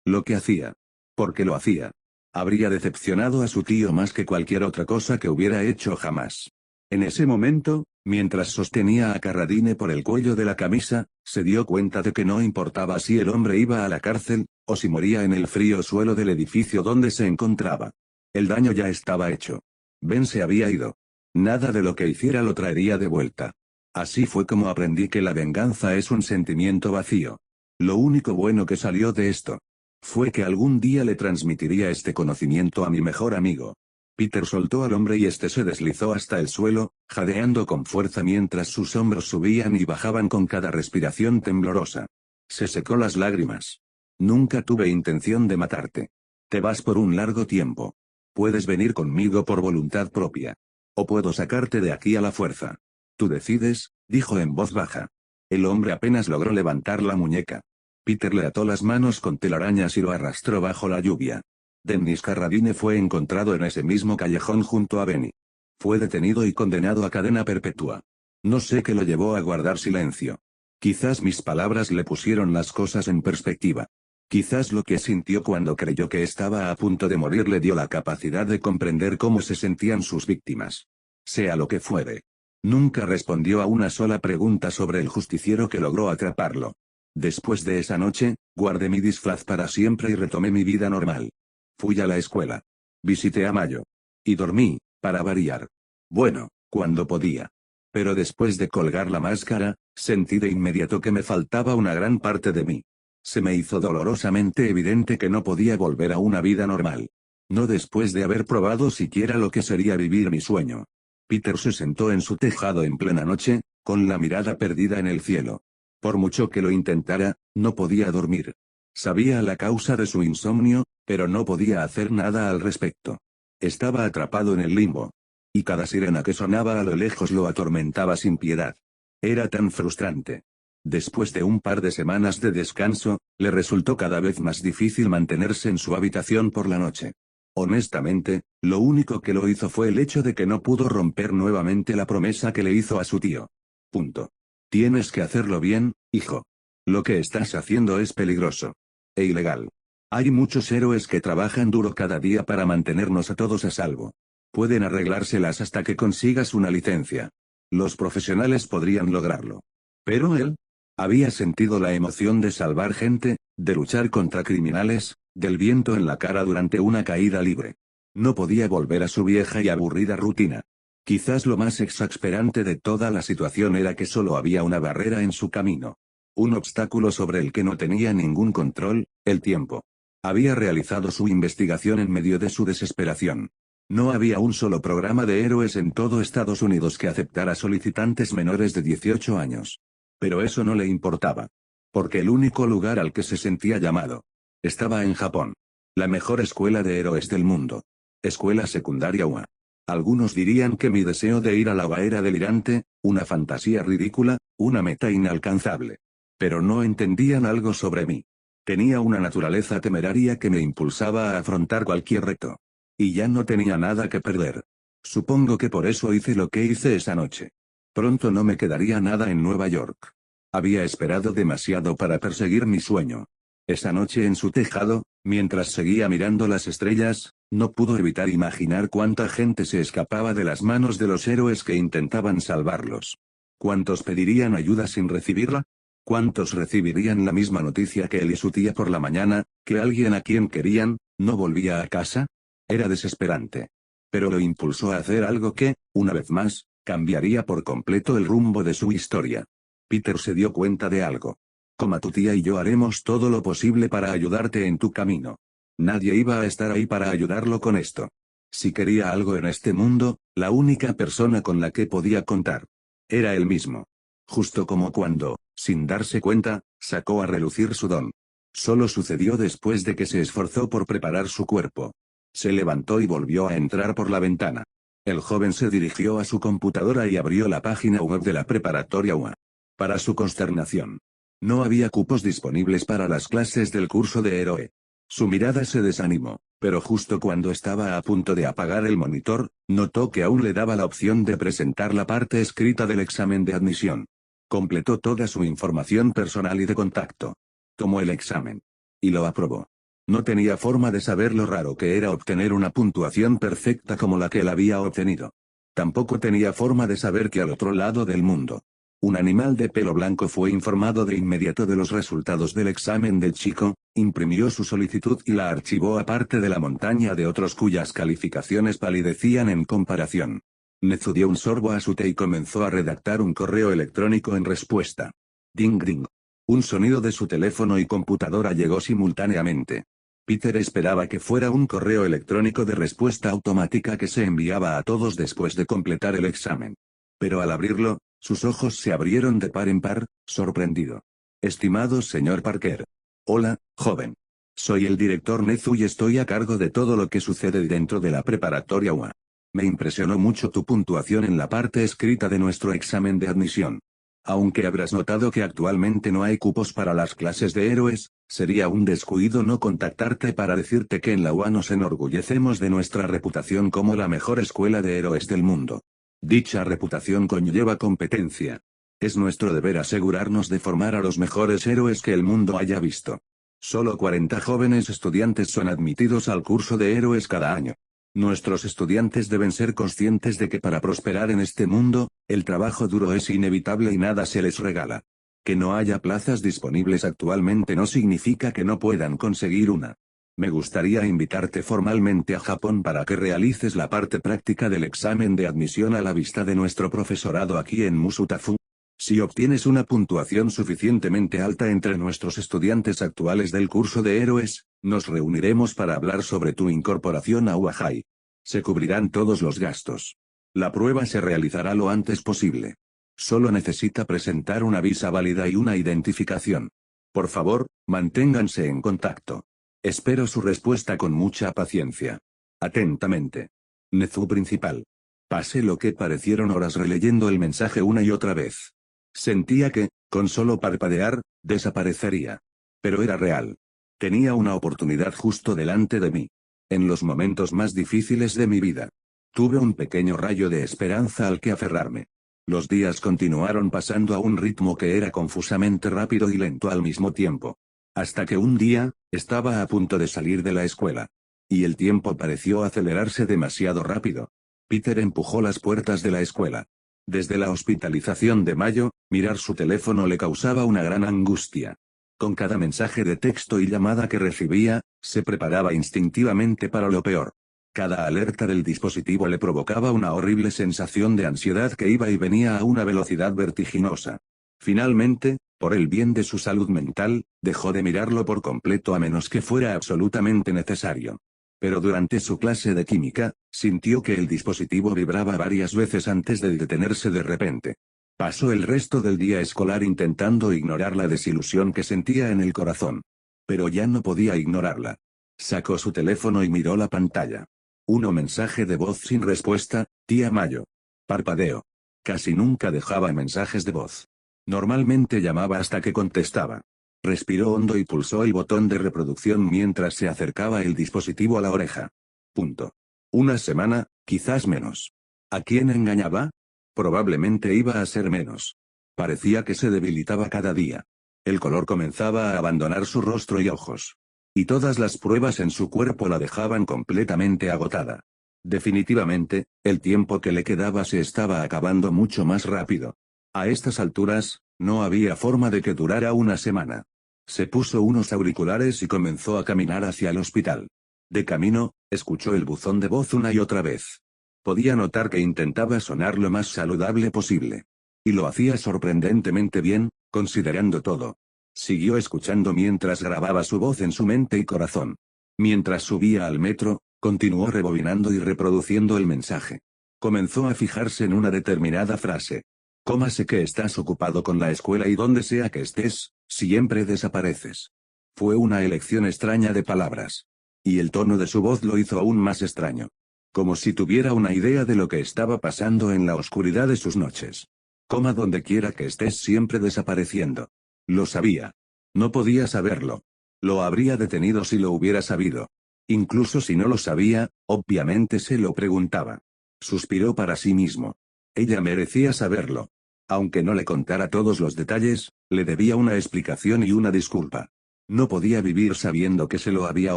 lo que hacía, porque lo hacía, habría decepcionado a su tío más que cualquier otra cosa que hubiera hecho jamás. En ese momento, mientras sostenía a Carradine por el cuello de la camisa, se dio cuenta de que no importaba si el hombre iba a la cárcel, o si moría en el frío suelo del edificio donde se encontraba. El daño ya estaba hecho. Ben se había ido. Nada de lo que hiciera lo traería de vuelta. Así fue como aprendí que la venganza es un sentimiento vacío. Lo único bueno que salió de esto fue que algún día le transmitiría este conocimiento a mi mejor amigo. Peter soltó al hombre y este se deslizó hasta el suelo, jadeando con fuerza mientras sus hombros subían y bajaban con cada respiración temblorosa. Se secó las lágrimas. Nunca tuve intención de matarte. Te vas por un largo tiempo. Puedes venir conmigo por voluntad propia. O puedo sacarte de aquí a la fuerza. Tú decides, dijo en voz baja. El hombre apenas logró levantar la muñeca. Peter le ató las manos con telarañas y lo arrastró bajo la lluvia. Dennis Carradine fue encontrado en ese mismo callejón junto a Benny. Fue detenido y condenado a cadena perpetua. No sé qué lo llevó a guardar silencio. Quizás mis palabras le pusieron las cosas en perspectiva. Quizás lo que sintió cuando creyó que estaba a punto de morir le dio la capacidad de comprender cómo se sentían sus víctimas. Sea lo que fuere. Nunca respondió a una sola pregunta sobre el justiciero que logró atraparlo. Después de esa noche, guardé mi disfraz para siempre y retomé mi vida normal. Fui a la escuela. Visité a Mayo. Y dormí, para variar. Bueno, cuando podía. Pero después de colgar la máscara, sentí de inmediato que me faltaba una gran parte de mí. Se me hizo dolorosamente evidente que no podía volver a una vida normal. No después de haber probado siquiera lo que sería vivir mi sueño. Peter se sentó en su tejado en plena noche, con la mirada perdida en el cielo. Por mucho que lo intentara, no podía dormir. Sabía la causa de su insomnio, pero no podía hacer nada al respecto. Estaba atrapado en el limbo. Y cada sirena que sonaba a lo lejos lo atormentaba sin piedad. Era tan frustrante. Después de un par de semanas de descanso, le resultó cada vez más difícil mantenerse en su habitación por la noche. Honestamente, lo único que lo hizo fue el hecho de que no pudo romper nuevamente la promesa que le hizo a su tío. Punto. Tienes que hacerlo bien, hijo. Lo que estás haciendo es peligroso. E ilegal. Hay muchos héroes que trabajan duro cada día para mantenernos a todos a salvo. Pueden arreglárselas hasta que consigas una licencia. Los profesionales podrían lograrlo. Pero él había sentido la emoción de salvar gente, de luchar contra criminales, del viento en la cara durante una caída libre. No podía volver a su vieja y aburrida rutina. Quizás lo más exasperante de toda la situación era que solo había una barrera en su camino. Un obstáculo sobre el que no tenía ningún control, el tiempo. Había realizado su investigación en medio de su desesperación. No había un solo programa de héroes en todo Estados Unidos que aceptara solicitantes menores de 18 años. Pero eso no le importaba. Porque el único lugar al que se sentía llamado estaba en Japón. La mejor escuela de héroes del mundo. Escuela secundaria UA. Algunos dirían que mi deseo de ir a la UA era delirante, una fantasía ridícula, una meta inalcanzable. Pero no entendían algo sobre mí. Tenía una naturaleza temeraria que me impulsaba a afrontar cualquier reto. Y ya no tenía nada que perder. Supongo que por eso hice lo que hice esa noche. Pronto no me quedaría nada en Nueva York. Había esperado demasiado para perseguir mi sueño. Esa noche en su tejado, mientras seguía mirando las estrellas, no pudo evitar imaginar cuánta gente se escapaba de las manos de los héroes que intentaban salvarlos. ¿Cuántos pedirían ayuda sin recibirla? ¿Cuántos recibirían la misma noticia que él y su tía por la mañana, que alguien a quien querían, no volvía a casa? Era desesperante. Pero lo impulsó a hacer algo que, una vez más, cambiaría por completo el rumbo de su historia. Peter se dio cuenta de algo. Como tu tía y yo haremos todo lo posible para ayudarte en tu camino. Nadie iba a estar ahí para ayudarlo con esto. Si quería algo en este mundo, la única persona con la que podía contar era él mismo. Justo como cuando, sin darse cuenta, sacó a relucir su don. Solo sucedió después de que se esforzó por preparar su cuerpo. Se levantó y volvió a entrar por la ventana. El joven se dirigió a su computadora y abrió la página web de la preparatoria UA. Para su consternación, no había cupos disponibles para las clases del curso de héroe. Su mirada se desanimó, pero justo cuando estaba a punto de apagar el monitor, notó que aún le daba la opción de presentar la parte escrita del examen de admisión. Completó toda su información personal y de contacto. Tomó el examen. Y lo aprobó. No tenía forma de saber lo raro que era obtener una puntuación perfecta como la que él había obtenido. Tampoco tenía forma de saber que al otro lado del mundo, un animal de pelo blanco fue informado de inmediato de los resultados del examen del chico, imprimió su solicitud y la archivó aparte de la montaña de otros cuyas calificaciones palidecían en comparación. Nezu dio un sorbo a su té y comenzó a redactar un correo electrónico en respuesta. Ding ding. Un sonido de su teléfono y computadora llegó simultáneamente. Peter esperaba que fuera un correo electrónico de respuesta automática que se enviaba a todos después de completar el examen. Pero al abrirlo, sus ojos se abrieron de par en par, sorprendido. Estimado señor Parker. Hola, joven. Soy el director Nezu y estoy a cargo de todo lo que sucede dentro de la preparatoria UA. Me impresionó mucho tu puntuación en la parte escrita de nuestro examen de admisión. Aunque habrás notado que actualmente no hay cupos para las clases de héroes, sería un descuido no contactarte para decirte que en la UA nos enorgullecemos de nuestra reputación como la mejor escuela de héroes del mundo. Dicha reputación conlleva competencia. Es nuestro deber asegurarnos de formar a los mejores héroes que el mundo haya visto. Solo 40 jóvenes estudiantes son admitidos al curso de héroes cada año. Nuestros estudiantes deben ser conscientes de que para prosperar en este mundo, el trabajo duro es inevitable y nada se les regala. Que no haya plazas disponibles actualmente no significa que no puedan conseguir una. Me gustaría invitarte formalmente a Japón para que realices la parte práctica del examen de admisión a la vista de nuestro profesorado aquí en Musutafu. Si obtienes una puntuación suficientemente alta entre nuestros estudiantes actuales del curso de héroes, nos reuniremos para hablar sobre tu incorporación a UA High. Se cubrirán todos los gastos. La prueba se realizará lo antes posible. Solo necesita presentar una visa válida y una identificación. Por favor, manténganse en contacto. Espero su respuesta con mucha paciencia. Atentamente. Nezu principal. Pasé lo que parecieron horas releyendo el mensaje una y otra vez. Sentía que, con solo parpadear, desaparecería. Pero era real. Tenía una oportunidad justo delante de mí. En los momentos más difíciles de mi vida. Tuve un pequeño rayo de esperanza al que aferrarme. Los días continuaron pasando a un ritmo que era confusamente rápido y lento al mismo tiempo. Hasta que un día, estaba a punto de salir de la escuela. Y el tiempo pareció acelerarse demasiado rápido. Peter empujó las puertas de la escuela. Desde la hospitalización de mayo, mirar su teléfono le causaba una gran angustia. Con cada mensaje de texto y llamada que recibía, se preparaba instintivamente para lo peor. Cada alerta del dispositivo le provocaba una horrible sensación de ansiedad que iba y venía a una velocidad vertiginosa. Finalmente, por el bien de su salud mental, dejó de mirarlo por completo a menos que fuera absolutamente necesario. Pero durante su clase de química, sintió que el dispositivo vibraba varias veces antes de detenerse de repente. Pasó el resto del día escolar intentando ignorar la desilusión que sentía en el corazón. Pero ya no podía ignorarla. Sacó su teléfono y miró la pantalla. Un mensaje de voz sin respuesta, tía Mayo. Parpadeo. Casi nunca dejaba mensajes de voz. Normalmente llamaba hasta que contestaba. Respiró hondo y pulsó el botón de reproducción mientras se acercaba el dispositivo a la oreja. Punto. Una semana, quizás menos. ¿A quién engañaba? Probablemente iba a ser menos. Parecía que se debilitaba cada día. El color comenzaba a abandonar su rostro y ojos. Y todas las pruebas en su cuerpo la dejaban completamente agotada. Definitivamente, el tiempo que le quedaba se estaba acabando mucho más rápido. A estas alturas, no había forma de que durara una semana. Se puso unos auriculares y comenzó a caminar hacia el hospital. De camino, escuchó el buzón de voz una y otra vez. Podía notar que intentaba sonar lo más saludable posible. Y lo hacía sorprendentemente bien, considerando todo. Siguió escuchando mientras grababa su voz en su mente y corazón. Mientras subía al metro, continuó rebobinando y reproduciendo el mensaje. Comenzó a fijarse en una determinada frase. Cómo sé que estás ocupado con la escuela y donde sea que estés, siempre desapareces. Fue una elección extraña de palabras. Y el tono de su voz lo hizo aún más extraño. Como si tuviera una idea de lo que estaba pasando en la oscuridad de sus noches. Coma donde quiera que estés siempre desapareciendo. Lo sabía. No podía saberlo. Lo habría detenido si lo hubiera sabido. Incluso si no lo sabía, obviamente se lo preguntaba. Suspiró para sí mismo. Ella merecía saberlo. Aunque no le contara todos los detalles, le debía una explicación y una disculpa. No podía vivir sabiendo que se lo había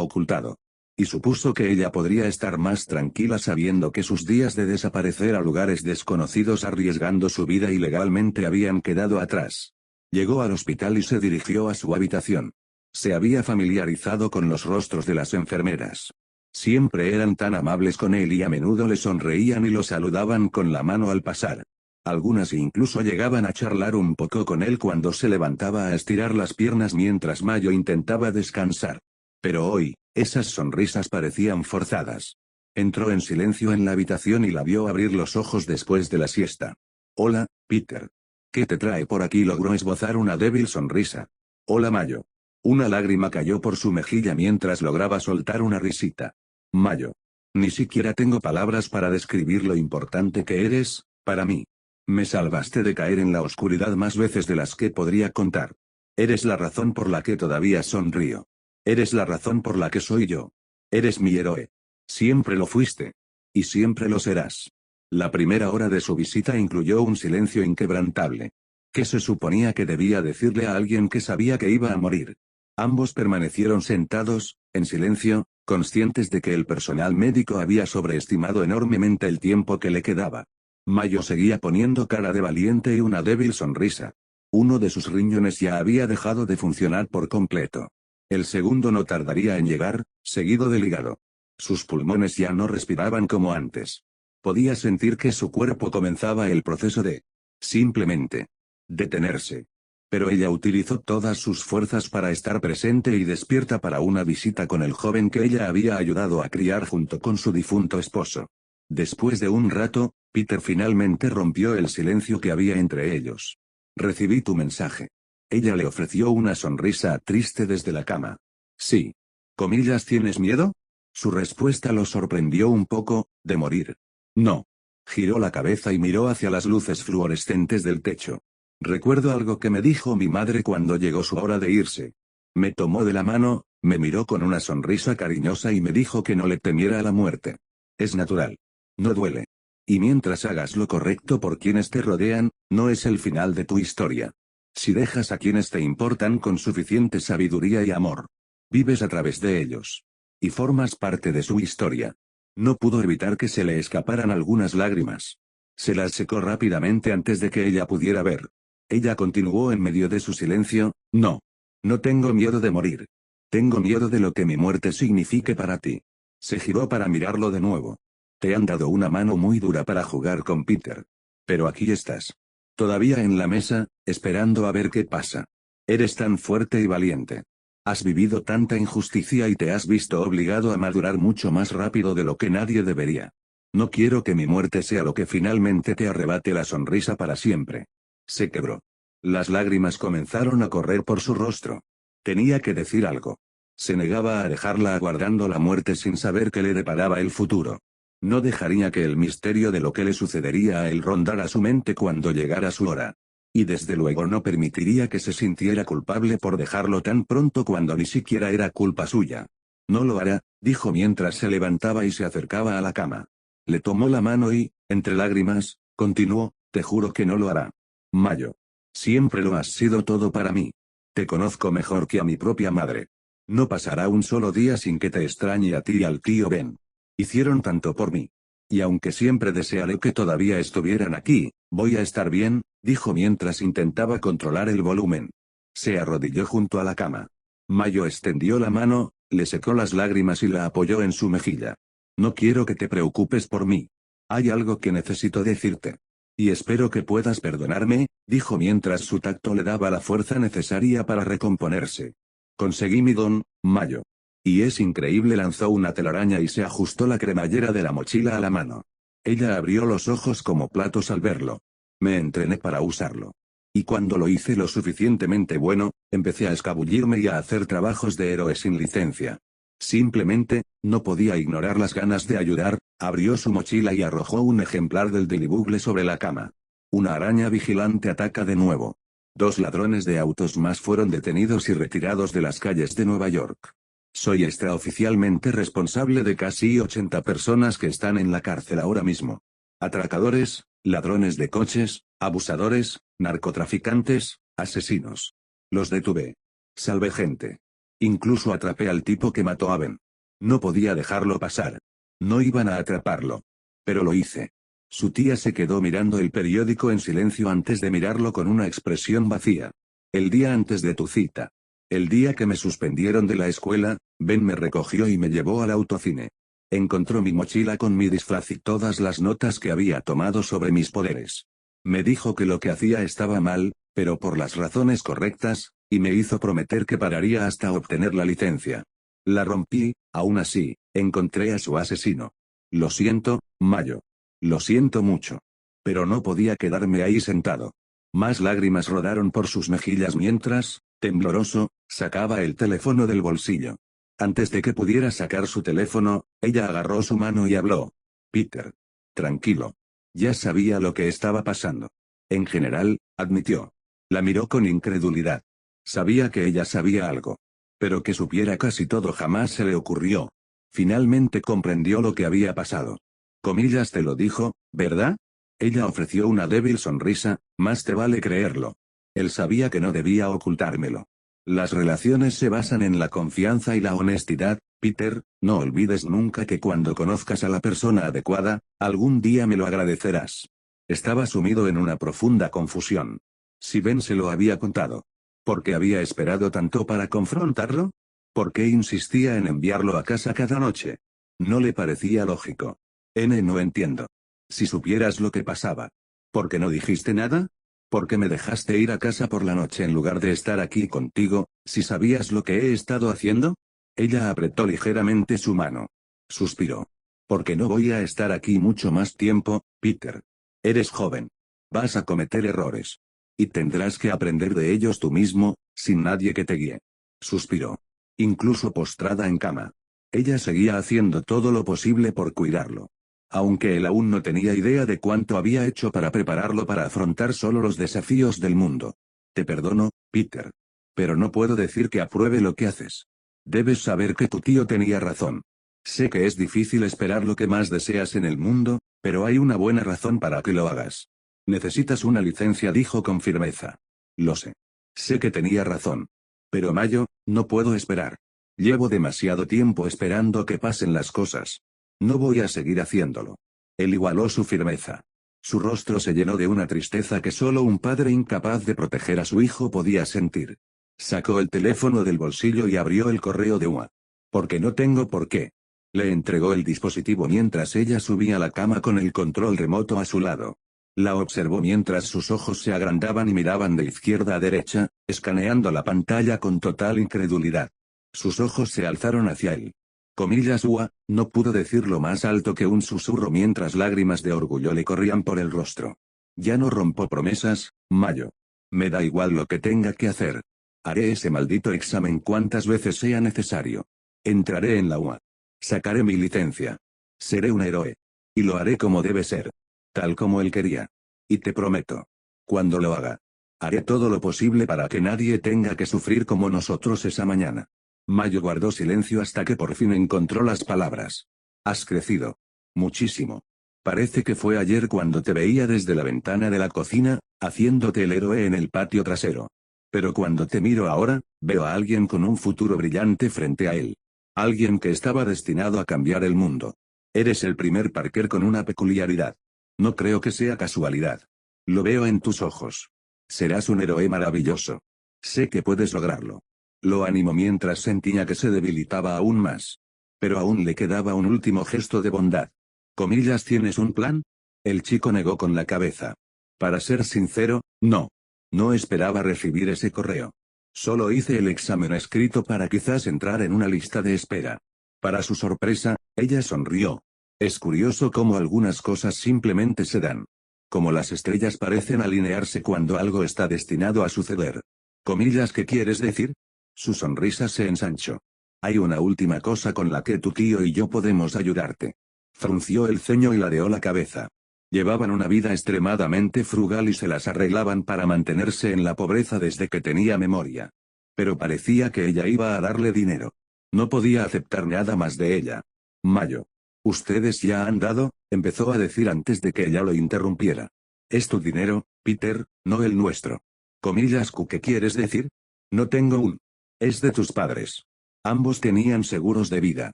ocultado. Y supuso que ella podría estar más tranquila sabiendo que sus días de desaparecer a lugares desconocidos arriesgando su vida ilegalmente habían quedado atrás. Llegó al hospital y se dirigió a su habitación. Se había familiarizado con los rostros de las enfermeras. Siempre eran tan amables con él y a menudo le sonreían y lo saludaban con la mano al pasar. Algunas incluso llegaban a charlar un poco con él cuando se levantaba a estirar las piernas mientras Mayo intentaba descansar. Pero hoy, esas sonrisas parecían forzadas. Entró en silencio en la habitación y la vio abrir los ojos después de la siesta. Hola, Peter. ¿Qué te trae por aquí? Logró esbozar una débil sonrisa. Hola, Mayo. Una lágrima cayó por su mejilla mientras lograba soltar una risita. Mayo. Ni siquiera tengo palabras para describir lo importante que eres, para mí. Me salvaste de caer en la oscuridad más veces de las que podría contar. Eres la razón por la que todavía sonrío. Eres la razón por la que soy yo. Eres mi héroe. Siempre lo fuiste. Y siempre lo serás. La primera hora de su visita incluyó un silencio inquebrantable. ¿Qué se suponía que debía decirle a alguien que sabía que iba a morir? Ambos permanecieron sentados, en silencio, conscientes de que el personal médico había sobreestimado enormemente el tiempo que le quedaba. Mayo seguía poniendo cara de valiente y una débil sonrisa. Uno de sus riñones ya había dejado de funcionar por completo. El segundo no tardaría en llegar, seguido del hígado. Sus pulmones ya no respiraban como antes. Podía sentir que su cuerpo comenzaba el proceso de simplemente detenerse. Pero ella utilizó todas sus fuerzas para estar presente y despierta para una visita con el joven que ella había ayudado a criar junto con su difunto esposo. Después de un rato, Peter finalmente rompió el silencio que había entre ellos. Recibí tu mensaje. Ella le ofreció una sonrisa triste desde la cama. Sí. ¿Comillas tienes miedo? Su respuesta lo sorprendió un poco, de morir. No. Giró la cabeza y miró hacia las luces fluorescentes del techo. Recuerdo algo que me dijo mi madre cuando llegó su hora de irse. Me tomó de la mano, me miró con una sonrisa cariñosa y me dijo que no le temiera a la muerte. Es natural. No duele. Y mientras hagas lo correcto por quienes te rodean, no es el final de tu historia. Si dejas a quienes te importan con suficiente sabiduría y amor, vives a través de ellos. Y formas parte de su historia. No pudo evitar que se le escaparan algunas lágrimas. Se las secó rápidamente antes de que ella pudiera ver. Ella continuó en medio de su silencio, no. No tengo miedo de morir. Tengo miedo de lo que mi muerte signifique para ti. Se giró para mirarlo de nuevo. Te han dado una mano muy dura para jugar con Peter. Pero aquí estás. Todavía en la mesa, esperando a ver qué pasa. Eres tan fuerte y valiente. Has vivido tanta injusticia y te has visto obligado a madurar mucho más rápido de lo que nadie debería. No quiero que mi muerte sea lo que finalmente te arrebate la sonrisa para siempre. Se quebró. Las lágrimas comenzaron a correr por su rostro. Tenía que decir algo. Se negaba a dejarla aguardando la muerte sin saber qué le deparaba el futuro. No dejaría que el misterio de lo que le sucedería a él rondara su mente cuando llegara su hora. Y desde luego no permitiría que se sintiera culpable por dejarlo tan pronto cuando ni siquiera era culpa suya. No lo hará, dijo mientras se levantaba y se acercaba a la cama. Le tomó la mano y, entre lágrimas, continuó, te juro que no lo hará. Mayo. Siempre lo has sido todo para mí. Te conozco mejor que a mi propia madre. No pasará un solo día sin que te extrañe a ti y al tío Ben. Hicieron tanto por mí. Y aunque siempre desearé que todavía estuvieran aquí, voy a estar bien, dijo mientras intentaba controlar el volumen. Se arrodilló junto a la cama. Mayo extendió la mano, le secó las lágrimas y la apoyó en su mejilla. No quiero que te preocupes por mí. Hay algo que necesito decirte. Y espero que puedas perdonarme, dijo mientras su tacto le daba la fuerza necesaria para recomponerse. Conseguí mi don, Mayo. Y es increíble, lanzó una telaraña y se ajustó la cremallera de la mochila a la mano. Ella abrió los ojos como platos al verlo. Me entrené para usarlo. Y cuando lo hice lo suficientemente bueno, empecé a escabullirme y a hacer trabajos de héroe sin licencia. Simplemente, no podía ignorar las ganas de ayudar, abrió su mochila y arrojó un ejemplar del Daily Bugle sobre la cama. Una araña vigilante ataca de nuevo. 2 ladrones de autos más fueron detenidos y retirados de las calles de Nueva York. Soy extraoficialmente responsable de casi 80 personas que están en la cárcel ahora mismo. Atracadores, ladrones de coches, abusadores, narcotraficantes, asesinos. Los detuve. Salvé gente. Incluso atrapé al tipo que mató a Ben. No podía dejarlo pasar. No iban a atraparlo. Pero lo hice. Su tía se quedó mirando el periódico en silencio antes de mirarlo con una expresión vacía. El día antes de tu cita. El día que me suspendieron de la escuela, Ben me recogió y me llevó al autocine. Encontró mi mochila con mi disfraz y todas las notas que había tomado sobre mis poderes. Me dijo que lo que hacía estaba mal, pero por las razones correctas, y me hizo prometer que pararía hasta obtener la licencia. La rompí, aún así, encontré a su asesino. Lo siento, Mayo. Lo siento mucho. Pero no podía quedarme ahí sentado. Más lágrimas rodaron por sus mejillas mientras, tembloroso, sacaba el teléfono del bolsillo. Antes de que pudiera sacar su teléfono, ella agarró su mano y habló. Peter. Tranquilo. Ya sabía lo que estaba pasando. En general, admitió. La miró con incredulidad. Sabía que ella sabía algo. Pero que supiera casi todo jamás se le ocurrió. Finalmente comprendió lo que había pasado. Comillas te lo dijo, ¿verdad? Ella ofreció una débil sonrisa, más te vale creerlo. Él sabía que no debía ocultármelo. Las relaciones se basan en la confianza y la honestidad, Peter, no olvides nunca que cuando conozcas a la persona adecuada, algún día me lo agradecerás. Estaba sumido en una profunda confusión. Si Ben se lo había contado. ¿Por qué había esperado tanto para confrontarlo? ¿Por qué insistía en enviarlo a casa cada noche? No le parecía lógico. No entiendo. Si supieras lo que pasaba. ¿Por qué no dijiste nada? ¿Por qué me dejaste ir a casa por la noche en lugar de estar aquí contigo, si sabías lo que he estado haciendo? Ella apretó ligeramente su mano. Suspiró. Porque no voy a estar aquí mucho más tiempo, Peter. Eres joven. Vas a cometer errores. Y tendrás que aprender de ellos tú mismo, sin nadie que te guíe. Suspiró. Incluso postrada en cama. Ella seguía haciendo todo lo posible por cuidarlo. Aunque él aún no tenía idea de cuánto había hecho para prepararlo para afrontar solo los desafíos del mundo. Te perdono, Peter. Pero no puedo decir que apruebe lo que haces. Debes saber que tu tío tenía razón. Sé que es difícil esperar lo que más deseas en el mundo, pero hay una buena razón para que lo hagas. Necesitas una licencia, dijo con firmeza. Lo sé. Sé que tenía razón. Pero Mayo, no puedo esperar. Llevo demasiado tiempo esperando que pasen las cosas. No voy a seguir haciéndolo. Él igualó su firmeza. Su rostro se llenó de una tristeza que solo un padre incapaz de proteger a su hijo podía sentir. Sacó el teléfono del bolsillo y abrió el correo de UA. Porque no tengo por qué. Le entregó el dispositivo mientras ella subía a la cama con el control remoto a su lado. La observó mientras sus ojos se agrandaban y miraban de izquierda a derecha, escaneando la pantalla con total incredulidad. Sus ojos se alzaron hacia él. Comillas UA, no pudo decirlo más alto que un susurro mientras lágrimas de orgullo le corrían por el rostro. Ya no rompo promesas, Mayo. Me da igual lo que tenga que hacer. Haré ese maldito examen cuantas veces sea necesario. Entraré en la UA. Sacaré mi licencia. Seré un héroe. Y lo haré como debe ser. Tal como él quería. Y te prometo. Cuando lo haga. Haré todo lo posible para que nadie tenga que sufrir como nosotros esa mañana. Mayo guardó silencio hasta que por fin encontró las palabras. Has crecido. Muchísimo. Parece que fue ayer cuando te veía desde la ventana de la cocina, haciéndote el héroe en el patio trasero. Pero cuando te miro ahora, veo a alguien con un futuro brillante frente a él. Alguien que estaba destinado a cambiar el mundo. Eres el primer Parker con una peculiaridad. No creo que sea casualidad. Lo veo en tus ojos. Serás un héroe maravilloso. Sé que puedes lograrlo. Lo animó mientras sentía que se debilitaba aún más. Pero aún le quedaba un último gesto de bondad. Comillas, ¿tienes un plan? El chico negó con la cabeza. Para ser sincero, no. No esperaba recibir ese correo. Solo hice el examen escrito para quizás entrar en una lista de espera. Para su sorpresa, ella sonrió. Es curioso cómo algunas cosas simplemente se dan. Como las estrellas parecen alinearse cuando algo está destinado a suceder. Comillas, ¿qué quieres decir? Su sonrisa se ensanchó. Hay una última cosa con la que tu tío y yo podemos ayudarte. Frunció el ceño y ladeó la cabeza. Llevaban una vida extremadamente frugal y se las arreglaban para mantenerse en la pobreza desde que tenía memoria. Pero parecía que ella iba a darle dinero. No podía aceptar nada más de ella. Mayo. Ustedes ya han dado, empezó a decir antes de que ella lo interrumpiera. Es tu dinero, Peter, no el nuestro. Comillas, ¿qué quieres decir? No tengo un. Es de tus padres. Ambos tenían seguros de vida.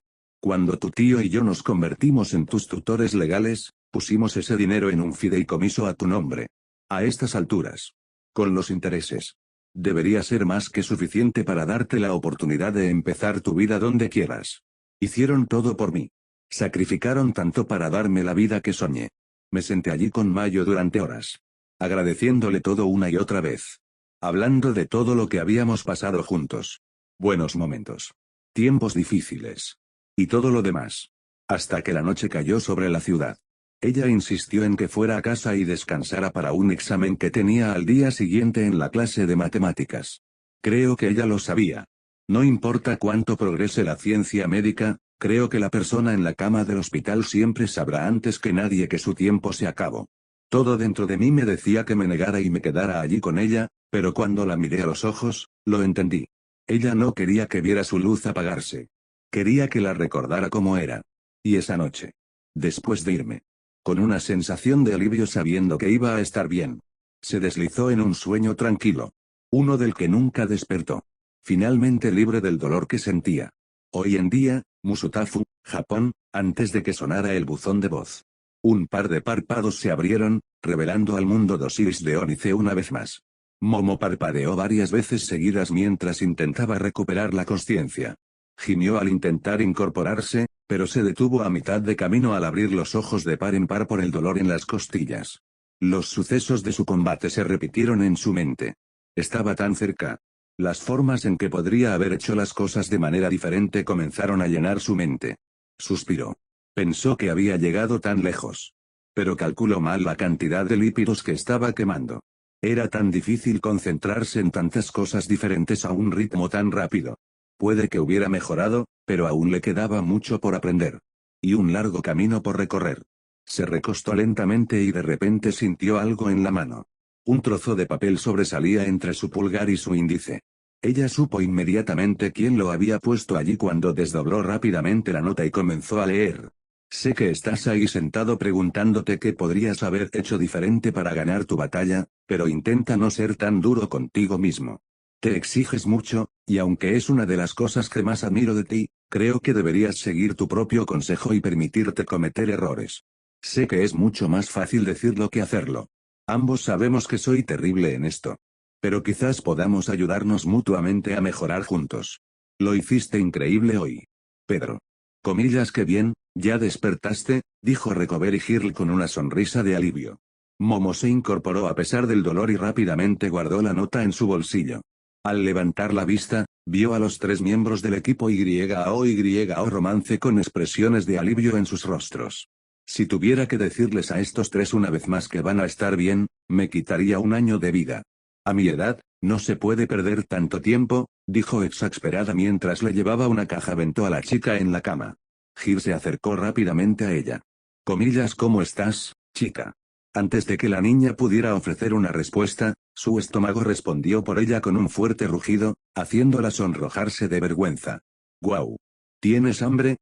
Cuando tu tío y yo nos convertimos en tus tutores legales, pusimos ese dinero en un fideicomiso a tu nombre. A estas alturas. Con los intereses. Debería ser más que suficiente para darte la oportunidad de empezar tu vida donde quieras. Hicieron todo por mí. Sacrificaron tanto para darme la vida que soñé. Me senté allí con Mayo durante horas. Agradeciéndole todo una y otra vez. Hablando de todo lo que habíamos pasado juntos. Buenos momentos. Tiempos difíciles. Y todo lo demás. Hasta que la noche cayó sobre la ciudad. Ella insistió en que fuera a casa y descansara para un examen que tenía al día siguiente en la clase de matemáticas. Creo que ella lo sabía. No importa cuánto progrese la ciencia médica, creo que la persona en la cama del hospital siempre sabrá antes que nadie que su tiempo se acabó. Todo dentro de mí me decía que me negara y me quedara allí con ella, pero cuando la miré a los ojos, lo entendí. Ella no quería que viera su luz apagarse. Quería que la recordara como era. Y esa noche. Después de irme. Con una sensación de alivio sabiendo que iba a estar bien. Se deslizó en un sueño tranquilo. Uno del que nunca despertó. Finalmente libre del dolor que sentía. Hoy en día, Musutafu, Japón, antes de que sonara el buzón de voz. Un par de párpados se abrieron, revelando al mundo dos iris de ónice una vez más. Momo parpadeó varias veces seguidas mientras intentaba recuperar la consciencia. Gimió al intentar incorporarse, pero se detuvo a mitad de camino al abrir los ojos de par en par por el dolor en las costillas. Los sucesos de su combate se repitieron en su mente. Estaba tan cerca. Las formas en que podría haber hecho las cosas de manera diferente comenzaron a llenar su mente. Suspiró. Pensó que había llegado tan lejos. Pero calculó mal la cantidad de lípidos que estaba quemando. Era tan difícil concentrarse en tantas cosas diferentes a un ritmo tan rápido. Puede que hubiera mejorado, pero aún le quedaba mucho por aprender. Y un largo camino por recorrer. Se recostó lentamente y de repente sintió algo en la mano. Un trozo de papel sobresalía entre su pulgar y su índice. Ella supo inmediatamente quién lo había puesto allí cuando desdobló rápidamente la nota y comenzó a leer. Sé que estás ahí sentado preguntándote qué podrías haber hecho diferente para ganar tu batalla, pero intenta no ser tan duro contigo mismo. Te exiges mucho, y aunque es una de las cosas que más admiro de ti, creo que deberías seguir tu propio consejo y permitirte cometer errores. Sé que es mucho más fácil decirlo que hacerlo. Ambos sabemos que soy terrible en esto. Pero quizás podamos ayudarnos mutuamente a mejorar juntos. Lo hiciste increíble hoy. Pedro. Comillas, que bien, ya despertaste, dijo Recovery Girl con una sonrisa de alivio. Momo se incorporó a pesar del dolor y rápidamente guardó la nota en su bolsillo. Al levantar la vista, vio a los tres miembros del equipo YAO Romance con expresiones de alivio en sus rostros. Si tuviera que decirles a estos tres una vez más que van a estar bien, me quitaría un año de vida. A mi edad, no se puede perder tanto tiempo, dijo exasperada mientras le llevaba una caja bento a la chica en la cama. Gil se acercó rápidamente a ella. Comillas, ¿cómo estás, chica? Antes de que la niña pudiera ofrecer una respuesta, su estómago respondió por ella con un fuerte rugido, haciéndola sonrojarse de vergüenza. «Guau. ¿Tienes hambre,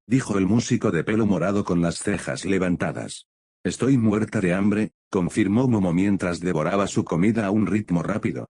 dijo el músico de pelo morado con las cejas levantadas. Estoy muerta de hambre, confirmó Momo mientras devoraba su comida a un ritmo rápido.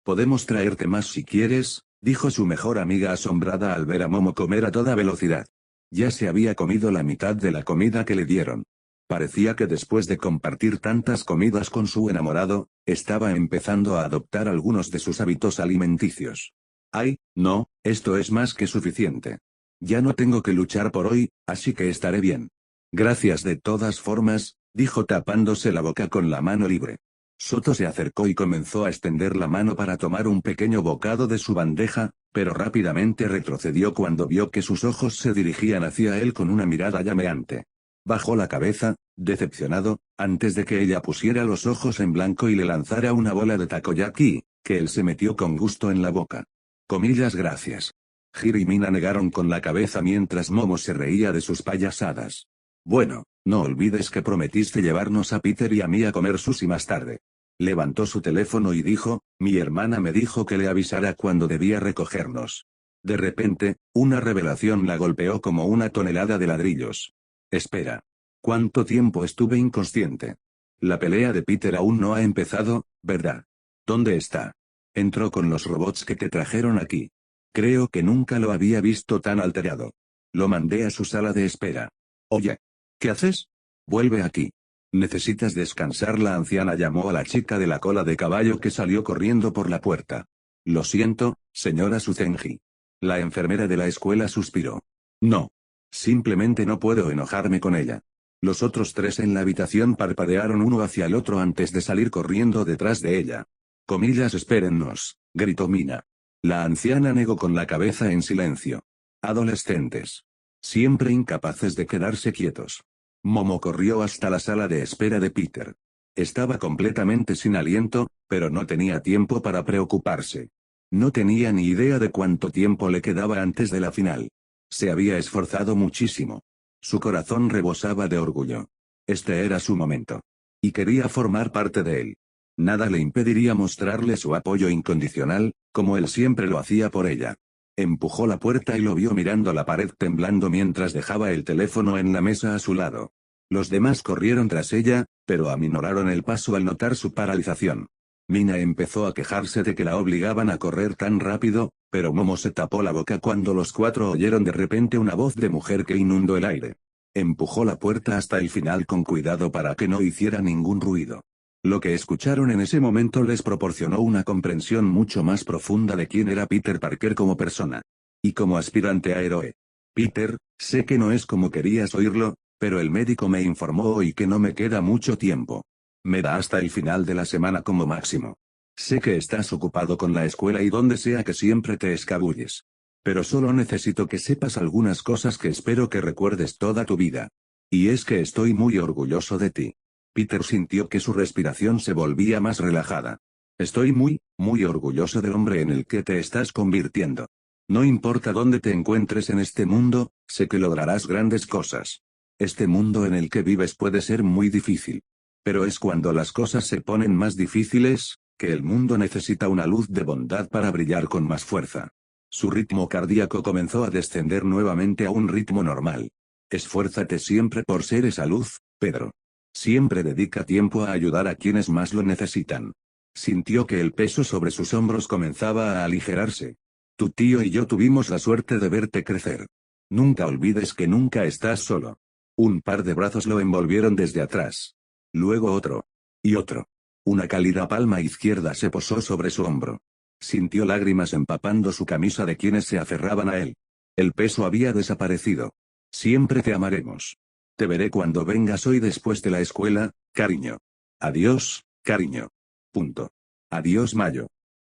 Podemos traerte más si quieres, dijo su mejor amiga asombrada al ver a Momo comer a toda velocidad. Ya se había comido la mitad de la comida que le dieron. Parecía que después de compartir tantas comidas con su enamorado, estaba empezando a adoptar algunos de sus hábitos alimenticios. Ay, no, esto es más que suficiente. Ya no tengo que luchar por hoy, así que estaré bien. Gracias de todas formas, dijo tapándose la boca con la mano libre. Soto se acercó y comenzó a extender la mano para tomar un pequeño bocado de su bandeja, pero rápidamente retrocedió cuando vio que sus ojos se dirigían hacia él con una mirada llameante. Bajó la cabeza, decepcionado, antes de que ella pusiera los ojos en blanco y le lanzara una bola de takoyaki, que él se metió con gusto en la boca. Comillas, gracias. Gir y Mina negaron con la cabeza mientras Momo se reía de sus payasadas. Bueno, no olvides que prometiste llevarnos a Peter y a mí a comer sushi más tarde. Levantó su teléfono y dijo, mi hermana me dijo que le avisara cuando debía recogernos. De repente, una revelación la golpeó como una tonelada de ladrillos. Espera. ¿Cuánto tiempo estuve inconsciente? La pelea de Peter aún no ha empezado, ¿verdad? ¿Dónde está? Entró con los robots que te trajeron aquí. Creo que nunca lo había visto tan alterado. Lo mandé a su sala de espera. Oye. ¿Qué haces? Vuelve aquí. Necesitas descansar. La anciana llamó a la chica de la cola de caballo que salió corriendo por la puerta. Lo siento, señora Suzenji. La enfermera de la escuela suspiró. No. Simplemente no puedo enojarme con ella. Los otros tres en la habitación parpadearon uno hacia el otro antes de salir corriendo detrás de ella. Comillas, espérennos, gritó Mina. La anciana negó con la cabeza en silencio. Adolescentes. Siempre incapaces de quedarse quietos. Momo corrió hasta la sala de espera de Peter. Estaba completamente sin aliento, pero no tenía tiempo para preocuparse. No tenía ni idea de cuánto tiempo le quedaba antes de la final. Se había esforzado muchísimo. Su corazón rebosaba de orgullo. Este era su momento. Y quería formar parte de él. Nada le impediría mostrarle su apoyo incondicional, como él siempre lo hacía por ella. Empujó la puerta y lo vio mirando la pared temblando mientras dejaba el teléfono en la mesa a su lado. Los demás corrieron tras ella, pero aminoraron el paso al notar su paralización. Mina empezó a quejarse de que la obligaban a correr tan rápido, pero Momo se tapó la boca cuando los cuatro oyeron de repente una voz de mujer que inundó el aire. Empujó la puerta hasta el final con cuidado para que no hiciera ningún ruido. Lo que escucharon en ese momento les proporcionó una comprensión mucho más profunda de quién era Peter Parker como persona. Y como aspirante a héroe. Peter, sé que no es como querías oírlo, pero el médico me informó hoy que no me queda mucho tiempo. Me da hasta el final de la semana como máximo. Sé que estás ocupado con la escuela y donde sea que siempre te escabulles. Pero solo necesito que sepas algunas cosas que espero que recuerdes toda tu vida. Y es que estoy muy orgulloso de ti. Peter sintió que su respiración se volvía más relajada. Estoy muy orgulloso del hombre en el que te estás convirtiendo. No importa dónde te encuentres en este mundo, sé que lograrás grandes cosas. Este mundo en el que vives puede ser muy difícil. Pero es cuando las cosas se ponen más difíciles, que el mundo necesita una luz de bondad para brillar con más fuerza. Su ritmo cardíaco comenzó a descender nuevamente a un ritmo normal. Esfuérzate siempre por ser esa luz, Pedro. Siempre dedica tiempo a ayudar a quienes más lo necesitan. Sintió que el peso sobre sus hombros comenzaba a aligerarse. Tu tío y yo tuvimos la suerte de verte crecer. Nunca olvides que nunca estás solo. Un par de brazos lo envolvieron desde atrás. Luego otro. Y otro. Una cálida palma izquierda se posó sobre su hombro. Sintió lágrimas empapando su camisa de quienes se aferraban a él. El peso había desaparecido. Siempre te amaremos. Te veré cuando vengas hoy después de la escuela, cariño. Adiós, cariño. Punto. Adiós, Mayo.